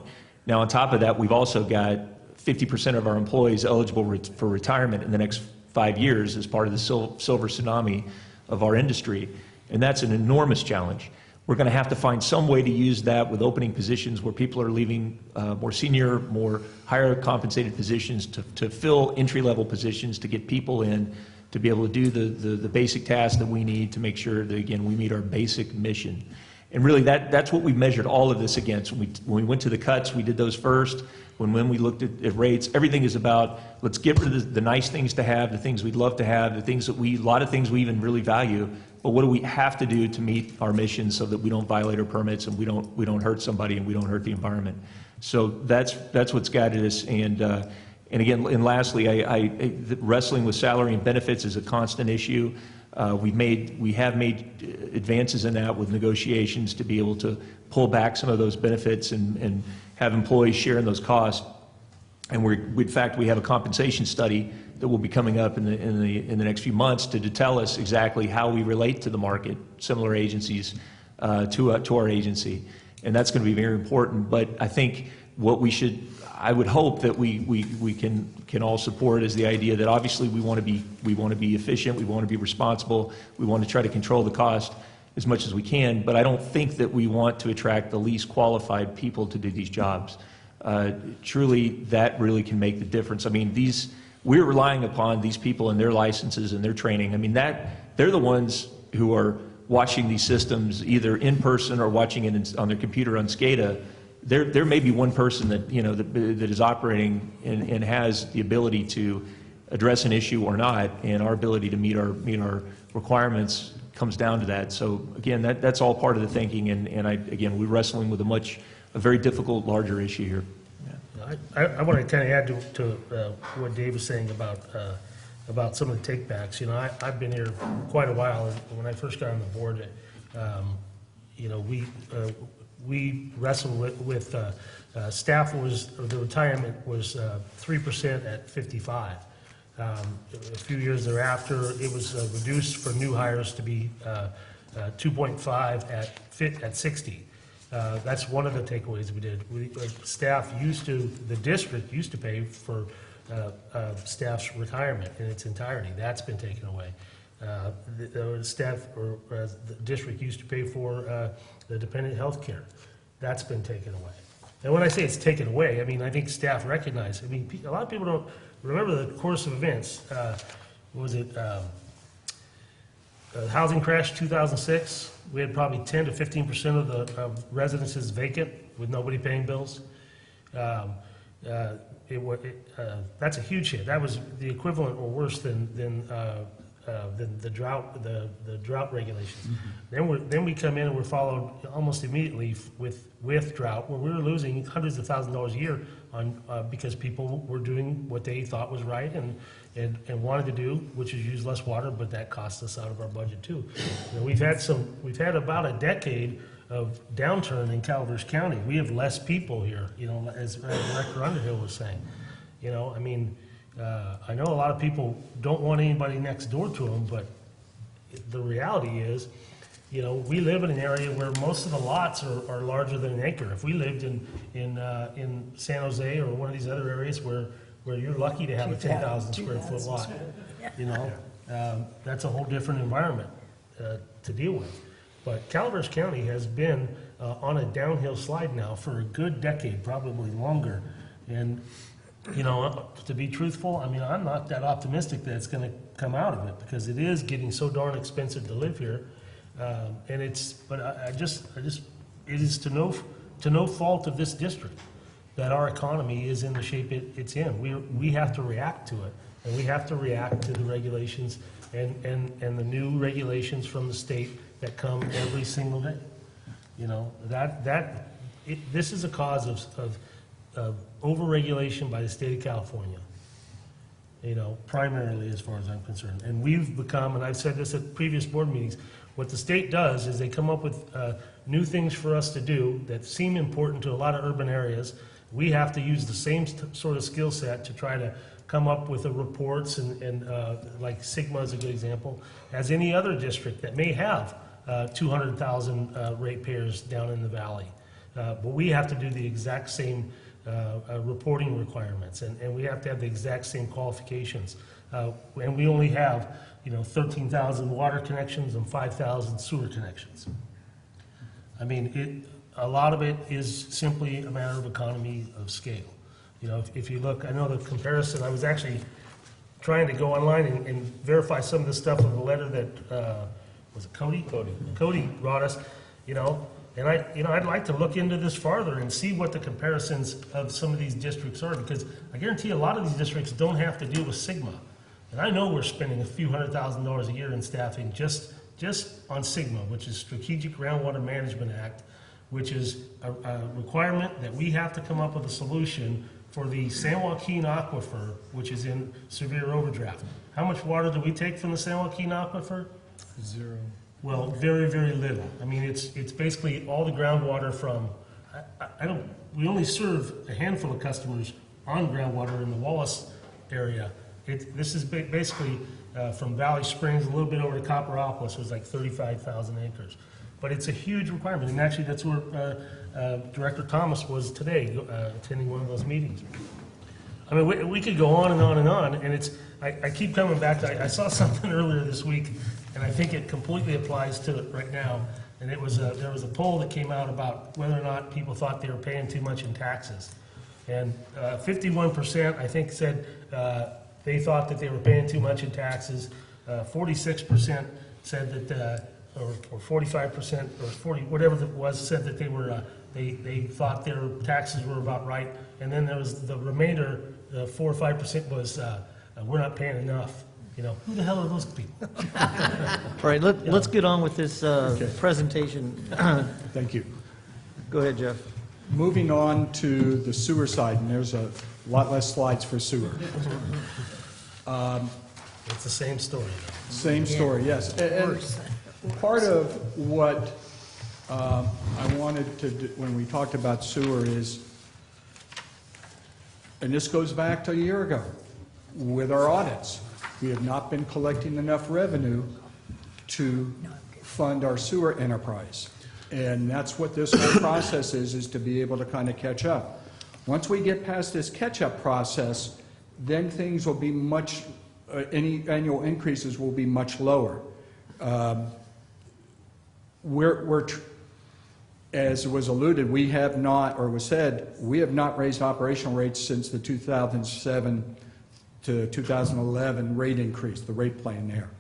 Now, on top of that, we've also got 50% of our employees eligible for retirement in the next 5 years as part of the silver tsunami of our industry, and that's an enormous challenge. We're going to have to find some way to use that with opening positions where people are leaving more senior, more higher compensated positions to fill entry-level positions, to get people in, to be able to do the basic tasks that we need to make sure that, again, we meet our basic mission. And really, that's what we measured all of this against. When we went to the cuts, we did those first. When we looked at rates, everything is about, let's get rid of the nice things to have, the things we'd love to have, a lot of things we even really value, but what do we have to do to meet our mission so that we don't violate our permits and we don't hurt somebody and we don't hurt the environment. So that's what's guided us. And again, and lastly, wrestling with salary and benefits is a constant issue. We have made advances in that with negotiations to be able to pull back some of those benefits and have employees share in those costs. And in fact, we have a compensation study that will be coming up in the next few months to tell us exactly how we relate to the market, similar agencies to our agency, and that's going to be very important. But I think I would hope that we can all support is the idea that obviously we want to be efficient, we want to be responsible, we want to try to control the cost as much as we can, but I don't think that we want to attract the least qualified people to do these jobs. Truly, that really can make the difference. I mean, we're relying upon these people and their licenses and their training. I mean, they're the ones who are watching these systems either in person or watching it on their computer on SCADA. There may be one person that is operating and has the ability to address an issue or not, and our ability to meet our requirements comes down to that. So again, that's all part of the thinking, and we're wrestling with a very difficult, larger issue here. I want to kind of add to what Dave was saying about some of the takebacks. I've been here quite a while, and when I first got on the board, we wrestled with staff. The retirement was 3% at 55. A few years thereafter, it was reduced for new hires to be 2.5 at 60. That's one of the takeaways we did. The district used to pay for staff's retirement in its entirety. That's been taken away. The district used to pay for the dependent health care. That's been taken away. And when I say it's taken away, I mean, I think staff recognize. I mean, a lot of people don't remember the course of events. Housing crash 2006? We had probably 10 to 15% of the residences vacant with nobody paying bills. That's a huge hit. That was the equivalent or worse than the drought regulations. Mm-hmm. Then we come in and we're followed almost immediately with drought, where we were losing hundreds of thousands of dollars a year because people were doing what they thought was right and wanted to do, which is use less water, but that cost us out of our budget too. We've had about a decade of downturn in Calvert County. We have less people here, as Director Underhill was saying. I mean, I know a lot of people don't want anybody next door to them, but the reality is, we live in an area where most of the lots are larger than an acre. If we lived in San Jose or one of these other areas where you're lucky to have a 10,000 square foot lot, that's a whole different environment to deal with. But Calaveras County has been on a downhill slide now for a good decade, probably longer. And to be truthful, I mean, I'm not that optimistic that it's going to come out of it because it is getting so darn expensive to live here. And it's, but I just, it is to no fault of this district that our economy is in the shape it's in. We have to react to it, and we have to react to the regulations and the new regulations from the state that come every single day. You know, this is a cause of overregulation by the state of California, you know, primarily as far as I'm concerned. And we've become, and I've said this at previous board meetings, what the state does is they come up with new things for us to do that seem important to a lot of urban areas. We have to use the same sort of skill set to try to come up with the reports and like Sigma is a good example, as any other district that may have 200,000 ratepayers down in the valley. But we have to do the exact same reporting requirements, and we have to have the exact same qualifications. And we only have, 13,000 water connections and 5,000 sewer connections. I mean, a lot of it is simply a matter of economy of scale. If you look, I know the comparison, I was actually trying to go online and verify some of the stuff in the letter that, was it Cody? Cody brought us, and I'd like to look into this farther and see what the comparisons of some of these districts are, because I guarantee a lot of these districts don't have to deal with Sigma. And I know we're spending a few $100,000 a year in staffing just on Sigma, which is Strategic Groundwater Management Act, which is a requirement that we have to come up with a solution for the San Joaquin Aquifer, which is in severe overdraft. How much water do we take from the San Joaquin Aquifer? Zero. Well, very, very little. I mean, it's basically all the groundwater from, we only serve a handful of customers on groundwater in the Wallace area. This is basically from Valley Springs, a little bit over to Copperopolis, was like 35,000 acres. But it's a huge requirement, and actually that's where Director Thomas was today, attending one of those meetings. I mean, we could go on and on and on, and I keep coming back to, I saw something earlier this week, and I think it completely applies to it right now, and there was a poll that came out about whether or not people thought they were paying too much in taxes. And 51%, I think, said they thought that they were paying too much in taxes. 46% said that, or 45%, or 40, whatever it was, said that they thought their taxes were about right. And then there was the remainder, 4 or 5% was, we're not paying enough. Who the hell are those people? All right, let's get on with this presentation. Thank you. Go ahead, Jeff. Moving on to the sewer side, and there's a lot less slides for sewer. It's the same story. Same story, yes. And part of what I wanted to do when we talked about sewer is, and this goes back to a year ago, with our audits, we have not been collecting enough revenue to fund our sewer enterprise. And that's what this whole process is to be able to kind of catch up. Once we get past this catch-up process, then things will be any annual increases will be much lower. As was alluded, we have not, or was said, we have not raised operational rates since the 2007 to 2011 rate increase, the rate plan there.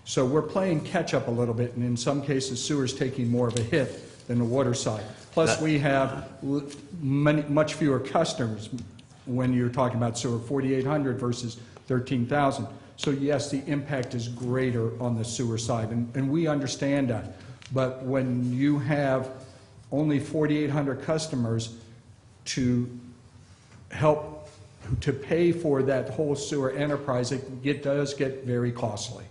So we're playing catch-up a little bit, and in some cases, sewer's taking more of a hit than the water side. Plus, we have much fewer customers when you're talking about sewer, 4,800 versus 13,000. So yes, the impact is greater on the sewer side, and we understand that. But when you have only 4,800 customers to help to pay for that whole sewer enterprise, it does get very costly.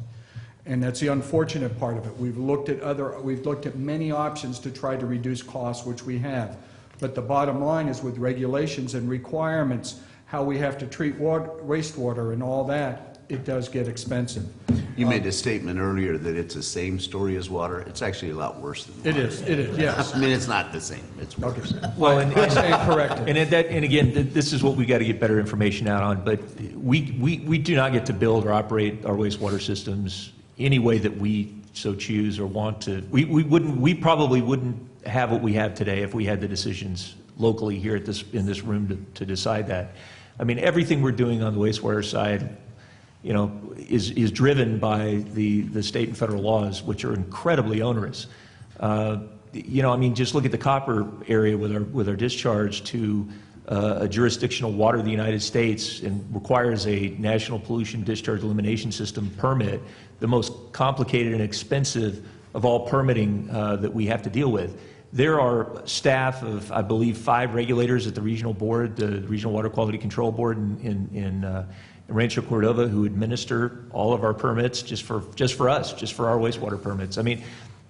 And that's the unfortunate part of it. We've looked at many options to try to reduce costs, which we have. But the bottom line is, with regulations and requirements, how we have to treat wastewater and all that, it does get expensive. You made a statement earlier that it's the same story as water. It's actually a lot worse than water. It is, yes. I mean, it's not the same, it's worse. Okay. Well, I stand corrected. and again, this is what we got to get better information out on, but we do not get to build or operate our wastewater systems any way that we so choose or want to. We probably wouldn't have what we have today if we had the decisions locally here in this room to decide that. I mean, everything we're doing on the wastewater side, is driven by the state and federal laws, which are incredibly onerous. Just look at the copper area with our discharge to a jurisdictional water of the United States and requires a National Pollution Discharge Elimination System permit, the most complicated and expensive of all permitting that we have to deal with. There are staff of, I believe, 5 regulators at the regional board, the Regional Water Quality Control Board in Rancho Cordova, who administer all of our permits just for us, just for our wastewater permits. I mean,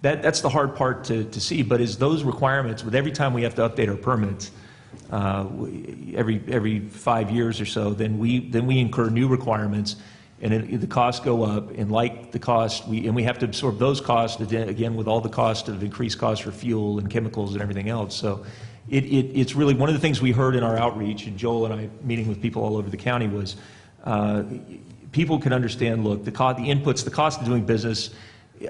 that's the hard part to see, but is those requirements, with every time we have to update our permits, every 5 years or so, then we incur new requirements, and the costs go up, and like the cost, we have to absorb those costs, again, with all the cost of increased costs for fuel and chemicals and everything else. So it's really one of the things we heard in our outreach, and Joel and I meeting with people all over the county, was people can understand, look, the inputs, the cost of doing business,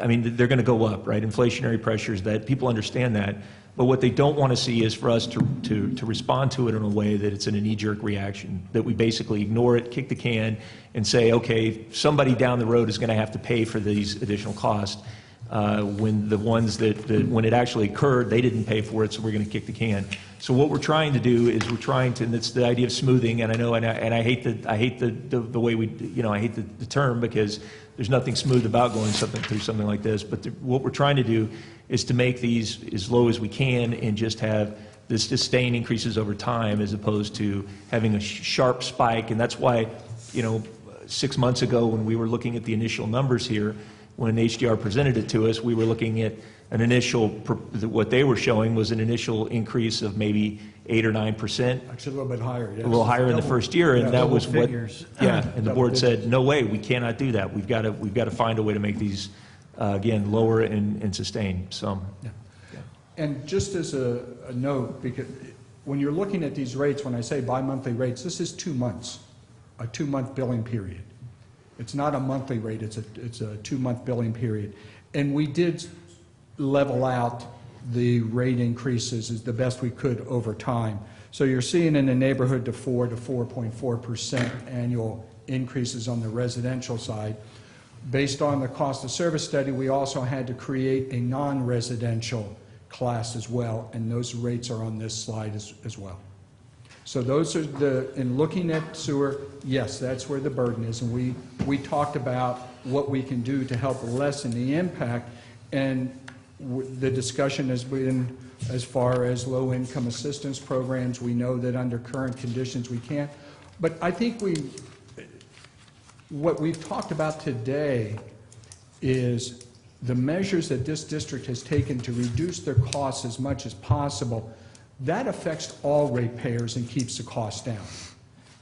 I mean, they're going to go up, right? Inflationary pressures, that people understand that. But what they don't want to see is for us to respond to it in a way that it's in a knee-jerk reaction, that we basically ignore it, kick the can, and say, okay, somebody down the road is going to have to pay for these additional costs, when the ones when it actually occurred, they didn't pay for it, so we're going to kick the can. So what we're trying to do is and it's the idea of smoothing, and I know, and I hate the way I hate the term, because there's nothing smooth about going through something like this, but what we're trying to do is to make these as low as we can and just have the sustained increases over time, as opposed to having a sharp spike. And that's why, 6 months ago when we were looking at the initial numbers here, when HDR presented it to us, we were looking at an initial, what they were showing was an initial increase of maybe 8 or 9%. Actually, a little bit higher, yes. A little higher in the first year, and that was what, figures. and the board said, no way, we cannot do that. We've got to find a way to make these, again, lower and sustain. So, And just as a note, because when you're looking at these rates, when I say bi-monthly rates, this is 2 months, a 2-month billing period. It's not a monthly rate, it's a 2-month billing period. And we did level out the rate increases as the best we could over time. So you're seeing in the neighborhood to 4 to 4.4% annual increases on the residential side. Based on the cost of service study, we also had to create a non-residential class as well, and those rates are on this slide as well. So those are in looking at sewer, yes, that's where the burden is, and we talked about what we can do to help lessen the impact, and the discussion has been as far as low-income assistance programs. We know that under current conditions we can't, but I think what we've talked about today is the measures that this district has taken to reduce their costs as much as possible. That affects all ratepayers and keeps the cost down.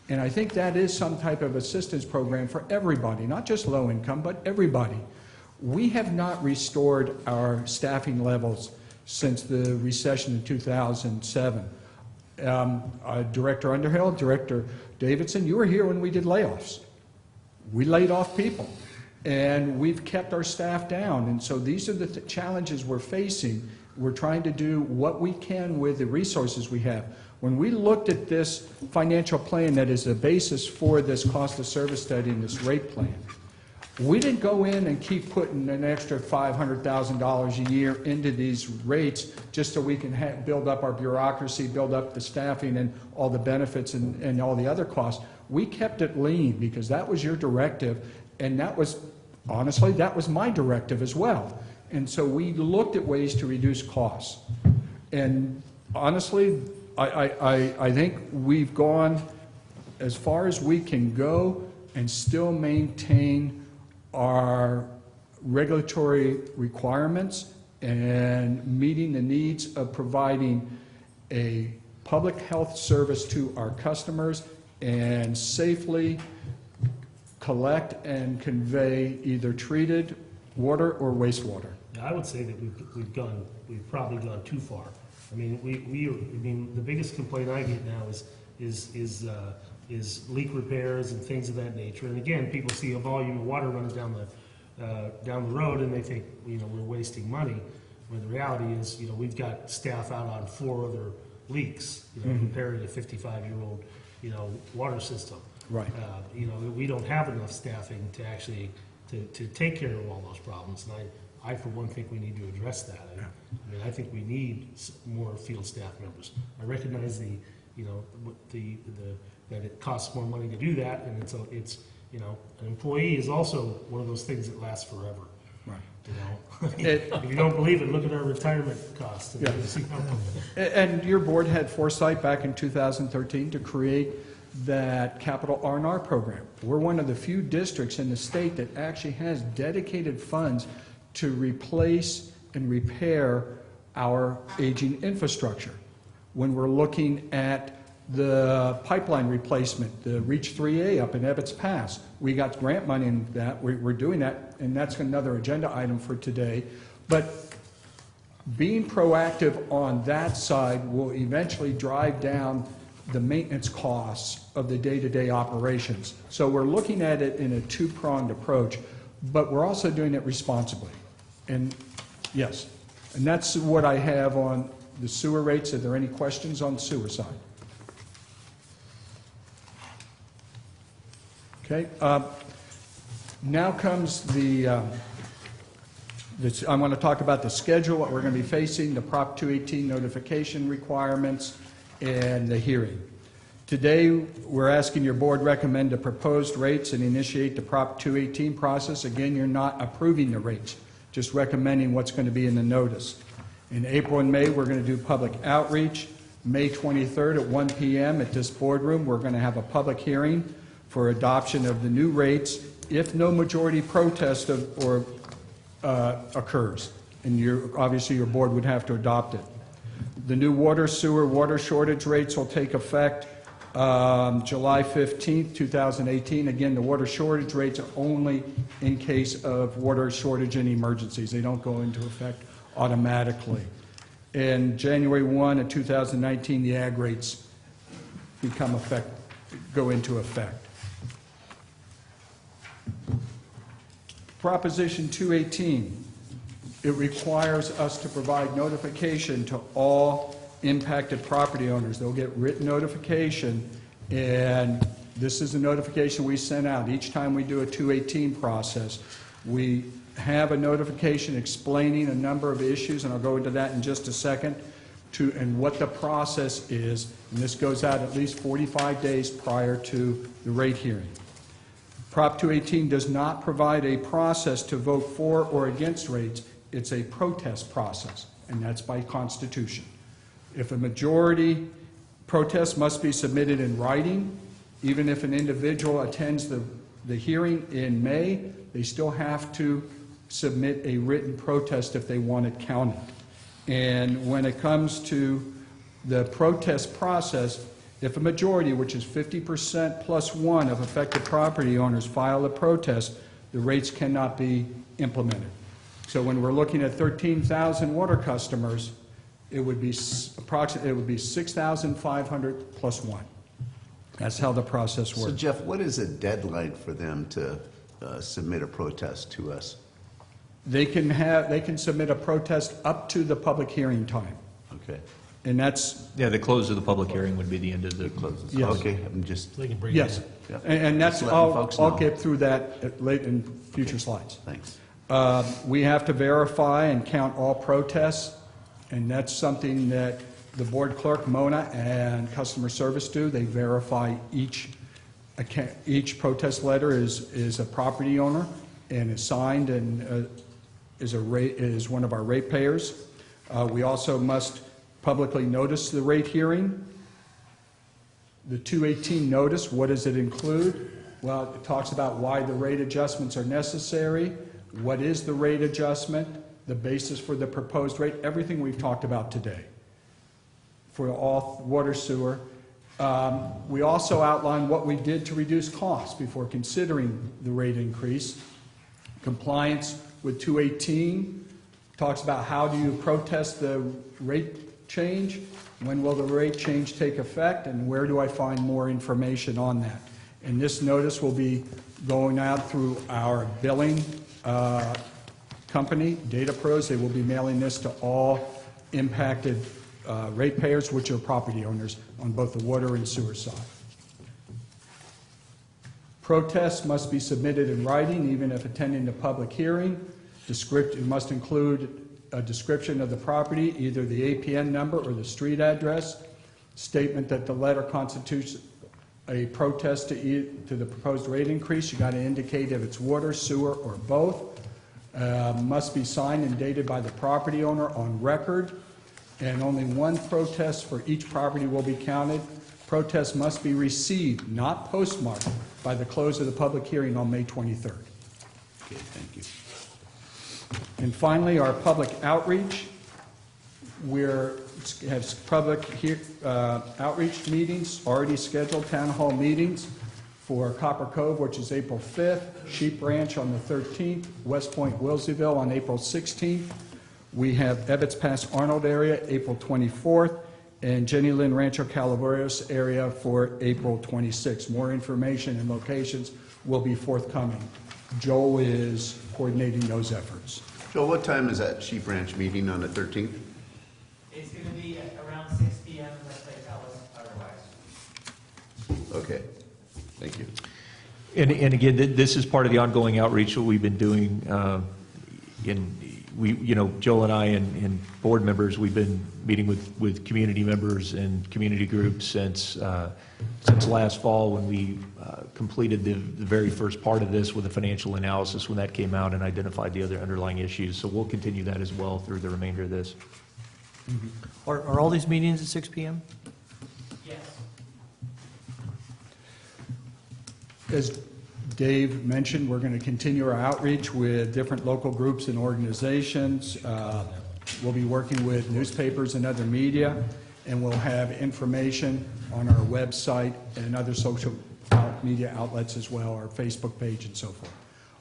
And I think that is some type of assistance program for everybody, not just low income, but everybody. We have not restored our staffing levels since the recession in 2007. Director Underhill, Director Davidson, you were here when we did layoffs. We laid off people, and we've kept our staff down. And so these are the challenges we're facing. We're trying to do what we can with the resources we have. When we looked at this financial plan that is the basis for this cost of service study and this rate plan, we didn't go in and keep putting an extra $500,000 a year into these rates just so we can build up our bureaucracy, build up the staffing and all the benefits and all the other costs. We kept it lean because that was your directive, and that was, honestly, that was my directive as well. And so we looked at ways to reduce costs. And honestly, I think we've gone as far as we can go and still maintain our regulatory requirements and meeting the needs of providing a public health service to our customers and safely collect and convey either treated water or wastewater. I would say that we've probably gone too far. I mean, the biggest complaint I get now is leak repairs and things of that nature. And again, people see a volume of water running down the road and they think, we're wasting money. When the reality is, we've got staff out on 4 other leaks, compared to a 55-year-old, water system. Right. You know, we don't have enough staffing to actually, to take care of all those problems. And I for one, think we need to address that. I mean, I think we need more field staff members. I recognize you know, that it costs more money to do that, and it's, you know, an employee is also one of those things that lasts forever. Right. You know, if you don't believe it, look at our retirement costs. And Yeah. you'll see how. And your board had foresight back in 2013 to create that capital R&R program. We're one of the few districts in the state that actually has dedicated funds to replace and repair our aging infrastructure. When we're looking at the pipeline replacement, the Reach 3A up in Ebbets Pass, we got grant money in that. We're doing that, and that's another agenda item for today. But being proactive on that side will eventually drive down the maintenance costs of the day-to-day operations. So we're looking at it in a two-pronged approach, but we're also doing it responsibly. And yes, and that's what I have on the sewer rates. Are there any questions on the sewer side? Okay. Now comes I want to talk about the schedule, what we're going to be facing, the Prop 218 notification requirements, and the hearing. Today, we're asking your board recommend the proposed rates and initiate the Prop 218 process. Again, you're not approving the rates, just recommending what's going to be in the notice. In April and May, we're going to do public outreach. May 23rd at 1 p.m. at this boardroom, we're going to have a public hearing for adoption of the new rates if no majority protest occurs. And obviously your board would have to adopt it. The new water shortage rates will take effect July 15th, 2018. Again, the water shortage rates are only in case of water shortage and emergencies. They don't go into effect automatically. And January 1 of 2019, the ag rates go into effect. Proposition 218, it requires us to provide notification to all impacted property owners. They'll get written notification, and this is a notification we send out. Each time we do a 218 process, we have a notification explaining a number of issues, and I'll go into that in just a second, and what the process is. And this goes out at least 45 days prior to the rate hearing. Prop 218 does not provide a process to vote for or against rates. It's a protest process, and that's by Constitution. If a majority protest must be submitted in writing, even if an individual attends the hearing in May, they still have to submit a written protest if they want it counted. And when it comes to the protest process, if a majority, which is 50% plus one of affected property owners, file a protest, the rates cannot be implemented. So when we're looking at 13,000 water customers, it would be approximately 6,500 plus one. That's how the process works. So Jeff, what is a deadline for them to submit a protest to us? They can submit a protest up to the public hearing time. Okay. And that's, Yeah, the close of the public hearing would be the end of the Closes. Yes. Okay, I'm just, They can bring it yes. in. yeah. And that's, Just letting folks know. I'll get through that late in future slides. Thanks. We have to verify and count all protests, and that's something that the board clerk, Mona, and customer service do. They verify each protest letter is a property owner and is signed and is one of our ratepayers. We also must publicly notice the rate hearing. The 218 notice, what does it include? Well, it talks about why the rate adjustments are necessary, what is the rate adjustment, the basis for the proposed rate, everything we've talked about today for all water sewer. We also outline what we did to reduce costs before considering the rate increase. Compliance with 218 talks about how do you protest the rate change, when will the rate change take effect, and where do I find more information on that. And this notice will be going out through our billing company, Data Pros. They will be mailing this to all impacted ratepayers, which are property owners on both the water and sewer side. Protests must be submitted in writing, even if attending the public hearing. It must include a description of the property, either the APN number or the street address, statement that the letter constitutes a protest to the proposed rate increase. You got to indicate if it's water, sewer, or both. Must be signed and dated by the property owner on record, and only one protest for each property will be counted. Protests must be received, not postmarked, by the close of the public hearing on May 23rd. Okay, thank you. And finally, our public outreach. We have public outreach meetings already scheduled, town hall meetings for Copper Cove, which is April 5th, Sheep Ranch on the 13th, West Point, Wilseyville on April 16th. We have Ebbets Pass Arnold area, April 24th, and Jenny Lynn Rancho Calaveras area for April 26th. More information and locations will be forthcoming. Joel is coordinating those efforts. Joel, what time is that Sheep Ranch meeting on the 13th? It's going to be around 6 p.m. unless they tell us otherwise. Okay, thank you. And again, this is part of the ongoing outreach that we've been doing. Joel and I and board members, we've been meeting with community members and community groups since last fall when we completed the very first part of this with the financial analysis when that came out and identified the other underlying issues. So we'll continue that as well through the remainder of this. Are all these meetings at 6 p.m.? Yes. As Dave mentioned, we're going to continue our outreach with different local groups and organizations. We'll be working with newspapers and other media, and we'll have information on our website and other social media outlets as well, our Facebook page and so forth.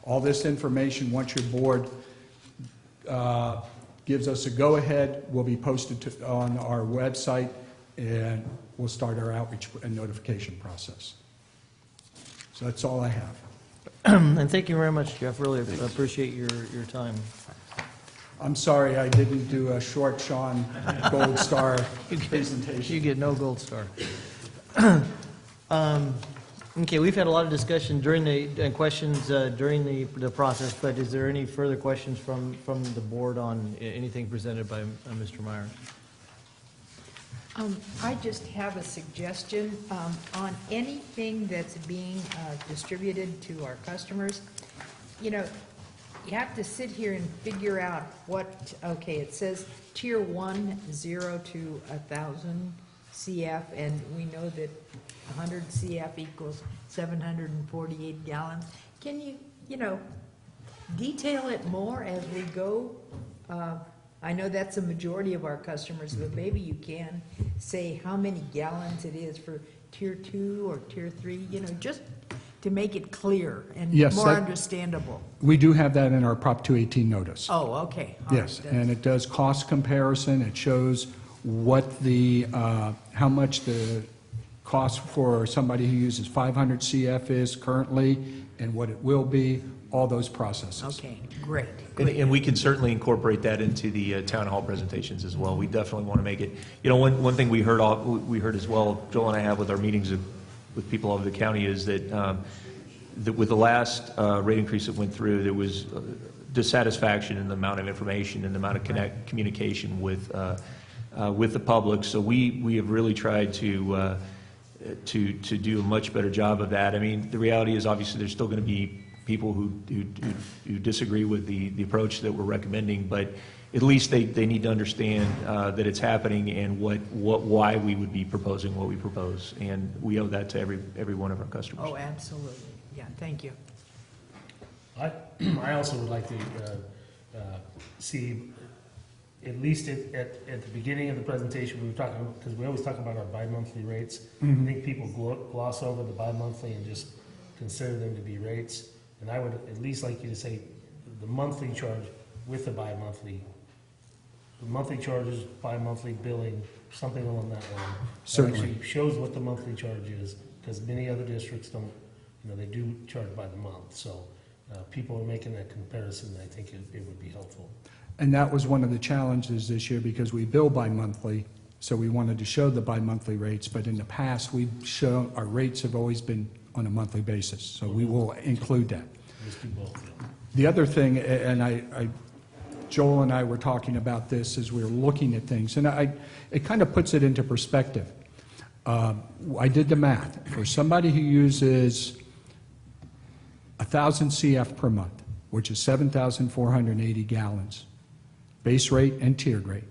All this information, once your board gives us a go-ahead, will be posted on our website, and we'll start our outreach and notification process. So that's all I have. And thank you very much, Jeff. Really appreciate your time. I'm sorry I didn't do a short Sean Gold Star presentation. You get no gold star. Okay, we've had a lot of discussion during and questions during the process, but is there any further questions from the board on anything presented by Mr. Meyer? I just have a suggestion on anything that's being distributed to our customers. You you have to sit here and figure out what, okay, it says tier 1, 0 to 1,000 CF, and we know that 100 CF equals 748 gallons. Can you, detail it more as we go? I know that's a majority of our customers, but maybe you can say how many gallons it is for tier 2 or tier 3, just to make it clear and Yes, more understandable. We do have that in our Prop 218 notice. Oh, okay. All Yes, right, and it does cost comparison. It shows what how much the cost for somebody who uses 500 CF is currently and what it will be, all those processes. Okay, great. And we can certainly incorporate that into the town hall presentations as well. We definitely want to make it, one thing we heard as well, Joel and I have with our meetings with people all over the county is that with the last rate increase that went through, there was dissatisfaction in the amount of information and the amount of communication with the public. So we have really tried to do a much better job of that. I mean, the reality is obviously there's still going to be people who disagree with the approach that we're recommending, but at least they need to understand that it's happening and why we would be proposing what we propose, and we owe that to every one of our customers. Oh, absolutely. Yeah, thank you. I also would like to see, at least at the beginning of the presentation, we were talking, because we always talk about our bi-monthly rates. Mm-hmm. I think people gloss over the bi-monthly and just consider them to be rates. And I would at least like you to say the monthly charge with the bi-monthly. The monthly charges, bi-monthly billing, something along that line. Certainly. That actually shows what the monthly charge is, because many other districts don't, they do charge by the month. So people are making that comparison. I think it would be helpful. And that was one of the challenges this year because we bill bi-monthly, so we wanted to show the bi-monthly rates, but in the past, our rates have always been on a monthly basis, so we will include that. Let's do both, yeah. The other thing, and Joel and I were talking about this as we were looking at things, and it kind of puts it into perspective. I did the math. For somebody who uses 1,000 CF per month, which is 7,480 gallons, base rate and tiered rate,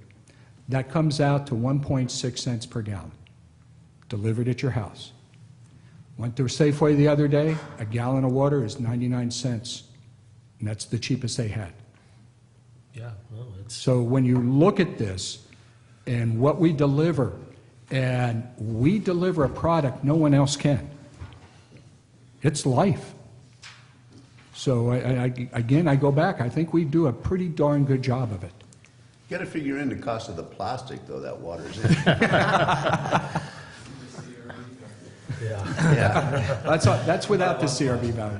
that comes out to 1.6 cents per gallon, delivered at your house. Went to a Safeway the other day, a gallon of water is 99 cents, and that's the cheapest they had. Yeah, well, it's, So when you look at this and what we deliver, and we deliver a product no one else can, it's life. So again, I go back, I think we do a pretty darn good job of it. You got to figure in the cost of the plastic, though, that water's in. yeah. Yeah, that's without the CRB value.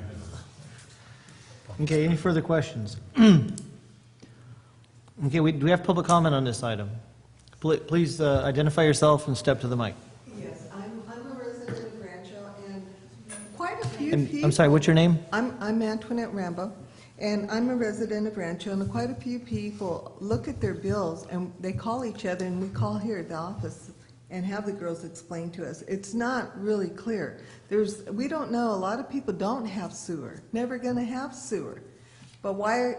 Okay, any further questions? Okay, do we have public comment on this item? Please identify yourself and step to the mic. Yes, I'm a resident of Rancho, and quite a few And, people. I'm sorry, what's your name? I'm Antoinette Rambo, and I'm a resident of Rancho, and quite a few people look at their bills, and they call each other, and we call here at the office and have the girls explain to us. It's not really clear. We don't know, a lot of people don't have sewer, never gonna have sewer. But why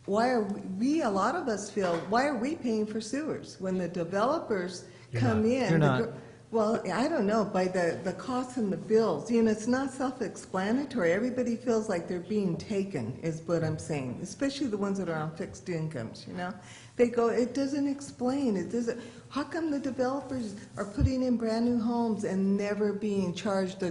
are we, a lot of us feel, why are we paying for sewers? When the developers You're come not. in. You're not. Well, I don't know, by the costs and the bills, it's not self-explanatory. Everybody feels like they're being taken, is what I'm saying, especially the ones that are on fixed incomes, They go, it doesn't explain, it doesn't, how come the developers are putting in brand-new homes and never being charged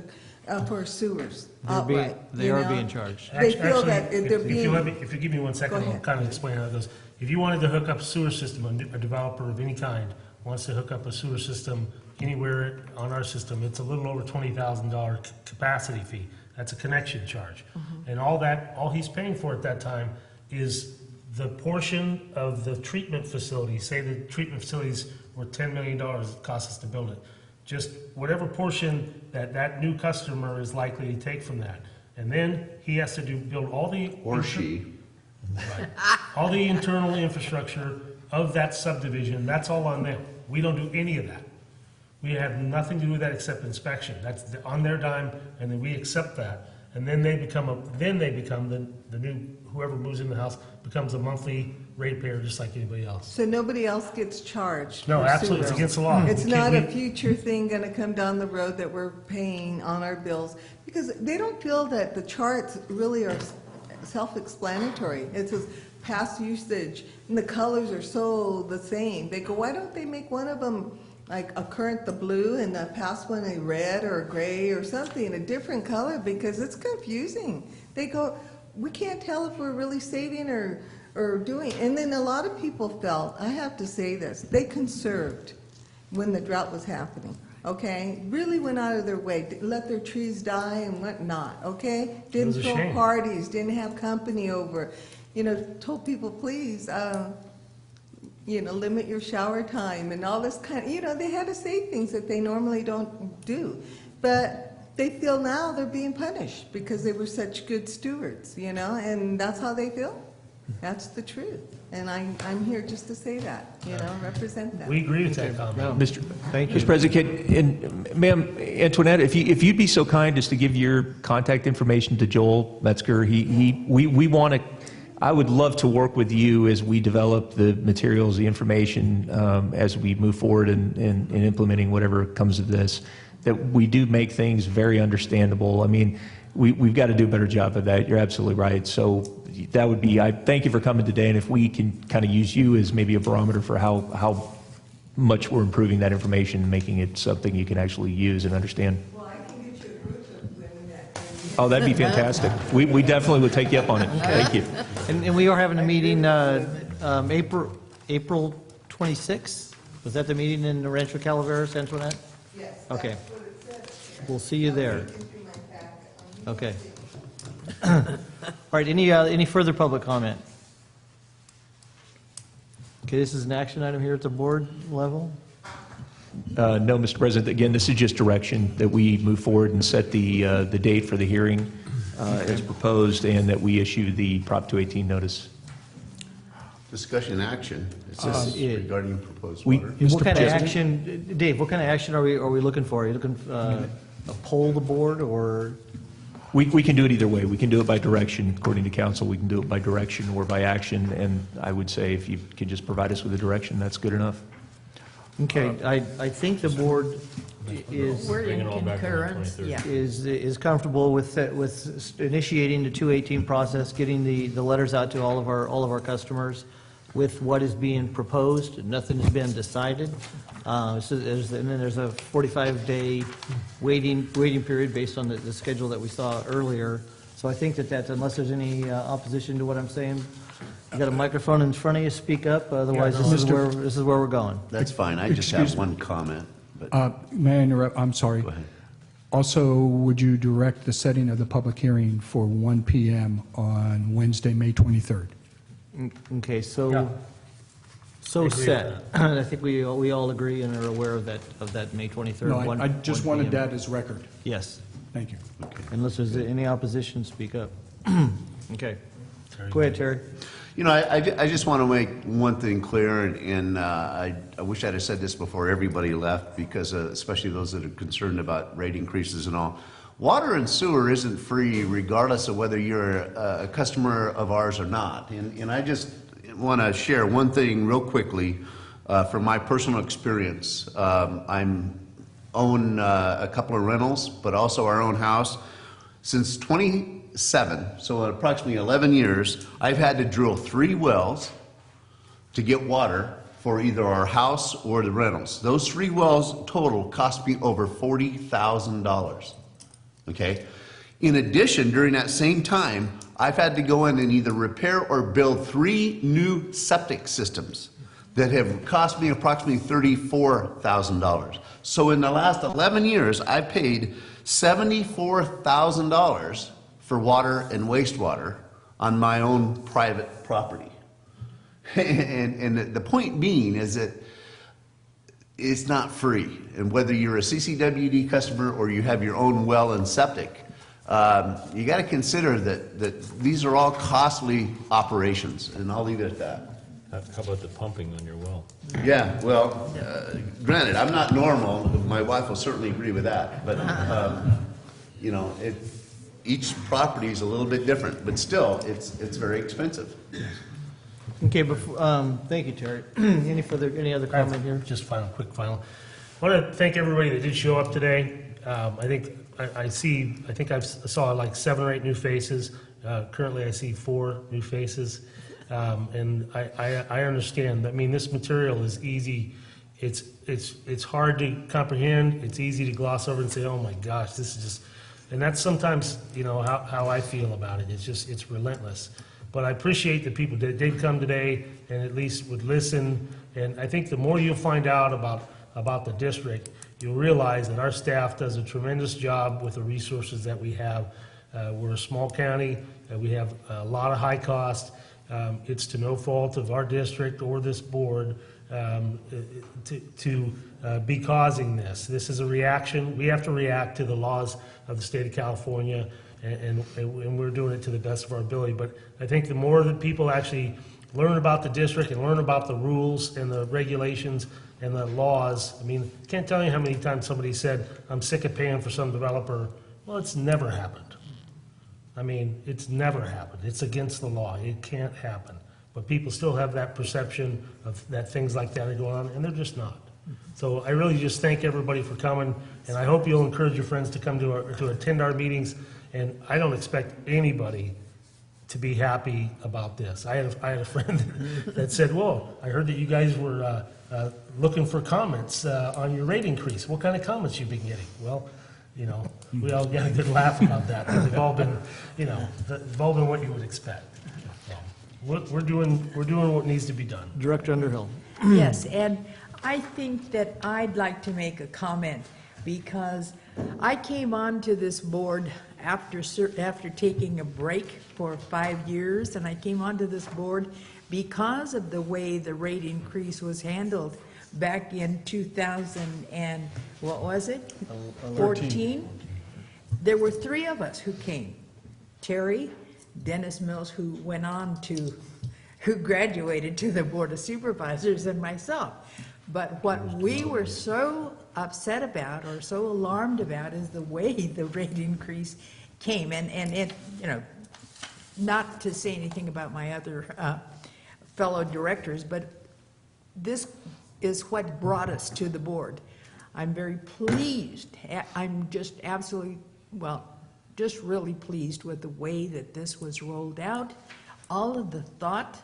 for sewers outright? They are being charged. They feel Actually, that they're being. if you give me 1 second, Go I'll ahead. kind of explain how it goes. If you wanted to hook up a sewer system, a developer of any kind wants to hook up a sewer system anywhere on our system, it's a little over $20,000 capacity fee. That's a connection charge. And all he's paying for at that time is the portion of the treatment facility. Say the treatment facilities were $10 million it cost us to build it. Just whatever portion that new customer is likely to take from that. And then he has to build all the... Or she. Right. All the internal infrastructure of that subdivision, that's all on them. We don't do any of that. We have nothing to do with that except inspection. That's on their dime, and then we accept that. And then they become the new, whoever moves in the house becomes a monthly ratepayer just like anybody else. So nobody else gets charged? No, for absolutely, it's sewer? against the law. It's We not can't- a future thing gonna come down the road that we're paying on our bills? Because they don't feel that the charts really are self-explanatory. It says past usage, and the colors are so the same. They go, why don't they make one of them like a current, the blue, and the past one a red or a gray or something, a different color, because it's confusing. They go, we can't tell if we're really saving or doing. And then a lot of people felt, I have to say this, they conserved when the drought was happening, okay? Really went out of their way, let their trees die and whatnot, okay? Didn't was a throw shame. parties, didn't have company over, told people, please, limit your shower time and all this they had to say things that they normally don't do. But they feel now they're being punished because they were such good stewards, and that's how they feel. That's the truth. And I'm here just to say that, represent that. We agree with that comment. Thank you. Mr. President, and ma'am, Antoinette, if you'd be so kind as to give your contact information to Joel Metzger, we want to, I would love to work with you as we develop the materials, the information, as we move forward in implementing whatever comes of this, that we do make things very understandable. I mean, we've got to do a better job of that. You're absolutely right. So that would be, I thank you for coming today, and if we can kind of use you as maybe a barometer for how much we're improving that information and making it something you can actually use and understand. Well, I can get you a group of women that. Oh, that'd be fantastic. We definitely would take you up on it. Thank you. And we are having a meeting April 26th? Was that the meeting in Rancho Calaveras, Antoinette? Yes. Okay. That's what it says. We'll see you there. Into my packet. Okay. All right, any further public comment? Okay, this is an action item here at the board level. No, Mr. President. Again, this is just direction that we move forward and set the date for the hearing as proposed, and that we issue the Prop 218 notice. Discussion action. It says regarding proposed we- water. What kind of action, Dave, what kind of action are we looking for? Are you looking, a poll the board, or? We can do it either way. We can do it by direction, according to council. We can do it by direction or by action, and I would say if you could just provide us with a direction, that's good enough. Okay, I think the board is, We're Bring in it all back on the concurrence, 23rd. yeah. is comfortable with initiating the 218 process, getting the letters out to all of our customers with what is being proposed. Nothing has been decided. And then there's a 45-day waiting period based on the schedule that we saw earlier. So I think that's, unless there's any opposition to what I'm saying, you got a microphone in front of you, speak up, otherwise this is where we're going. That's fine. I just have one comment. But May I interrupt? I'm sorry. go ahead. Also, would you direct the setting of the public hearing for 1 p.m. on Wednesday, May 23rd? Okay, Yeah. so I agree with set. I think we all agree and are aware of that May 23rd. No, 1 I just 1 wanted p.m. that as record. Yes, Thank you. unless there's any opposition, speak up. Okay, Terry. go ahead, Terry. You know, I just want to make one thing clear, and I wish I'd have said this before everybody left, because especially those that are concerned about rate increases and all. Water and sewer isn't free regardless of whether you're a customer of ours or not. And I just want to share one thing real quickly from my personal experience. I own a couple of rentals, but also our own house. Since 27, so approximately 11 years, I've had to drill 3 wells to get water for either our house or the rentals. Those 3 wells total cost me over $40,000. Okay? In addition, during that same time, I've had to go in and either repair or build 3 new septic systems that have cost me approximately $34,000. So in the last 11 years, I've paid $74,000 for water and wastewater on my own private property. And the point being is that it's not free. And whether you're a CCWD customer or you have your own well and septic, you got to consider that these are all costly operations, and I'll leave it at that. How about the pumping on your well? Yeah, well, granted, I'm not normal. My wife will certainly agree with that. But, you know, each property is a little bit different, but still, it's very expensive. Okay, thank you, Terry. Any other comment here? Just quick final. I want to thank everybody that did show up today. I think I saw like 7 or 8 new faces. Currently, I see 4 new faces. And I understand. I mean, this material is easy. It's hard to comprehend. It's easy to gloss over and say, "Oh my gosh, this is just." And that's sometimes, you know, how I feel about it. It's relentless. But I appreciate the people that did come today and at least would listen. And I think the more you'll find out about the district, you'll realize that our staff does a tremendous job with the resources that we have. We're a small county. We have a lot of high cost. It's to no fault of our district or this board to be causing this. This is a reaction. We have to react to the laws of the state of California, and we're doing it to the best of our ability. But I think the more that people actually learn about the district and learn about the rules and the regulations and the laws, I mean, I can't tell you how many times somebody said, "I'm sick of paying for some developer." Well, it's never happened. I mean, it's never happened. It's against the law. It can't happen. But people still have that perception of that things like that are going on, and they're just not. So I really just thank everybody for coming, and I hope you'll encourage your friends to come to attend our meetings. And I don't expect anybody to be happy about this. I had a friend that said, "Well, I heard that you guys were looking for comments on your rate increase. What kind of comments you've been getting?" Well, you know, we all got a good laugh about that. They've all been, you know, they've all been what you would expect. So we're doing what needs to be done. Director Underhill. Yes, and I think that I'd like to make a comment, because I came onto this board after taking a break for 5 years, and I came onto this board because of the way the rate increase was handled back in 2000 and, what was it? 14. There were 3 of us who came. Terry, Dennis Mills, who graduated to the Board of Supervisors, and myself. But what we were so upset about or so alarmed about is the way the rate increase came. And it, not to say anything about my other fellow directors, but this is what brought us to the board. I'm very pleased. I'm just absolutely, just really pleased with the way that this was rolled out. All of the thought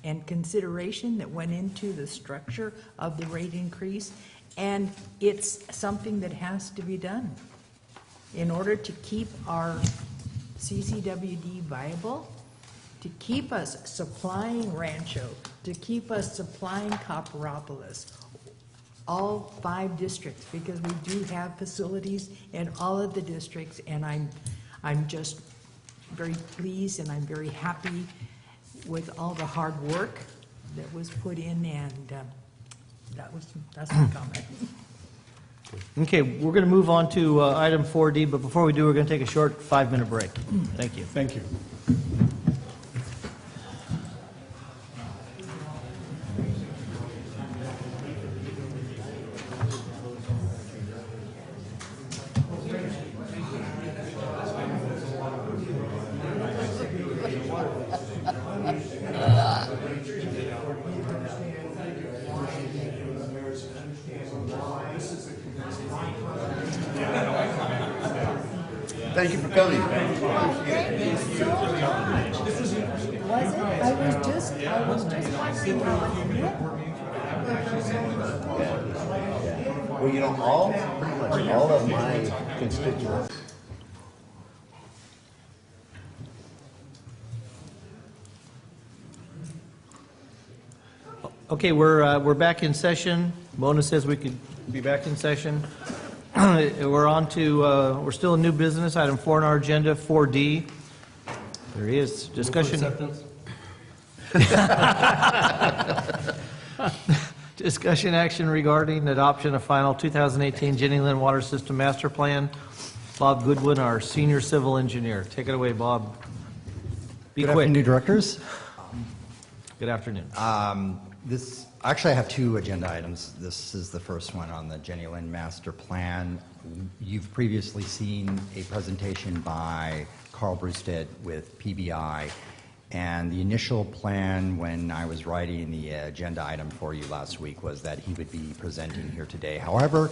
and consideration that went into the structure of the rate increase, and it's something that has to be done in order to keep our CCWD viable, to keep us supplying Rancho, to keep us supplying Copperopolis, all 5 districts, because we do have facilities in all of the districts, and I'm just very pleased and I'm very happy with all the hard work that was put in, and that's my comment. Okay, we're going to move on to item 4D, but before we do, we're going to take a short 5-minute break. Thank you. Thank you. Thank you for coming. Was it? I was just wondering how it Well, pretty much all of my constituents. Okay, we're back in session. Mona says we could be back in session. We're on to, we're still in new business, item 4 on our agenda, 4D. There he is, discussion. Discussion action regarding adoption of final 2018 Jenny Lynn Water System Master Plan. Bob Goodwin, our senior civil engineer. Take it away, Bob. Be Good quick. afternoon, directors. Good afternoon. Actually, I have 2 agenda items. This is the first one on the Jenny Lynn Master Plan. You've previously seen a presentation by Carl Brewstead with PBI, and the initial plan when I was writing the agenda item for you last week was that he would be presenting here today. However,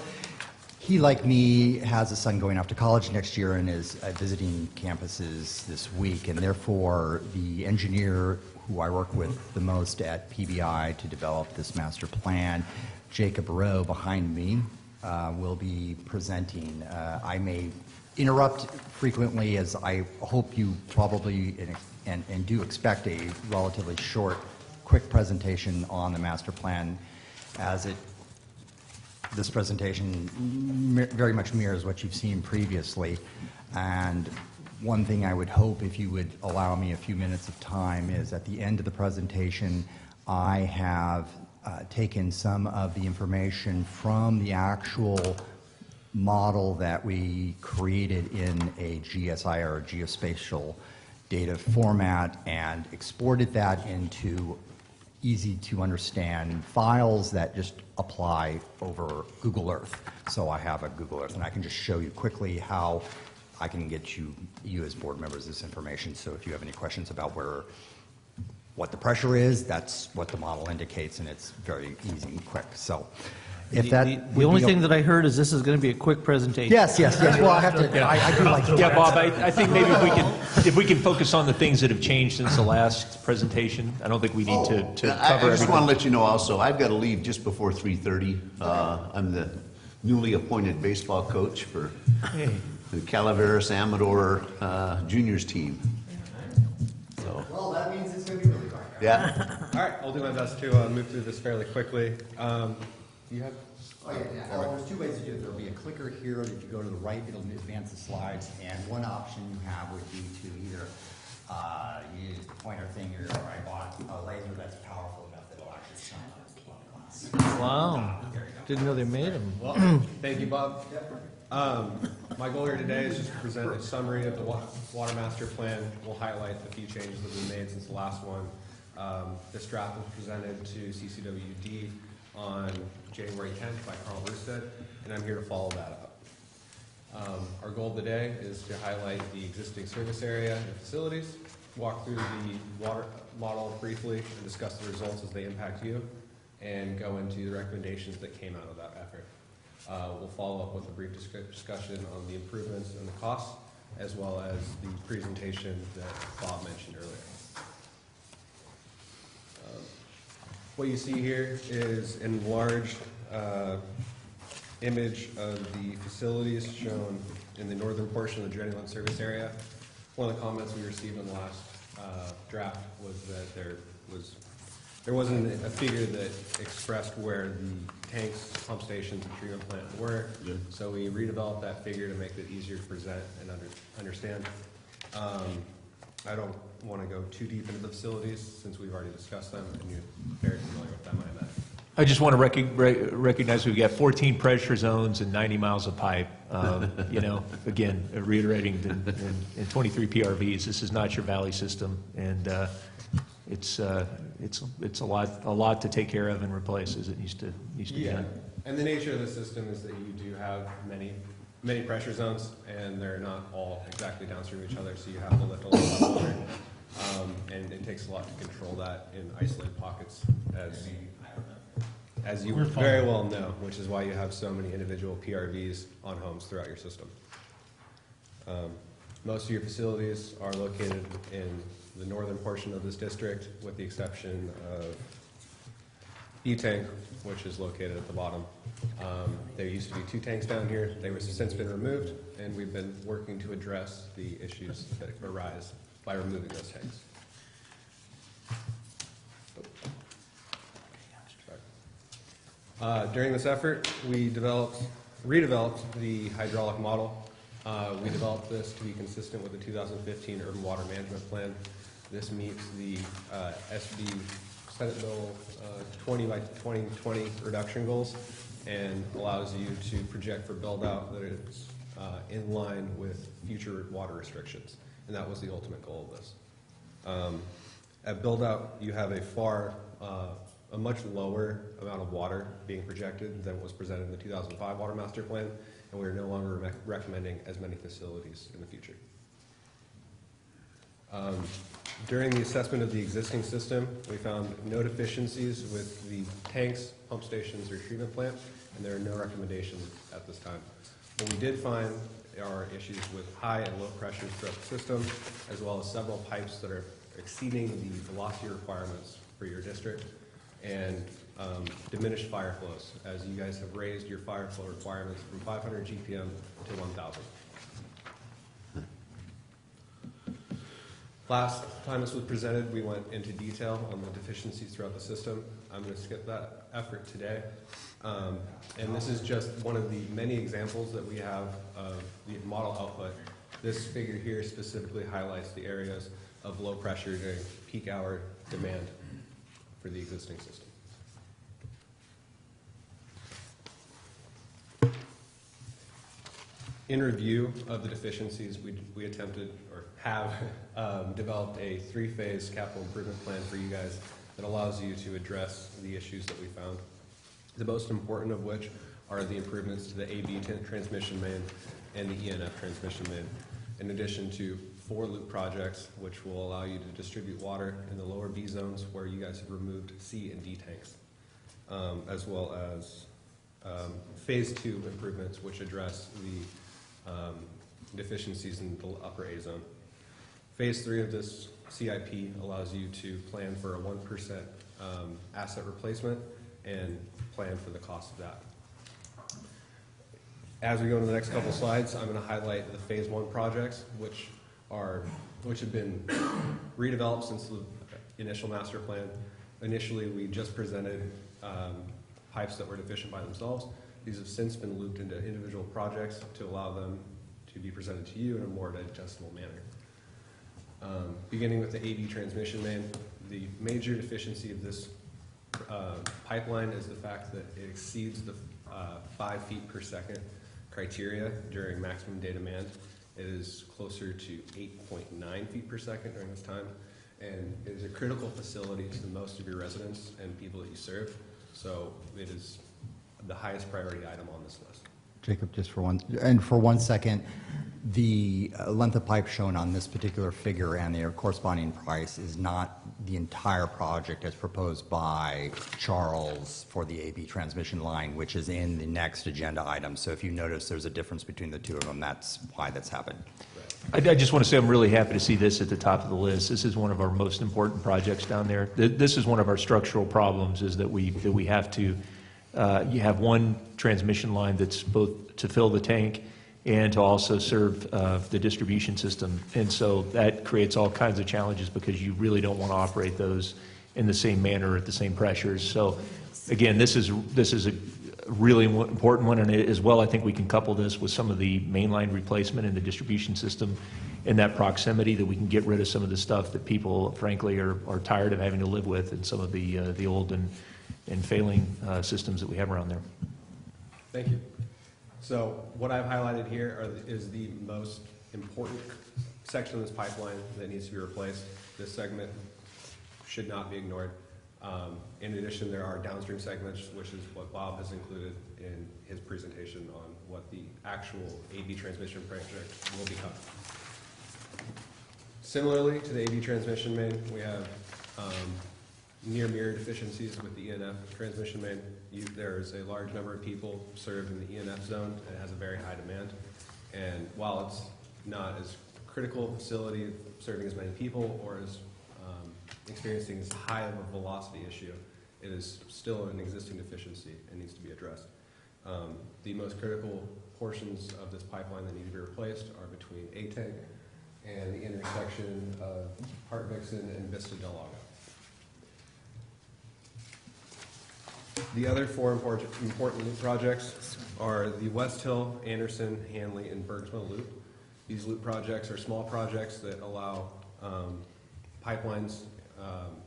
he, like me, has a son going off to college next year and is visiting campuses this week, and therefore the engineer who I work with the most at PBI to develop this master plan, Jacob Rowe, behind me, will be presenting. I may interrupt frequently, as I hope you probably and do expect a relatively short, quick presentation on the master plan, as this presentation very much mirrors what you've seen previously. And one thing I would hope, if you would allow me a few minutes of time, is at the end of the presentation, I have taken some of the information from the actual model that we created in a GSI, or a geospatial data format, and exported that into easy to understand files that just apply over Google Earth. So I have a Google Earth, and I can just show you quickly how I can get you as board members this information. So if you have any questions about what the pressure is, that's what the model indicates, and it's very easy and quick. So if that The only thing that I heard is this is going to be a quick presentation. Yes. Well, I have to. I do like. Yeah, Bob, I think maybe if we can focus on the things that have changed since the last presentation. I don't think we need to cover I just everything. want to let you know also, I've got to leave just before 3:30. I'm the newly appointed baseball coach for the Calaveras Amador juniors team. So, Well, that means it's going to be really quick. yeah. All right, I'll do my best to move through this fairly quickly. You have? Oh, yeah. Well, there's 2 ways to do it. There'll be a clicker here. If you go to the right, it'll advance the slides. And one option you have would be to either use the pointer finger, or I bought a laser that's powerful enough that it'll actually shine on the glass. Wow. Didn't know they made them. Well, thank you, Bob. My goal here today is just to present a summary of the Water Master Plan. We'll highlight a few changes that we made since the last one. This draft was presented to CCWD on January 10th by Carl Brewstead, and I'm here to follow that up. Our goal today is to highlight the existing service area and facilities, walk through the water model briefly, and discuss the results as they impact you, and go into the recommendations that came out of that effort. We'll follow up with a brief discussion on the improvements and the costs, as well as the presentation that Bob mentioned earlier. What you see here is an enlarged image of the facilities shown in the northern portion of the Drennan service area. One of the comments we received in the last draft was that there wasn't a figure that expressed where the tanks, pump stations, and treatment plant were. Yeah. So we redeveloped that figure to make it easier to present and understand. I don't want to go too deep into the facilities since we've already discussed them and you're very familiar with them, I imagine. I just want to recognize we've got 14 pressure zones and 90 miles of pipe. You know, again, reiterating, and 23 PRVs. This is not your valley system, and it's a lot to take care of and replace as it needs to be done. And the nature of the system is that you do have many pressure zones, and they're not all exactly downstream of each other, so you have to lift a lot of water. And it takes a lot to control that in isolated pockets, as you very well know, which is why you have so many individual PRVs on homes throughout your system. Most of your facilities are located in the northern portion of this district, with the exception of E-Tank, which is located at the bottom. There used to be 2 tanks down here. They were since been removed, and we've been working to address the issues that arise by removing those tanks. During this effort, we redeveloped the hydraulic model. We developed this to be consistent with the 2015 Urban Water Management Plan. This meets the SB Senate Bill 20 by 2020 reduction goals and allows you to project for build-out that it's in line with future water restrictions. And that was the ultimate goal of this. At build-out, you have a much lower amount of water being projected than was presented in the 2005 Water Master Plan, and we're no longer recommending as many facilities in the future. During the assessment of the existing system, we found no deficiencies with the tanks, pump stations, or treatment plant, and there are no recommendations at this time. What we did find are issues with high and low pressures throughout the system, as well as several pipes that are exceeding the velocity requirements for your district, and diminished fire flows, as you guys have raised your fire flow requirements from 500 GPM to 1,000. Last time this was presented, we went into detail on the deficiencies throughout the system. I'm going to skip that effort today. And this is just one of the many examples that we have of the model output. This figure here specifically highlights the areas of low pressure during peak hour demand for the existing system. In review of the deficiencies, we attempted, or have developed a 3-phase capital improvement plan for you guys that allows you to address the issues that we found. The most important of which are the improvements to the AB transmission main and the ENF transmission main, in addition to 4 loop projects, which will allow you to distribute water in the lower B zones where you guys have removed C and D tanks, as well as phase 2 improvements, which address the deficiencies in the upper A zone. Phase 3 of this CIP allows you to plan for a 1% asset replacement and plan for the cost of that. As we go into the next couple slides, I'm going to highlight the phase 1 projects, which have been redeveloped since the initial master plan. Initially, we just presented pipes that were deficient by themselves. These have since been looped into individual projects to allow them to be presented to you in a more digestible manner. Beginning with the AB transmission main, the major deficiency of this pipeline is the fact that it exceeds the 5 feet per second criteria during maximum day demand. It is closer to 8.9 feet per second during this time, and it is a critical facility to most of your residents and people that you serve, so it is the highest priority item on this list. Jacob, just for one second, the length of pipe shown on this particular figure and their corresponding price is not the entire project as proposed by Charles for the AB transmission line, which is in the next agenda item. So if you notice there's a difference between the two of them, that's why that's happened. I just want to say I'm really happy to see this at the top of the list. This is one of our most important projects down there. This is one of our structural problems, is that we have to, you have one transmission line that's both to fill the tank and to also serve the distribution system. And so that creates all kinds of challenges because you really don't want to operate those in the same manner at the same pressures. So again, this is a really important one, and as well I think we can couple this with some of the mainline replacement in the distribution system in that proximity, that we can get rid of some of the stuff that people frankly are tired of having to live with, and some of the old and failing systems that we have around there. Thank you. So what I've highlighted here is the most important section of this pipeline that needs to be replaced. This segment should not be ignored. In addition, there are downstream segments, which is what Bob has included in his presentation on what the actual AB transmission project will become. Similarly to the AB transmission main, we have near mirror deficiencies with the ENF transmission main. There's a large number of people served in the ENF zone, and it has a very high demand. And while it's not as critical facility serving as many people or as experiencing as high of a velocity issue, it is still an existing deficiency and needs to be addressed. The most critical portions of this pipeline that need to be replaced are between A-Tank and the intersection of Hart-Vixen and Vista Del Lago. The other four important projects are the West Hill, Anderson, Hanley, and Bergsma Loop. These loop projects are small projects that allow pipelines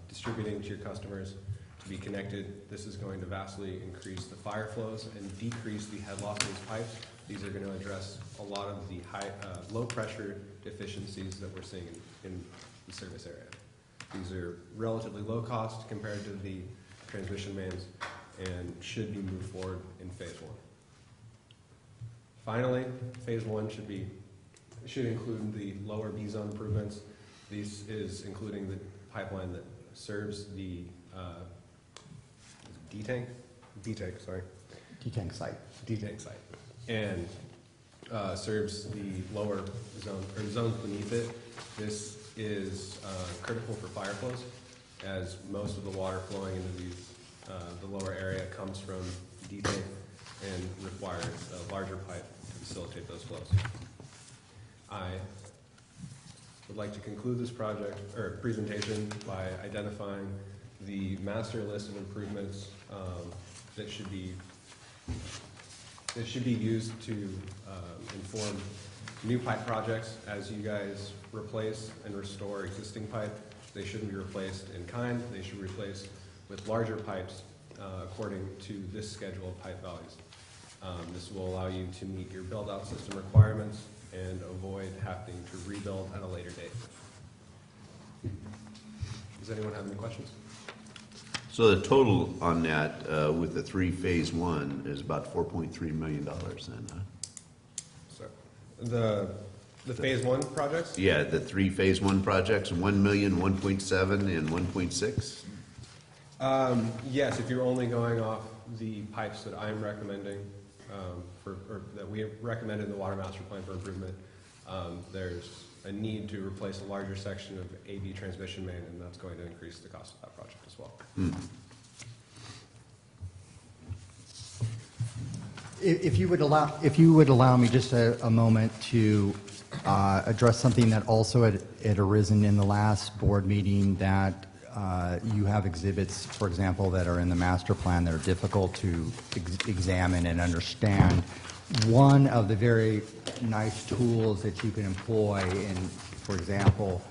distributing to your customers to be connected. This is going to vastly increase the fire flows and decrease the head loss of these pipes. These are going to address a lot of the low pressure deficiencies that we're seeing in the service area. These are relatively low cost compared to the transmission mains and should be moved forward in phase one. Finally, phase one should include the lower B zone improvements. This is including the pipeline that serves the D-tank site, and serves the lower zone or zones beneath it. This is critical for fire flows, as most of the water flowing into these the lower area comes from D-tank and requires a larger pipe to facilitate those flows. I would like to conclude this presentation by identifying the master list of improvements that should be used to inform new pipe projects. As you guys replace and restore existing pipe, they shouldn't be replaced in kind. They should be replaced with larger pipes according to this schedule of pipe values. This will allow you to meet your build-out system requirements and avoid having to rebuild at a later date. Does anyone have any questions? So the total on that with the phase one is about $4.3 million then, huh? So the phase one projects? Yeah, the phase one projects, 1 million, 1.7, and 1.6? Yes, if you're only going off the pipes that I'm recommending, or that we have recommended in the Water Master Plan for improvement, there's a need to replace a larger section of AB transmission main, and that's going to increase the cost of that project as well. If you would allow me just a moment to address something that also had arisen in the last board meeting, that you have exhibits, for example, that are in the master plan that are difficult to examine and understand. One of the very nice tools that you can employ in, for example,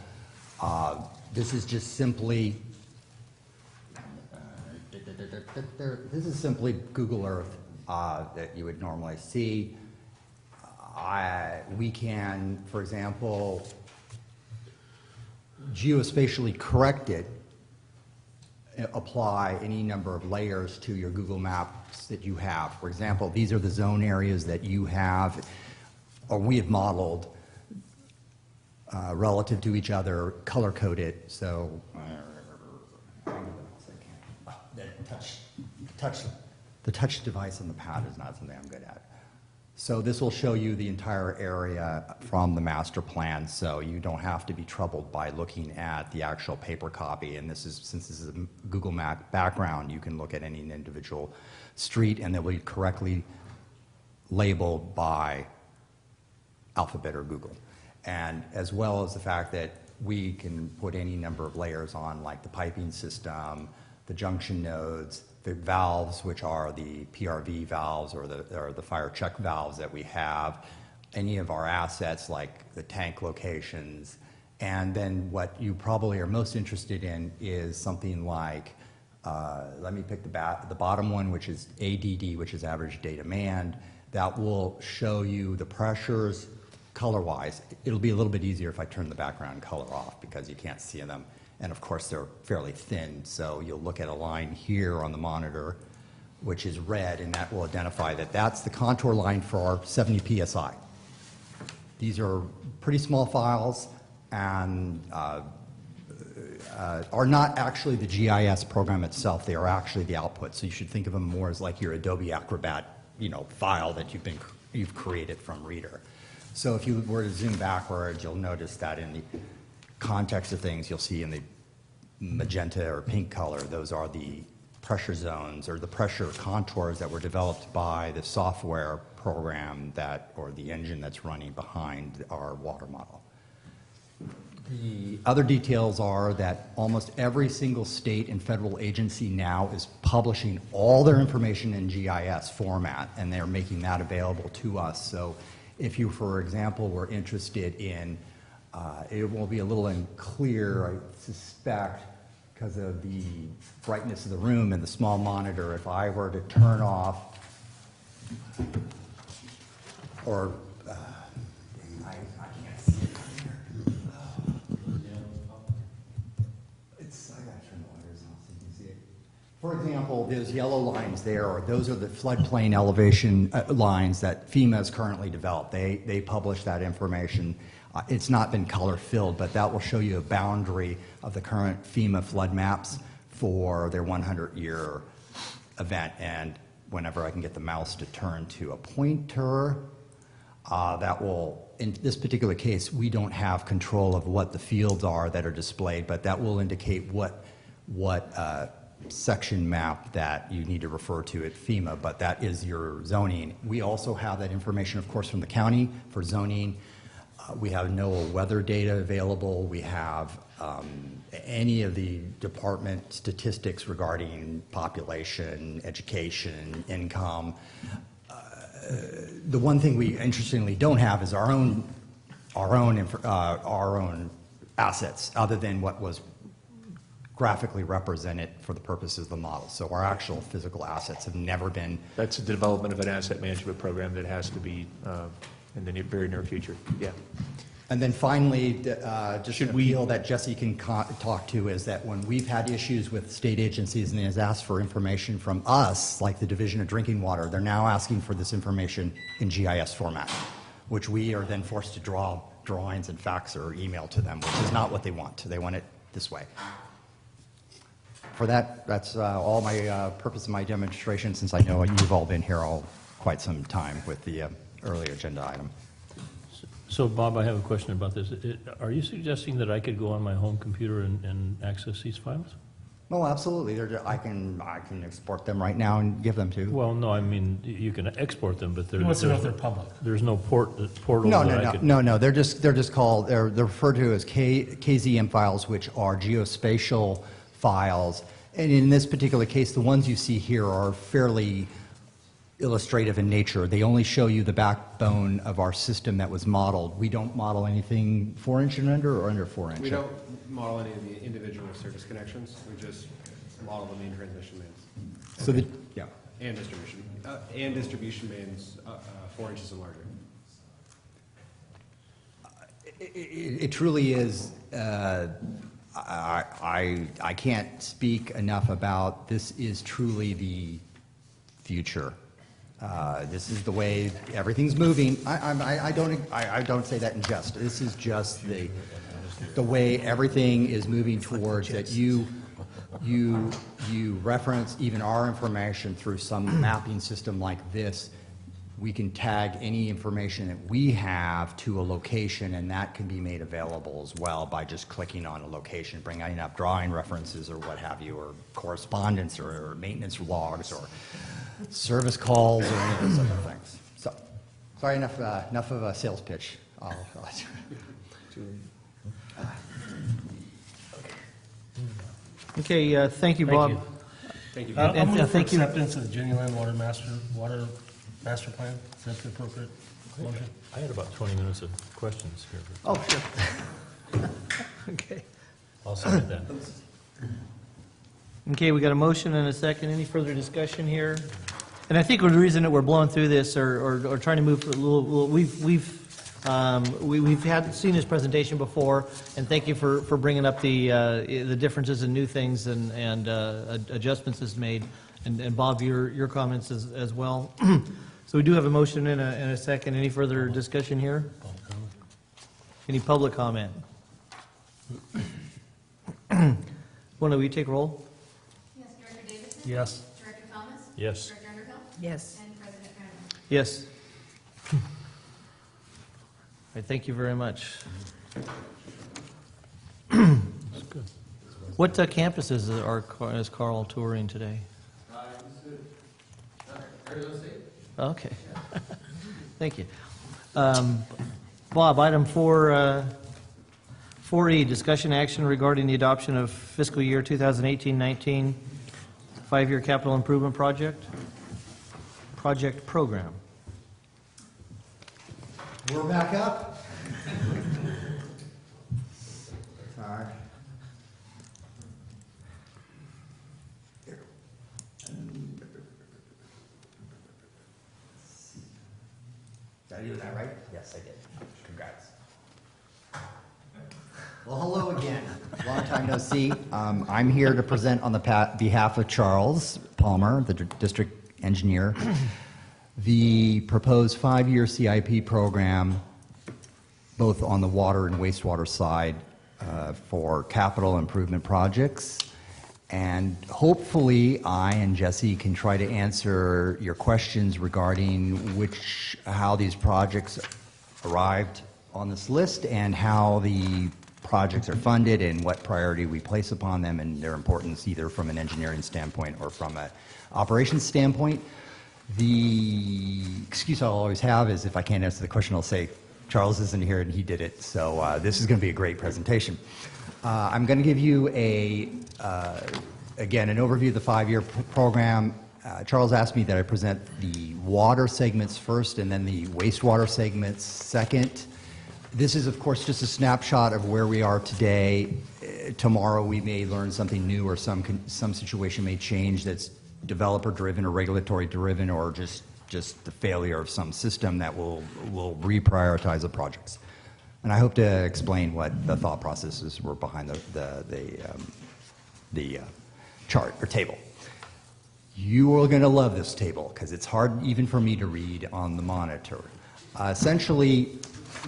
this is just simply This is simply Google Earth that you would normally see. We can, for example, geospatially correct it, apply any number of layers to your Google Maps that you have. For example, these are the zone areas that you have, or we have modeled relative to each other, color-coded, so the touch device on the pad is not something I'm good at. So this will show you the entire area from the master plan, so you don't have to be troubled by looking at the actual paper copy. And this is, since this is a Google Map background, you can look at any individual street and they'll be correctly labeled by alphabet or Google. And as well as the fact that we can put any number of layers on, like the piping system, the junction nodes, the valves, which are the PRV valves or the fire check valves that we have, any of our assets like the tank locations. And then what you probably are most interested in is something like, let me pick the bottom one, which is ADD, which is average day demand. That will show you the pressures color-wise. It'll be a little bit easier if I turn the background color off because you can't see them. And of course, they're fairly thin, so you'll look at a line here on the monitor, which is red, and that will identify that that's the contour line for our 70 PSI. These are pretty small files and are not actually the GIS program itself. They are actually the output, so you should think of them more as like your Adobe Acrobat, file that you've created from Reader. So if you were to zoom backwards, you'll notice that in the context of things, you'll see in the magenta or pink color, those are the pressure zones or the pressure contours that were developed by the software program or the engine that's running behind our water model. The other details are that almost every single state and federal agency now is publishing all their information in GIS format, and they're making that available to us. So if you, for example, were interested in it will be a little unclear, I suspect, because of the brightness of the room and the small monitor. If I were to turn off, or I can't see it from here. I gotta turn the wires off so you can see it. For example, those yellow lines there, those are the floodplain elevation lines that FEMA has currently developed. They publish that information. It's not been color filled, but that will show you a boundary of the current FEMA flood maps for their 100-year event. And whenever I can get the mouse to turn to a pointer, that will, in this particular case, we don't have control of what the fields are that are displayed, but that will indicate what section map that you need to refer to at FEMA, but that is your zoning. We also have that information, of course, from the county for zoning. We have NOAA weather data available. We have any of the department statistics regarding population, education, income. The one thing we interestingly don't have is our own assets, other than what was graphically represented for the purposes of the model. So our actual physical assets have never been. That's the development of an asset management program that has to be in the very near future. Yeah. And then finally, just an appeal that Jesse can talk to is that when we've had issues with state agencies and they have asked for information from us, like the Division of Drinking Water, they're now asking for this information in GIS format, which we are then forced to draw drawings and fax or email to them, which is not what they want. They want it this way. For that, that's all my purpose of my demonstration, since I know you've all been here quite some time with the earlier agenda item. So, Bob, I have a question about this. Are you suggesting that I could go on my home computer and access these files? Oh, absolutely. I can export them right now and give them to. Well, no, I mean, you can export them, but He wants to know if they're public. There's no portal. No. They're just called. They're referred to as KZM files, which are geospatial files. And in this particular case, the ones you see here are fairly illustrative in nature. They only show you the backbone of our system that was modeled. We don't model anything 4-inch and under or under 4-inch. We don't model any of the individual service connections. We just a lot of the main transmission mains. So the, yeah. And distribution mains 4 inches and larger. It truly is, I can't speak enough about, this is truly the future. This is the way everything's moving. I don't say that in jest. This is just the way everything is moving towards that you reference even our information through some mapping system like this. We can tag any information that we have to a location, and that can be made available as well by just clicking on a location, bringing up drawing references or what have you, or correspondence or maintenance logs or service calls or any of those other things. So, sorry, enough of a sales pitch. Okay, thank you, Bob. Thank you. I'll move for thank you. acceptance of the Genuine Water Master Plan. Is that the appropriate motion? I had about 20 minutes of questions here. Oh, sure. Okay. I'll second that. Okay, we got a motion and a second. Any further discussion here? And I think the reason that we're blowing through this or trying to move a little, we've seen this presentation before, and thank you for bringing up the differences and new things and adjustments is made. And Bob, your comments as well. So we do have a motion and a second. Any further discussion here? Any public comment? Will we take roll? Yes, Director Davidson? Yes. Director Thomas? Yes. Director Underhill? Yes. And President Randall? Yes. All right, thank you very much. That's good. What campuses is Carl touring today? Arizona State. Okay. Thank you. Bob, item 4E, discussion action regarding the adoption of fiscal year 2018-19 5-year capital improvement project program. We're back up. Sorry. Did I do that right? Yes, I did. Congrats. Well, hello again. Long time no see. I'm here to present on the behalf of Charles Palmer, the district engineer, the proposed 5-year CIP program, both on the water and wastewater side, for capital improvement projects. And hopefully, I and Jesse can try to answer your questions regarding how these projects arrived on this list and how the projects are funded and what priority we place upon them and their importance either from an engineering standpoint or from an operations standpoint. The excuse I'll always have is if I can't answer the question, I'll say, Charles isn't here and he did it, so this is going to be a great presentation. I'm going to give you again, an overview of the 5-year program. Charles asked me that I present the water segments first and then the wastewater segments second. This is, of course, just a snapshot of where we are today. Tomorrow we may learn something new or some situation may change that's developer-driven or regulatory-driven or just the failure of some system that will reprioritize the projects. And I hope to explain what the thought processes were behind the chart or table. You are going to love this table because it's hard even for me to read on the monitor. Essentially,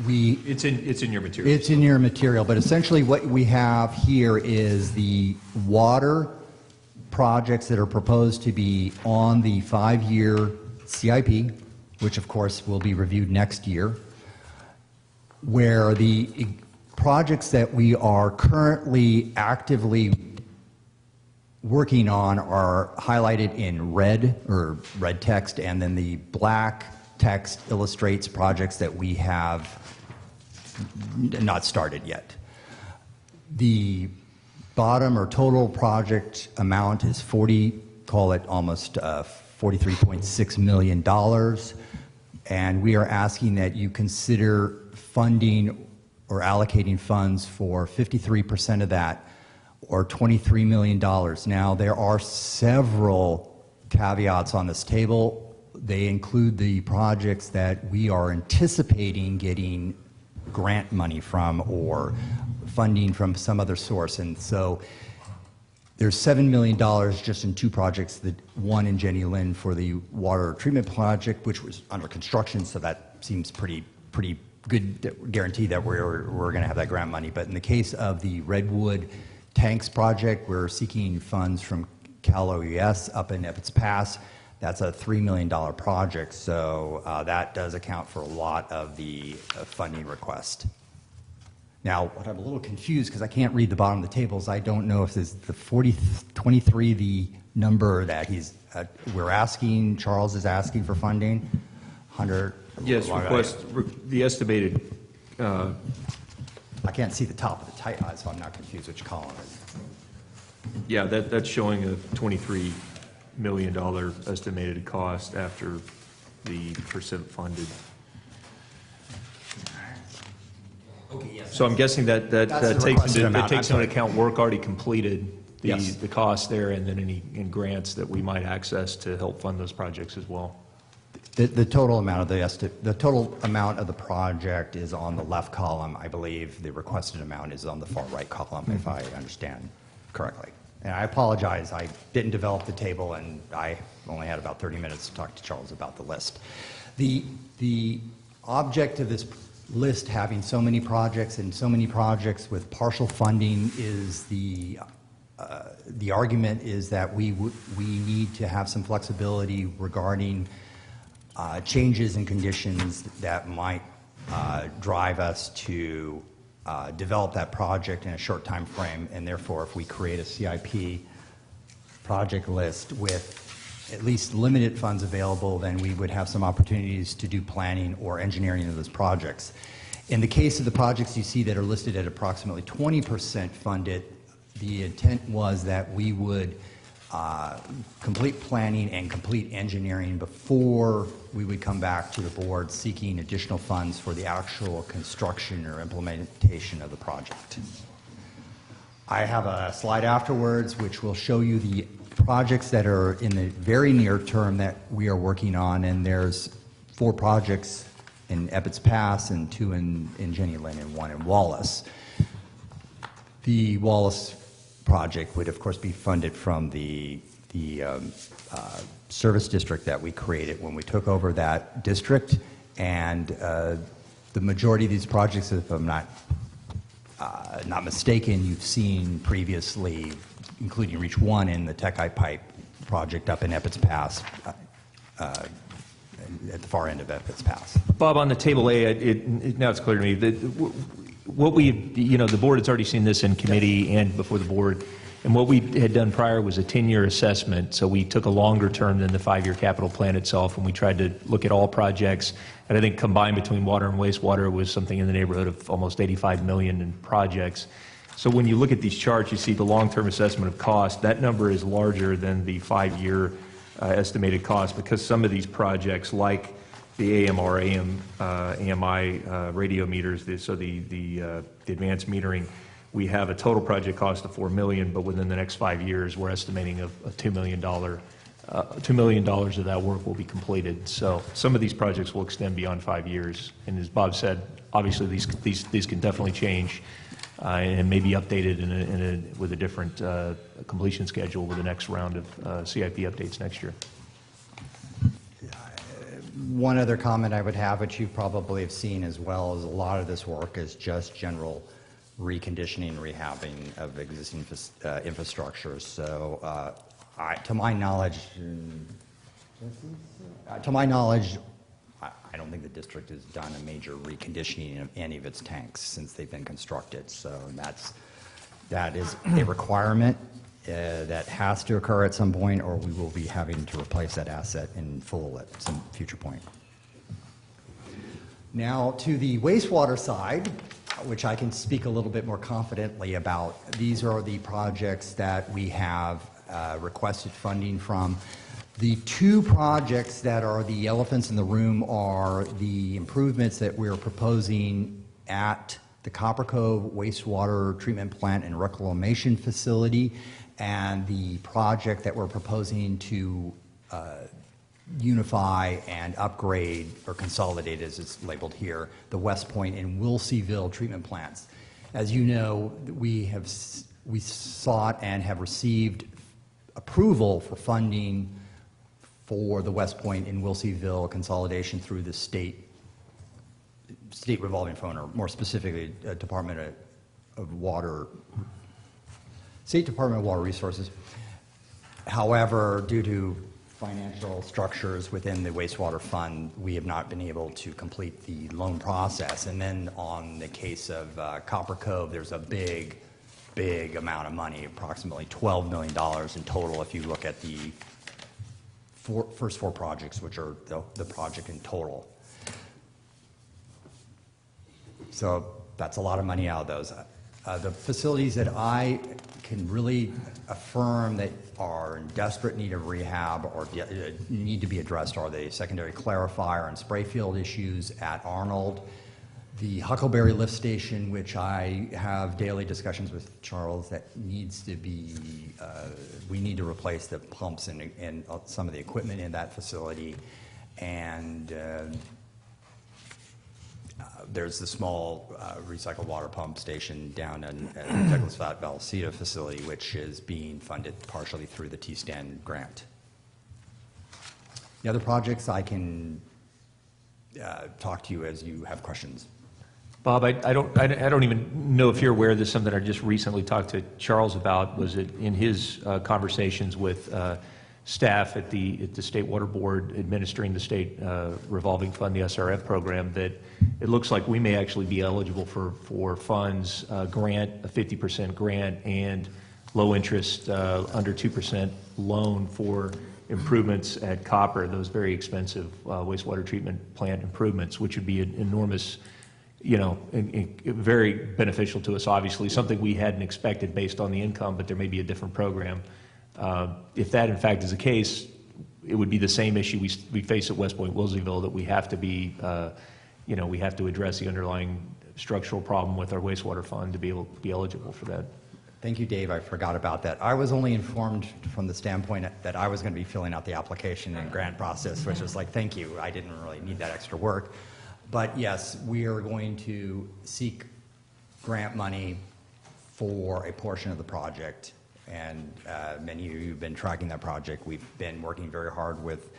It's in your material. it's in your material, but essentially what we have here is the water projects that are proposed to be on the 5-year CIP, which of course will be reviewed next year, where the projects that we are currently actively working on are highlighted in red or red text, and then the black text illustrates projects that we have not started yet. The bottom or total project amount is almost $43.6 million, and we are asking that you consider funding or allocating funds for 53% of that, or $23 million. Now, there are several caveats on this table. They include the projects that we are anticipating getting grant money from or funding from some other source. And so there's $7 million just in two projects, one in Jenny Lynn for the water treatment project, which was under construction, so that seems pretty good guarantee that we're going to have that grant money. But in the case of the Redwood Tanks project, we're seeking funds from Cal OES up in Eppets Pass. That's a $3 million project, so that does account for a lot of the funding request. Now, what I'm a little confused, because I can't read the bottom of the tables, I don't know if this the 23, the number that we're asking, Charles is asking for funding, 100. Yes, the estimated. I can't see the top of the tight so I'm not confused which column it is. Yeah, that's showing a $23 million estimated cost after the percent funded. Okay, yes. So I'm guessing that takes into account work already completed, Yes. the cost there, and then any grants that we might access to help fund those projects as well. The total amount of the total amount of the project is on the left column. I believe the requested amount is on the far right column, if I understand correctly. And I apologize, I didn't develop the table, and I only had about 30 minutes to talk to Charles about the list. The object of this list having so many projects and so many projects with partial funding is the argument is that we need to have some flexibility regarding changes in conditions that might drive us to develop that project in a short time frame, and therefore if we create a CIP project list with at least limited funds available, then we would have some opportunities to do planning or engineering of those projects. In the case of the projects you see that are listed at approximately 20% funded, the intent was that we would complete planning and complete engineering before we would come back to the board seeking additional funds for the actual construction or implementation of the project. I have a slide afterwards which will show you the projects that are in the very near term that we are working on, and there's 4 projects in Eppets Pass and 2 in Jenny Lynn and 1 in Wallace. The Wallace project would of course be funded from the service district that we created when we took over that district, and the majority of these projects, if I'm not mistaken, you've seen previously, including Reach 1 and the Tech-I Pipe project up in Eppets Pass, at the far end of Eppets Pass. Bob, on the table A, now it's clear to me that what the board has already seen this in committee and before the board, and what we had done prior was a 10-year assessment, so we took a longer term than the 5-year capital plan itself, and we tried to look at all projects, and I think combined between water and wastewater was something in the neighborhood of almost $85 million in projects. So when you look at these charts, you see the long-term assessment of cost. That number is larger than the 5-year estimated cost, because some of these projects, like the AMI radio meters, the advanced metering, we have a total project cost of $4 million, but within the next 5 years, we're estimating a $2 million. $2 million of that work will be completed. So some of these projects will extend beyond 5 years. And as Bob said, obviously these can definitely change and may be updated with a different completion schedule with the next round of CIP updates next year. One other comment I would have, which you probably have seen as well, is a lot of this work is just general reconditioning, rehabbing of existing infrastructure. So to my knowledge, I don't think the district has done a major reconditioning of any of its tanks since they've been constructed. So that is a requirement that has to occur at some point, or we will be having to replace that asset in full at some future point. Now to the wastewater side, which I can speak a little bit more confidently about. These are the projects that we have requested funding from. The 2 projects that are the elephants in the room are the improvements that we're proposing at the Copper Cove wastewater treatment plant and reclamation facility, and the project that we're proposing to unify and upgrade, or consolidate as it's labeled here, the West Point and Wilseyville treatment plants. As you know, we sought and have received approval for funding for the West Point and Wilseyville consolidation through the state revolving fund, or more specifically, State Department of Water Resources. However, due to financial structures within the wastewater fund, we have not been able to complete the loan process. And then on the case of Copper Cove, there's a big amount of money, approximately $12 million in total if you look at the first four projects, which are the project in total. So that's a lot of money out of those. The facilities that I can really affirm that are in desperate need of rehab or need to be addressed are the secondary clarifier and spray field issues at Arnold, the Huckleberry lift station, which I have daily discussions with Charles, that needs to be, we need to replace the pumps and some of the equipment in that facility. And there's the small recycled water pump station down in Douglas Flat Vallecita facility, which is being funded partially through the T-STAN grant. The other projects I can talk to you as you have questions. Bob, I don't even know if you're aware of this. Something I just recently talked to Charles about was it in his conversations with staff at the State Water Board administering the state revolving fund, the SRF program, that it looks like we may actually be eligible for funds, grant, a 50% grant, and low interest, under 2% loan for improvements at Copper, those very expensive wastewater treatment plant improvements, which would be an enormous, very beneficial to us, obviously, something we hadn't expected based on the income, but there may be a different program. If that, in fact, is the case, it would be the same issue we face at West Point Wilseyville, that we have to be, we have to address the underlying structural problem with our wastewater fund to be able to be eligible for that. Thank you, Dave. I forgot about that. I was only informed from the standpoint that I was going to be filling out the application and grant process, which was like, thank you. I didn't really need that extra work. But yes, we are going to seek grant money for a portion of the project. And many of you have been tracking that project. We've been working very hard with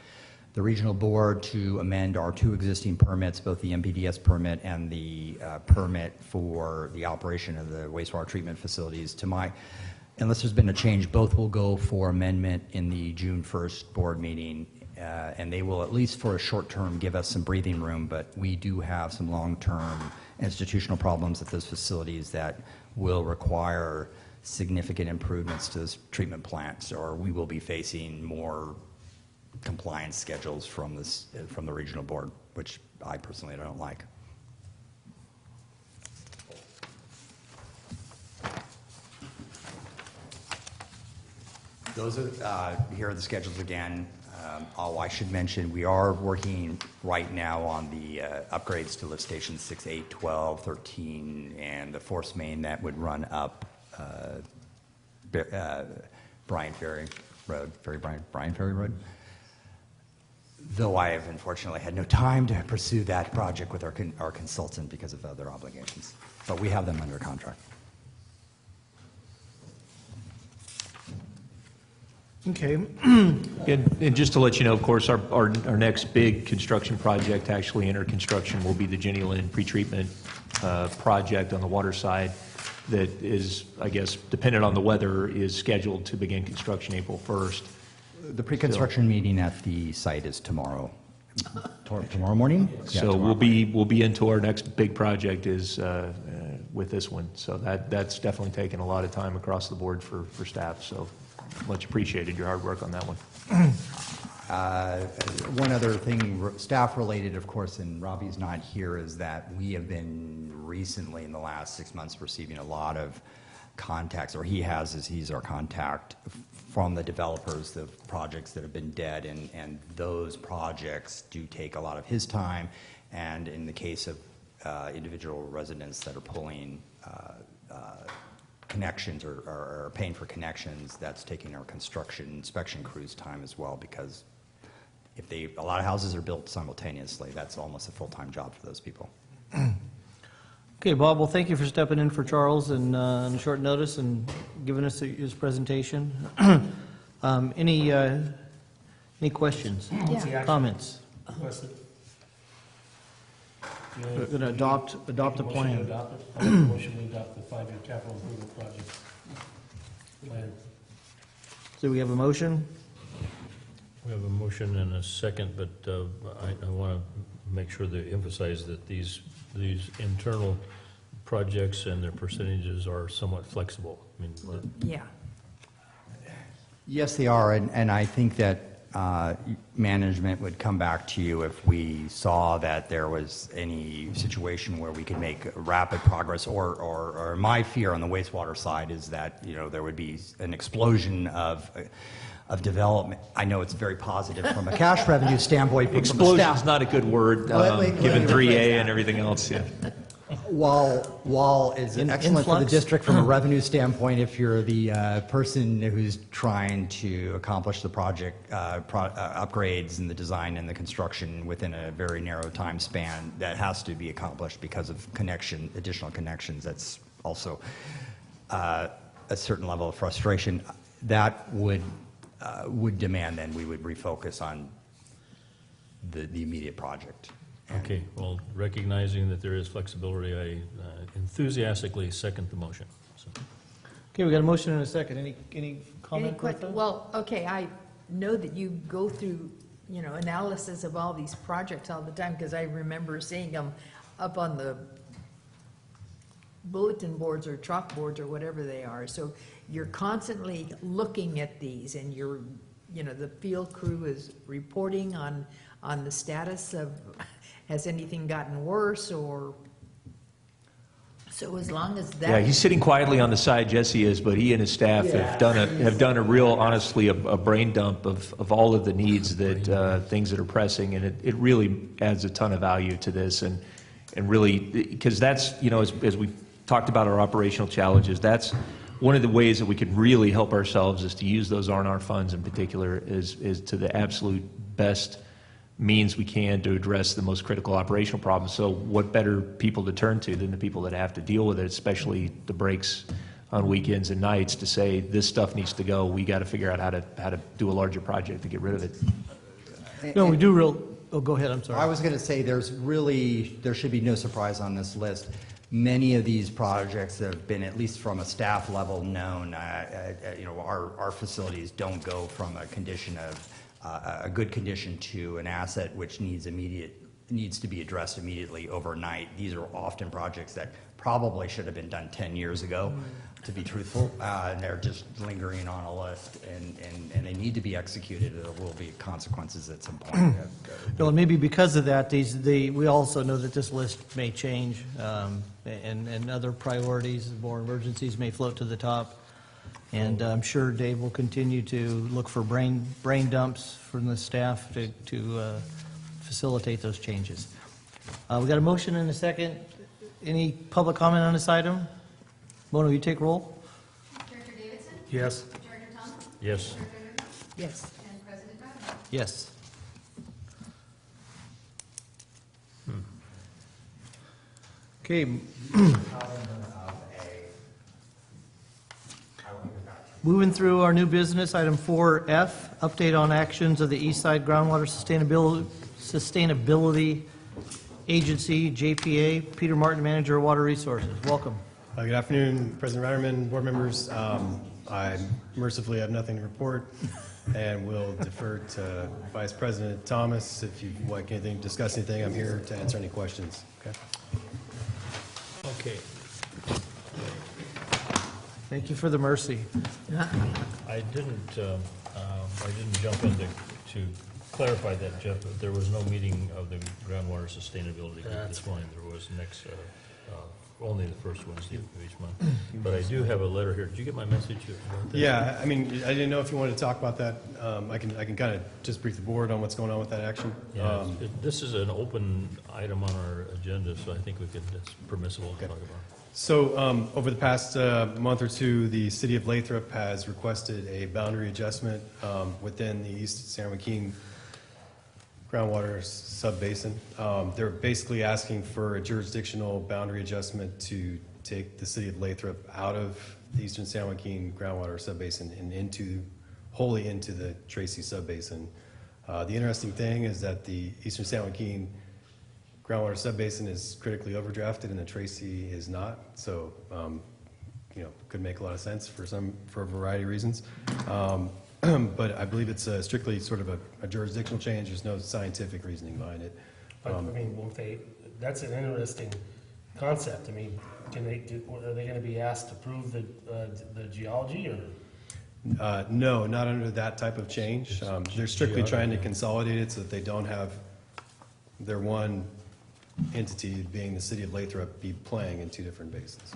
the regional board to amend our two existing permits, both the MPDS permit and the permit for the operation of the wastewater treatment facilities. Unless there's been a change, both will go for amendment in the June 1st board meeting, and they will, at least for a short term, give us some breathing room, but we do have some long-term institutional problems at those facilities that will require significant improvements to those treatment plants, or we will be facing more compliance schedules from the regional board, which I personally don't like. Those are here are the schedules again. I should mention we are working right now on the upgrades to lift stations 6, 8, 12, 13, and the force main that would run up Bryan Ferry Road, Bryan Ferry Road. Though I have unfortunately had no time to pursue that project with our consultant because of other obligations, but we have them under contract. Okay. And just to let you know, of course, our next big construction project, actually enter construction, will be the Jenny Lind pretreatment project on the water side that is, I guess, dependent on the weather, is scheduled to begin construction April 1st. The pre-construction meeting at the site is tomorrow. Tomorrow morning? Yeah, So tomorrow we'll be into our next big project is with this one. So that's definitely taken a lot of time across the board for staff. So much appreciated your hard work on that one. One other thing, staff related, of course, and Robbie's not here, is that we have been recently in the last 6 months receiving a lot of contacts, or he has, as he's our contact, from the developers of projects that have been dead, and those projects do take a lot of his time. And in the case of individual residents that are pulling connections or are paying for connections, that's taking our construction inspection crews' time as well, because if a lot of houses are built simultaneously, that's almost a full-time job for those people. Okay, Bob, well, thank you for stepping in for Charles and on short notice and giving us his presentation. Any questions? Yeah. Comments? Requested. We're going to adopt the Motion to plan. adopt it. I make a motion to adopt the 5-year capital improvement project plan. So we have a motion? We have a motion and a second, but I want to make sure to emphasize that these internal projects and their percentages are somewhat flexible. I mean, Yeah. Yes, they are, and I think that management would come back to you if we saw that there was any situation where we could make rapid progress, or my fear on the wastewater side is that, there would be an explosion of development. I know it's very positive from a cash revenue standpoint. From Explosion's not a good word, given 3A and everything else, yeah. While it's excellent for the Influx? district from a revenue standpoint, if you're the person who's trying to accomplish the project upgrades and the design and the construction within a very narrow time span, that has to be accomplished because of additional connections. That's also a certain level of frustration. That would demand then we would refocus on the immediate project. okay, well, recognizing that there is flexibility, I enthusiastically second the motion. So, Okay, we got a motion and a second. Any comment? Bertha? Well, okay, I know that you go through, analysis of all these projects all the time, because I remember seeing them up on the bulletin boards or chalkboards or whatever they are. So you're constantly looking at these, and the field crew is reporting on the status of, has anything gotten worse, or, so as long as that. Yeah, he's sitting quietly on the side, Jesse is, but he and his staff have done a real, honestly, a brain dump of all of the needs that, things that are pressing, and it really adds a ton of value to this, and really, because that's, as we talked about our operational challenges, that's one of the ways that we can really help ourselves is to use those R&R funds in particular is to the absolute best means we can to address the most critical operational problems. So what better people to turn to than the people that have to deal with it, especially the breaks on weekends and nights, to say this stuff needs to go. We got to figure out how to do a larger project to get rid of it. No, we do go ahead, I'm sorry. I was going to say there should be no surprise on this list. Many of these projects have been, at least from a staff level, known. Our facilities don't go from a condition of a good condition to an asset which needs to be addressed immediately overnight. These are often projects that probably should have been done 10 years ago, to be truthful, and they're just lingering on a list, and they need to be executed. There will be consequences at some point. No, and maybe because of that, we also know that this list may change, and other priorities, more emergencies may float to the top. And I'm sure Dave will continue to look for brain dumps from the staff to facilitate those changes. We got a motion and a second. Any public comment on this item? Mona, will you take roll? Director Davidson? Yes. Director Thomas? yes. Director Rivera? Yes. And President Bowden? Yes. Okay. Moving through our new business, item 4F, update on actions of the East Side Groundwater Sustainability Agency, JPA. Peter Martin, Manager of Water Resources. Welcome. Good afternoon, President Ryderman, board members. I mercifully have nothing to report, and will defer to Vice President Thomas. If you want anything, discuss anything, I'm here to answer any questions. Okay. Okay. Thank you for the mercy. I didn't jump in to clarify that, Jeff, but there was no meeting of the groundwater sustainability group this morning. There was next only the first Wednesday of each month. But I do have a letter here. Did you get my message about that? Yeah, I mean, I didn't know if you wanted to talk about that. I can kind of just brief the board on what's going on with that action. Yeah, this is an open item on our agenda, so I think it's permissible to talk about. So over the past month or two, the city of Lathrop has requested a boundary adjustment within the East San Joaquin groundwater subbasin. They're basically asking for a jurisdictional boundary adjustment to take the city of Lathrop out of the Eastern San Joaquin groundwater subbasin and wholly into the Tracy subbasin. The interesting thing is that the Eastern San Joaquin groundwater subbasin is critically overdrafted and the Tracy is not. So, could make a lot of sense for a variety of reasons. But I believe it's strictly sort of a jurisdictional change. There's no scientific reasoning behind it. But, I mean, that's an interesting concept. I mean, are they going to be asked to prove the geology or? No, not under that type of change. They're strictly trying to consolidate it so that they don't have their one entity, being the city of Lathrop, be playing in two different basins.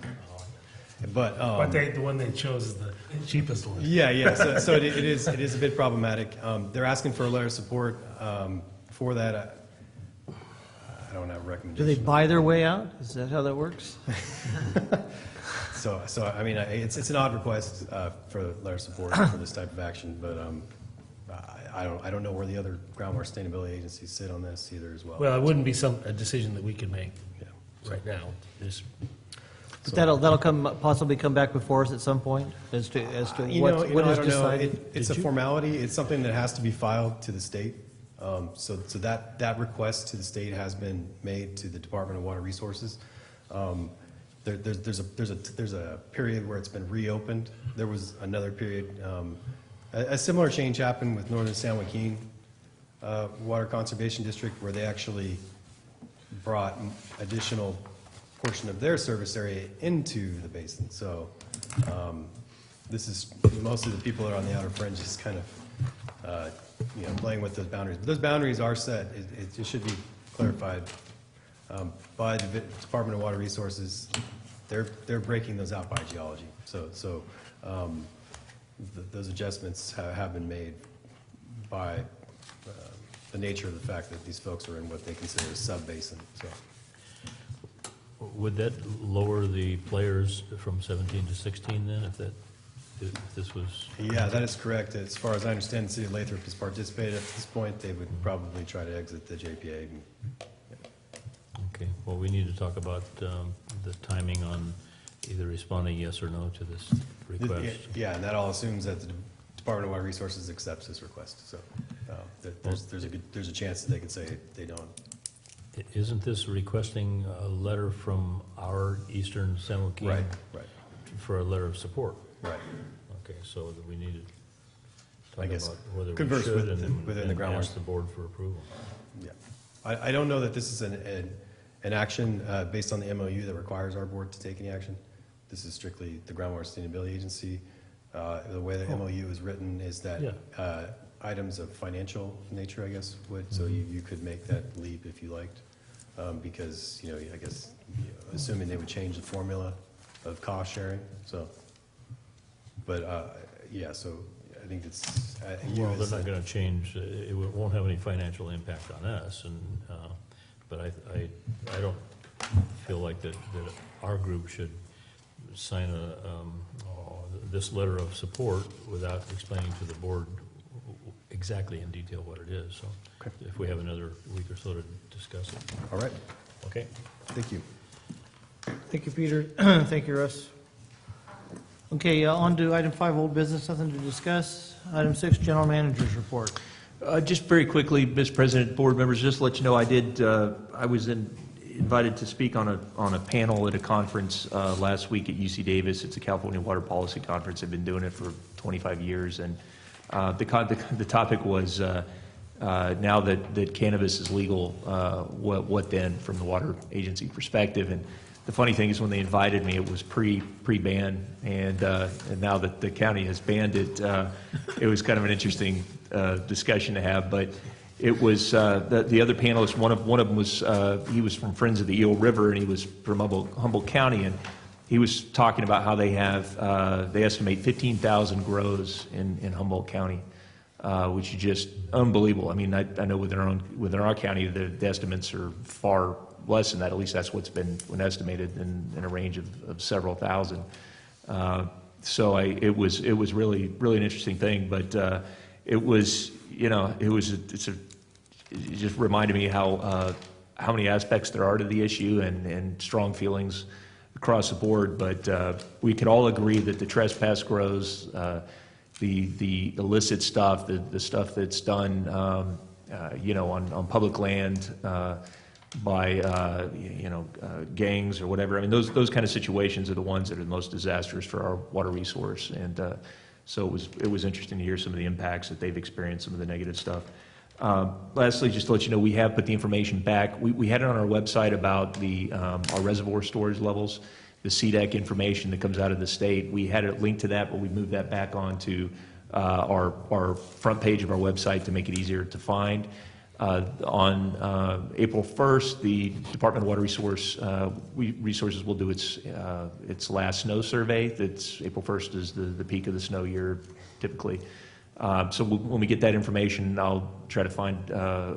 But the one they chose is the cheapest one. Yeah. So it is a bit problematic. They're asking for a letter of support for that. I don't have a recommendation. Do they buy their way out? Is that how that works? So I mean, it's an odd request for a letter of support for this type of action, but I don't know where the other groundwater sustainability agencies sit on this either as well. Well, it wouldn't be a decision that we could make right now. But that'll possibly come back before us at some point as to what is decided. It's a formality. It's something that has to be filed to the state. So that request to the state has been made to the Department of Water Resources. There's a period where it's been reopened. There was another period. A similar change happened with Northern San Joaquin Water Conservation District, where they actually brought additional portion of their service area into the basin. So this is mostly the people that are on the outer fringes kind of playing with those boundaries. But those boundaries are set. It should be clarified by the Department of Water Resources. They're breaking those out by geology. So those adjustments have been made by the nature of the fact that these folks are in what they consider a sub-basin. So. Would that lower the players from 17 to 16 then, if this was? Yeah, that is correct. As far as I understand, the city of Lathrop has participated at this point. They would probably try to exit the JPA. Okay, well, we need to talk about the timing on either responding yes or no to this request. Yeah, and that all assumes that the Department of Water Resources accepts this request. So there's a chance that they could say they don't. Isn't this requesting a letter from our Eastern San Joaquin? Right. For a letter of support? Right. Okay, so that we need to talk about whether we should and ask the board for approval. Yeah. I don't know that this is an action based on the MOU that requires our board to take any action. This is strictly the Groundwater Sustainability Agency. The way the MOU is written is that items of financial nature, I guess, would. So you could make that leap if you liked, because I guess assuming they would change the formula of cost sharing. So, but yeah, so I think it's. Well, they're not going to change. It won't have any financial impact on us, and but I don't feel like that our group should sign this letter of support without explaining to the board exactly in detail what it is. So if we have another week or so to discuss it. All right. Okay. Thank you. Thank you, Peter. Thank you, Russ. Okay, on to item 5, old business, nothing to discuss. Item 6, general manager's report. Just very quickly, Mr. President, board members, just to let you know, I was invited to speak on a panel at a conference last week at UC Davis. It's a California Water Policy Conference. I've been doing it for 25 years, and the topic was now that cannabis is legal, what then from the water agency perspective? And the funny thing is, when they invited me, it was pre-ban, and now that the county has banned it, it was kind of an interesting discussion to have. But it was the other panelists. One of them was he was from Friends of the Eel River, and he was from Humboldt County, and he was talking about how they have they estimate 15,000 grows in Humboldt County, which is just unbelievable. I mean, I know within our county the estimates are far less than that. At least that's what's been estimated in a range of several thousand. So it was really an interesting thing, but it was it just reminded me how many aspects there are to the issue and strong feelings across the board. But we could all agree that the trespass grows, the illicit stuff, the stuff that's done on public land by gangs or whatever. I mean, those kind of situations are the ones that are the most disastrous for our water resource. And so it was interesting to hear some of the impacts that they've experienced, some of the negative stuff. Lastly, just to let you know, we have put the information back. We had it on our website about our reservoir storage levels, the CDEC information that comes out of the state. We had it linked to that, but we moved that back onto our front page of our website to make it easier to find. On April 1st, the Department of Water Resources will do its last snow survey. That's April 1st is the peak of the snow year, typically. So when we get that information, I'll try to find.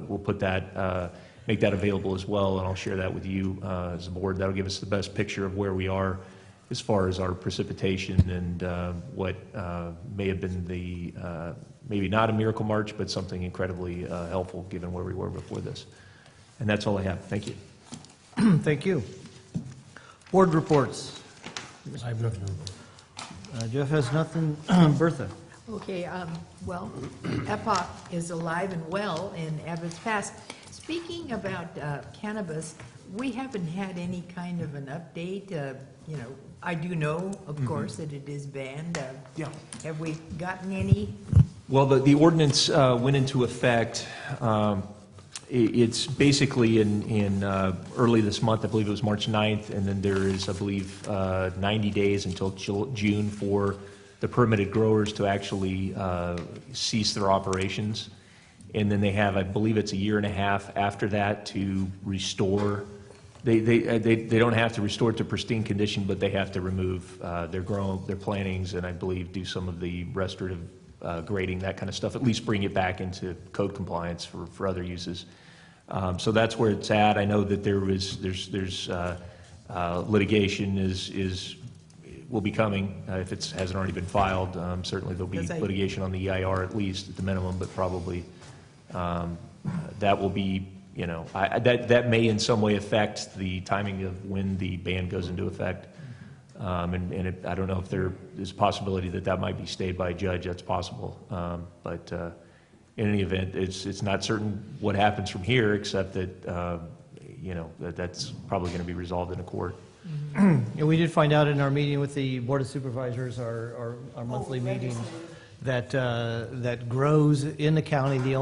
We'll put that, make that available as well, and I'll share that with you as a board. That'll give us the best picture of where we are as far as our precipitation and what may have been maybe not a miracle March, but something incredibly helpful given where we were before this. And that's all I have. Thank you. Thank you. Board reports. I have nothing to report. Jeff has nothing. Bertha. Okay, well, EPOC is alive and well in Abbott's Pass. Speaking about cannabis, we haven't had any kind of an update. I do know, of course, that it is banned. Yeah. Have we gotten any? Well, the ordinance went into effect. It's basically in early this month. I believe it was March 9th, and then there is, I believe, 90 days until June for the permitted growers to actually cease their operations. And then they have, I believe it's a year and a half after that to restore. They don't have to restore it to pristine condition, but they have to remove their plantings, and I believe do some of the restorative grading, that kind of stuff, at least bring it back into code compliance for other uses. So that's where it's at. I know that there's litigation will be coming if it hasn't already been filed. Certainly there'll be litigation on the EIR at least at the minimum, but probably that will be, that may in some way affect the timing of when the ban goes into effect. I don't know if there is a possibility that might be stayed by a judge. That's possible. But in any event, it's not certain what happens from here, except that, that's probably going to be resolved in a court. And we did find out in our meeting with the Board of Supervisors, our monthly meeting, that grows in the county, the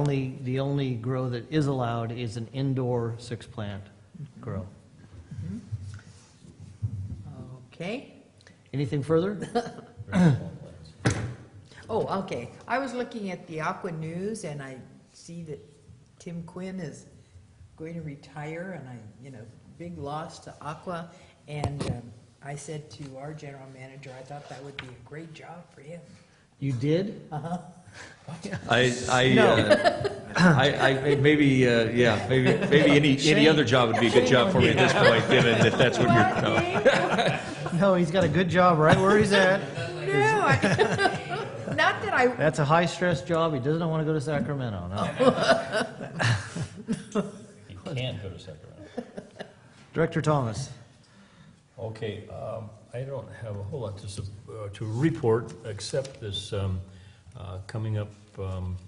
only grow that is allowed is an indoor 6-plant grow. Okay. Anything further? Oh, okay. I was looking at the Aqua News, and I see that Tim Quinn is going to retire, and big loss to Aqua. And I said to our general manager, I thought that would be a great job for him. You did? Uh-huh. Maybe any other job would be a good job for me at this point, given that that's what you're. No, he's got a good job right where he's at. No, not that I. That's a high-stress job. He doesn't want to go to Sacramento, no. He can't go to Sacramento. Director Thomas. Okay, I don't have a whole lot to report, except this coming up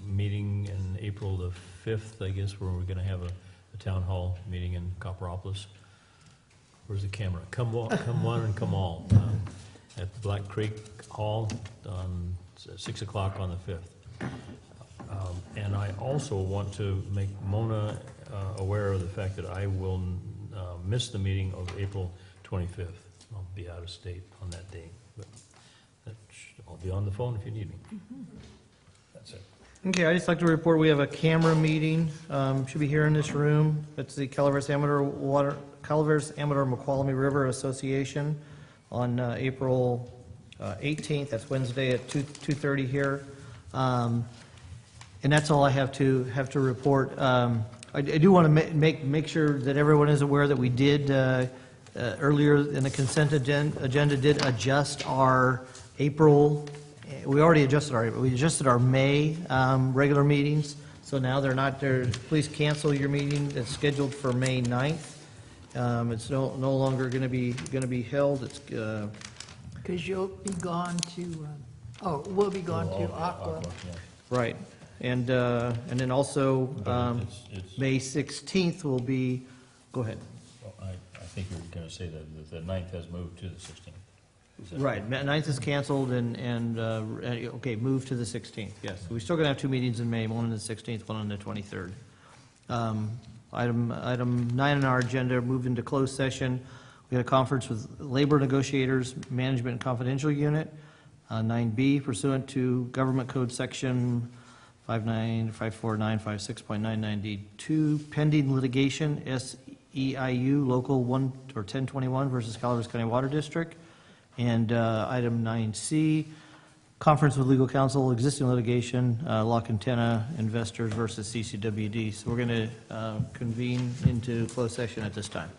meeting in April the 5th, I guess, where we're going to have a town hall meeting in Copperopolis. Where's the camera? Come one and come all. At Black Creek Hall on 6 o'clock on the 5th. And I also want to make Mona aware of the fact that I will miss the meeting of April 25th. I'll be out of state on that day, but I'll be on the phone if you need me. That's it. Okay, I'd just like to report, we have a camera meeting, should be here in this room. It's the Calaveras Amador Moqualamy River Association on April 18th, that's Wednesday at 2:30 here. And that's all I have to report. I do want to make sure that everyone is aware that we did, earlier in the consent agenda, did adjust our April, we adjusted our May regular meetings, so now they're not there. Please cancel your meeting that's scheduled for May 9th. It's no longer going to be held. It's Because you'll be gone to, we'll be gone to Aqua. right, and then also It's- May 16th will be. Go ahead. Well, I think you were going to say that the 9th has moved to the 16th. Is that Right, 9th is canceled okay, moved to the 16th, yes. We're still going to have two meetings in May, one on the 16th, one on the 23rd. Item 9 on our agenda, moved into closed session. We had a conference with labor negotiators, management and confidential unit. 9B pursuant to Government Code Section 5954956.99D2, pending litigation, SEIU Local 1021 versus Calaveras County Water District. And item 9C, conference with legal counsel, existing litigation, lock antenna investors versus CCWD. So we're going to convene into closed session at this time.